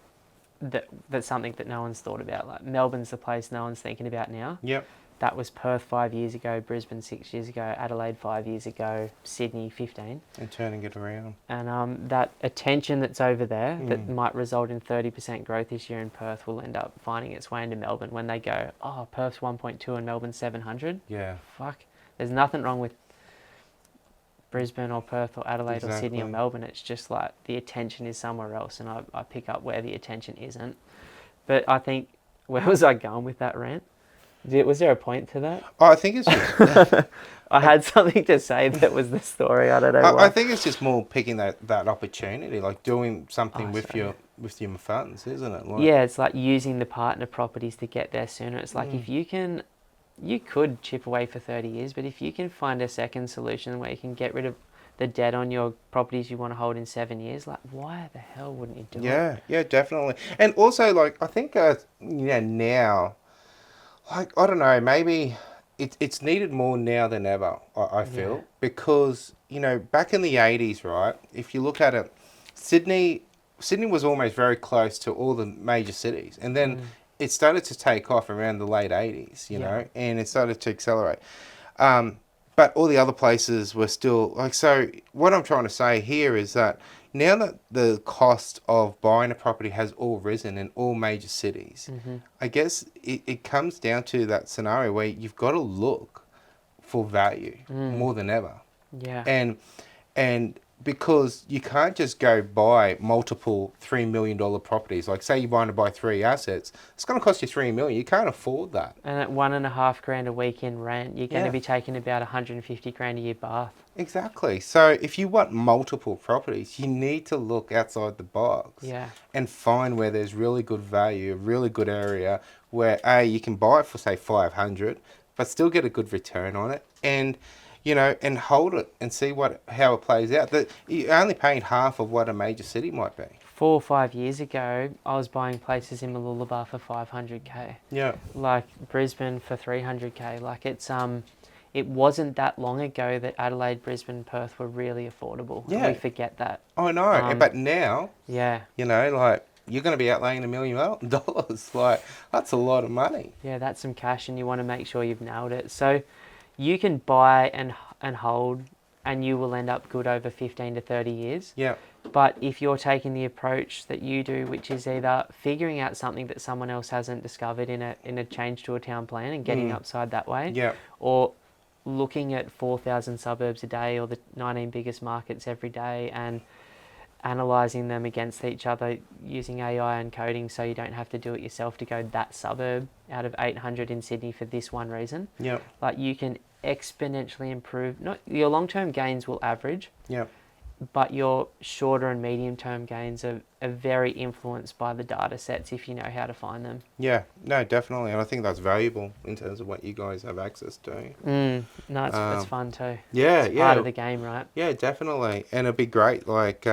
A: that's something that no one's thought about. Like Melbourne's the place no one's thinking about now.
B: Yep.
A: That was Perth 5 years ago, Brisbane 6 years ago, Adelaide 5 years ago, Sydney 15.
B: And turning it around.
A: And that attention that's over there that might result in 30% growth this year in Perth will end up finding its way into Melbourne when they go, oh, Perth's 1.2 and Melbourne's 700.
B: Yeah.
A: Fuck. There's nothing wrong with Brisbane or Perth or Adelaide or Sydney or Melbourne. It's just like the attention is somewhere else, and I pick up where the attention isn't. But I think, where was I going with that rant? Was there a point to that?
B: Oh, I think it's just...
A: I had something to say that was the story. I don't know why.
B: I think it's just more picking that opportunity, like doing something with your funds, isn't it? Like,
A: yeah, it's like using the partner properties to get there sooner. It's like if you could chip away for 30 years, but if you can find a second solution where you can get rid of the debt on your properties you want to hold in 7 years, like why the hell wouldn't you do it?
B: Yeah, definitely. And also, like, I think, now, like, I don't know, maybe it's needed more now than ever, I feel, because, back in the 80s, right, if you look at it, Sydney was almost very close to all the major cities, and then it started to take off around the late 80s, you know, and it started to accelerate. But all the other places were still, like, so what I'm trying to say here is that now that the cost of buying a property has all risen in all major cities, I guess it comes down to that scenario where you've got to look for value more than ever.
A: Yeah.
B: And because you can't just go buy multiple $3 million properties. Like, say you're buying to buy 3 assets, it's going to cost you $3 million. You can't afford that.
A: And at $1.5 a week in rent, you're going to be taking about $150 a year bath.
B: Exactly. So if you want multiple properties, you need to look outside the box and find where there's really good value, a really good area where you can buy it for, say, $500, but still get a good return on it, and and hold it and see how it plays out. That you're only paying half of what a major city might be.
A: 4 or 5 years ago, I was buying places in Mooloolaba for $500K.
B: Yeah.
A: Like Brisbane for $300K. Like it wasn't that long ago that Adelaide, Brisbane, Perth were really affordable.
B: Yeah.
A: We forget that.
B: I know, but now,
A: like
B: you're going to be outlaying $1 million. Like, that's a lot of money.
A: Yeah, that's some cash, and you want to make sure you've nailed it. So you can buy and hold and you will end up good over 15 to 30 years.
B: Yeah.
A: But if you're taking the approach that you do, which is either figuring out something that someone else hasn't discovered in a change to a town plan and getting upside that way,
B: Yeah.
A: or looking at 4,000 suburbs a day or the 19 biggest markets every day and analysing them against each other using AI and coding so you don't have to do it yourself to go that suburb out of 800 in Sydney for this one reason.
B: Yeah.
A: Like you can exponentially improve, not your long-term gains will average,
B: Yeah.
A: but your shorter and medium-term gains are very influenced by the data sets if you know how to find them.
B: Yeah, no, definitely, and I think that's valuable in terms of what you guys have access to.
A: No, it's fun too.
B: Yeah,
A: It's
B: yeah,
A: part of the game, right?
B: yeah, definitely, and it'd be great. Like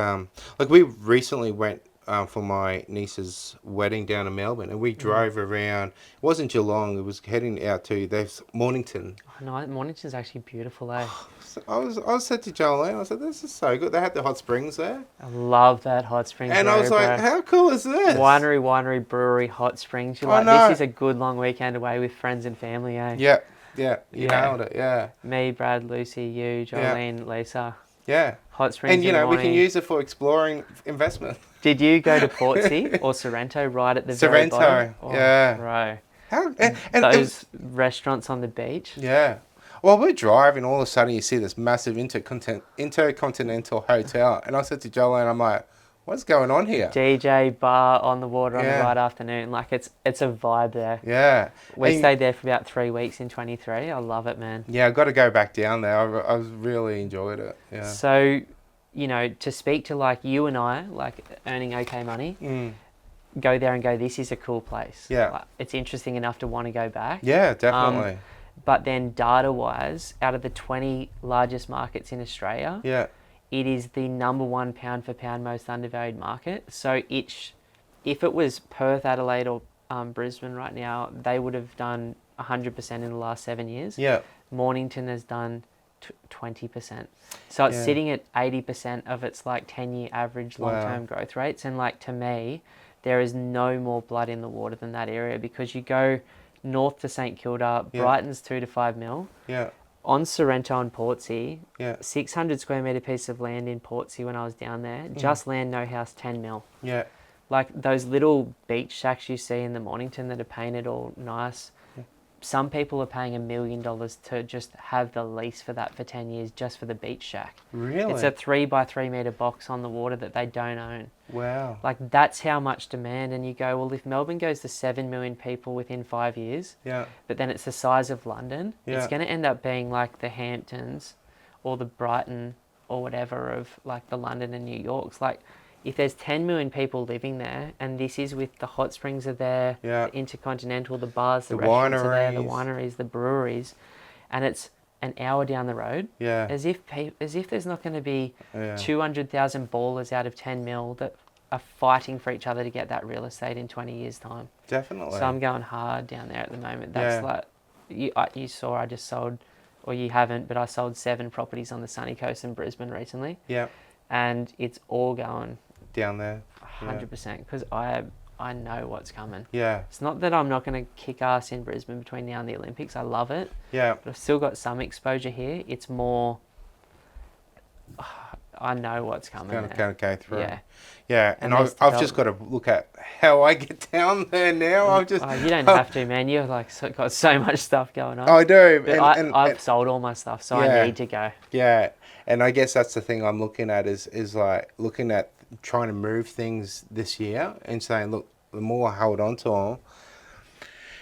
B: we recently went for my niece's wedding down in Melbourne, and we drove around. It wasn't Geelong; it was heading out to there's Mornington.
A: Oh, no, Mornington's actually beautiful, eh?
B: So I was said to Jolene, I said, "This is so good." They had the hot springs there,
A: I love that hot springs.
B: and I was like,
A: bro.
B: "How cool is this?"
A: Winery, brewery, hot springs. You're
B: I
A: like,
B: know.
A: this is a good long weekend away with friends and family, eh?
B: Yeah, yeah, you
A: Yeah.
B: nailed it. Yeah,
A: Me, Brad, Lucy, you, Jolene, Lisa.
B: yeah.
A: Hot springs
B: And you
A: in the
B: know, we can
A: morning.
B: use it for exploring investment.
A: Did you go to Portsea or Sorrento right at the very bottom?
B: Sorrento,
A: Oh,
B: yeah.
A: Bro.
B: How and it
A: Those
B: was,
A: restaurants on the beach.
B: yeah. Well, we're driving, all of a sudden you see this massive intercontinental hotel, and I said to Jolene, I'm like, what's going on here?
A: DJ bar on the water on the
B: Yeah.
A: right afternoon. Like it's a vibe there.
B: Yeah.
A: We
B: And-
A: stayed there for about 3 weeks in 23. I love it, man.
B: Yeah, I've got to go back down there. I really enjoyed it. Yeah.
A: So, you know, to speak to like you and I, like earning okay money, go there and go, this is a cool place.
B: Yeah.
A: Like, it's interesting enough to want to go back.
B: Yeah, definitely.
A: But then data-wise, out of the 20 largest markets in Australia,
B: Yeah.
A: it is the number one pound for pound most undervalued market. So if it was Perth, Adelaide or Brisbane right now, they would have done 100% in the last 7 years.
B: Yeah.
A: Mornington has done 20%. So it's
B: Yeah.
A: sitting at 80% of its like 10-year average long-term growth rates. And like to me, there is no more blood in the water than that area because you go north to St Kilda,
B: Yeah.
A: Brighton's 2 to 5 mil.
B: Yeah.
A: On Sorrento and Portsea,
B: Yeah.
A: 600 square metre piece of land in Portsea when I was down there, just land, no house, 10 mil.
B: Yeah.
A: Like those little beach shacks you see in the Mornington that are painted all nice. Some people are paying $1 million to just have the lease for that for 10 years just for the beach shack.
B: Really?
A: It's a 3 by 3 metre box on the water that they don't own.
B: Wow.
A: Like that's how much demand. And you go, well, if Melbourne goes to 7 million people within 5 years,
B: Yeah.
A: but then it's the size of London,
B: Yeah.
A: it's going to end up being like the Hamptons or the Brighton or whatever of like the London and New York's. Like if there's 10 million people living there, and this is with the hot springs are there,
B: Yeah.
A: the Intercontinental, the bars, the
B: The
A: restaurants are there, the
B: wineries.
A: wineries, the breweries, and it's an hour down the road,
B: Yeah.
A: as if there's not going to be
B: Yeah.
A: 200,000 ballers out of 10 mil that are fighting for each other to get that real estate in 20 years' time.
B: Definitely.
A: So I'm going hard down there at the moment. That's like, you saw I just sold, or you haven't, but I sold 7 properties on the sunny coast in Brisbane recently.
B: Yeah.
A: And it's all going
B: Down there.
A: 100% because I know what's coming.
B: Yeah.
A: It's not that I'm not going to kick ass in Brisbane between now and the Olympics. I love it.
B: Yeah.
A: But I've still got some exposure here. It's more, I know what's coming.
B: Going
A: there.
B: to go through.
A: Yeah.
B: Yeah, and
A: there's
B: I've just got to look at how I get down there now. I've just.
A: Oh, you don't have to, man. You've like got so much stuff going on.
B: I do.
A: But I've sold all my stuff, so
B: Yeah.
A: I need to go.
B: Yeah, and I guess that's the thing I'm looking at is like looking at trying to move things this year and saying, look, the more I hold on to them,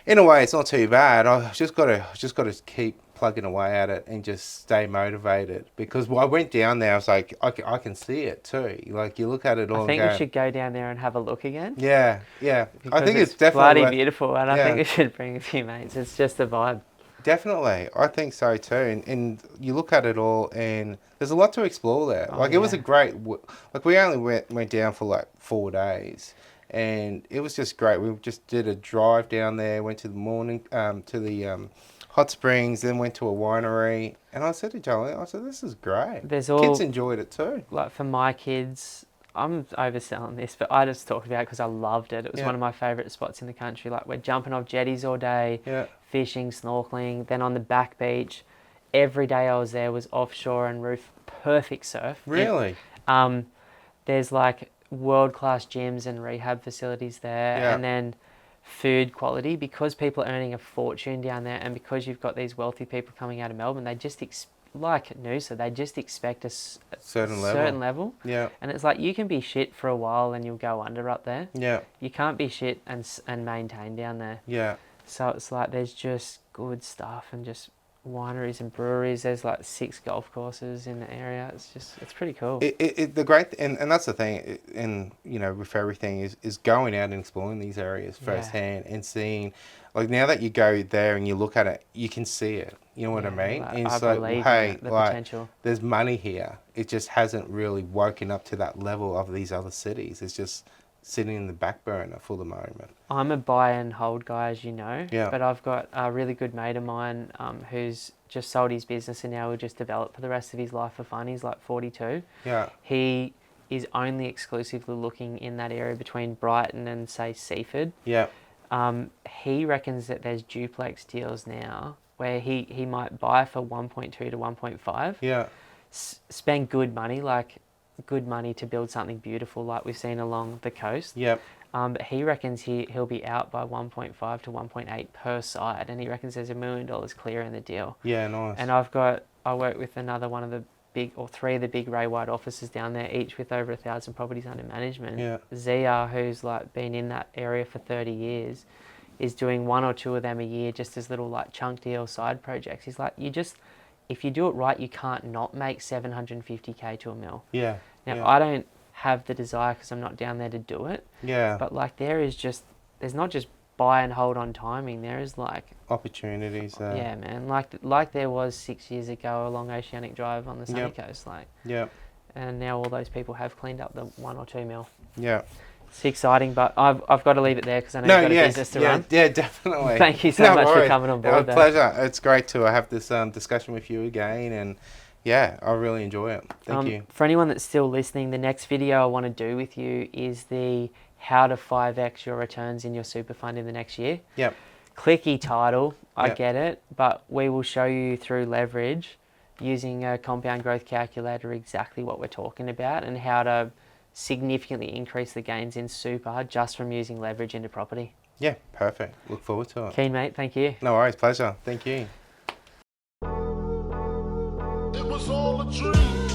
B: in a way, it's not too bad. I've just got to keep plugging away at it and just stay motivated because I went down there. I was like, I can see it too. Like you look at it all.
A: I think
B: and
A: we
B: go,
A: should go down there and have a look again.
B: Yeah, yeah. I
A: Because
B: think it's definitely
A: bloody beautiful, and I
B: yeah.
A: think we should bring a few mates. It's just a vibe.
B: Definitely, I think so too. And you look at it all, and there's a lot to explore there.
A: Oh,
B: Like it was a
A: yeah.
B: great, like we only went down for like 4 days, and it was just great. We just did a drive down there, went to the morning, to the hot springs, then went to a winery, and I said to Jolie, I said, this is great.
A: There's all
B: Kids enjoyed it too.
A: like for my kids. I'm overselling this, but I just talked about it because I loved it. It was
B: Yeah.
A: one of my favourite spots in the country. Like we're jumping off jetties all day,
B: Yeah,
A: fishing, snorkeling, then on the back beach, every day I was there was offshore and roof, perfect surf.
B: Really?
A: There's like world-class gyms and rehab facilities there,
B: Yeah.
A: and then food quality, because people are earning a fortune down there, and because you've got these wealthy people coming out of Melbourne, they just like Noosa, they just expect a
B: Certain
A: level.
B: Yeah.
A: And it's like, you can be shit for a while and you'll go under up there.
B: Yeah.
A: You can't be shit and maintain down there.
B: Yeah.
A: So it's like, there's just good stuff, and just wineries and breweries. There's like 6 golf courses in the area. It's pretty cool.
B: The great, and that's the thing, and you know, with everything is going out and exploring these areas firsthand and seeing, like, now that you go there and you look at it, you can see it. You know what I mean?
A: Like,
B: And
A: I
B: it's like,
A: believe
B: hey,
A: in the
B: like,
A: potential.
B: there's money here. It just hasn't really woken up to that level of these other cities. It's just sitting in the back burner for the moment.
A: I'm a buy and hold guy, as you know.
B: Yeah.
A: But I've got a really good mate of mine who's just sold his business and now will just develop for the rest of his life for fun. He's like 42.
B: Yeah.
A: He is only exclusively looking in that area between Brighton and, say, Seaford.
B: Yeah.
A: He reckons that there's duplex deals now where he might buy for 1.2 to 1.5.
B: Yeah.
A: Spend good money, like good money to build something beautiful like we've seen along the coast.
B: Yep.
A: But he reckons he'll be out by 1.5 to 1.8 per side, and he reckons there's $1 million clear in the deal.
B: Yeah, nice.
A: And I work with another one of the three of the big Ray White offices down there, each with over 1,000 properties under management.
B: Yeah.
A: Zia, who's like been in that area for 30 years, is doing 1 or 2 of them a year, just as little like chunk deal side projects. He's like, if you do it right, you can't not make 750K to $1 million.
B: Yeah.
A: Now,
B: yeah.
A: I don't have the desire because I'm not down there to do it.
B: Yeah.
A: But like, there's not just buy and hold on timing. There is like
B: opportunities there.
A: Yeah, man. Like there was 6 years ago along Oceanic Drive on the sunny coast. Like.
B: Yeah.
A: And now all those people have cleaned up the 1 or 2 mil.
B: Yeah.
A: It's exciting, but I've got to leave it there because I know you've got a business to run.
B: Yeah, definitely.
A: Thank you so much for coming on board.
B: Pleasure. It's great to have this discussion with you again, and yeah, I really enjoy it. Thank you.
A: For anyone that's still listening, the next video I want to do with you is the how to 5x your returns in your super fund in the next year.
B: Yep.
A: Clicky title, I get it, but we will show you through leverage using a compound growth calculator exactly what we're talking about and how to significantly increase the gains in super just from using leverage into property.
B: Yeah, perfect. Look forward to it.
A: Keen, mate. Thank you.
B: No worries. Pleasure. Thank you.
C: It was all a dream.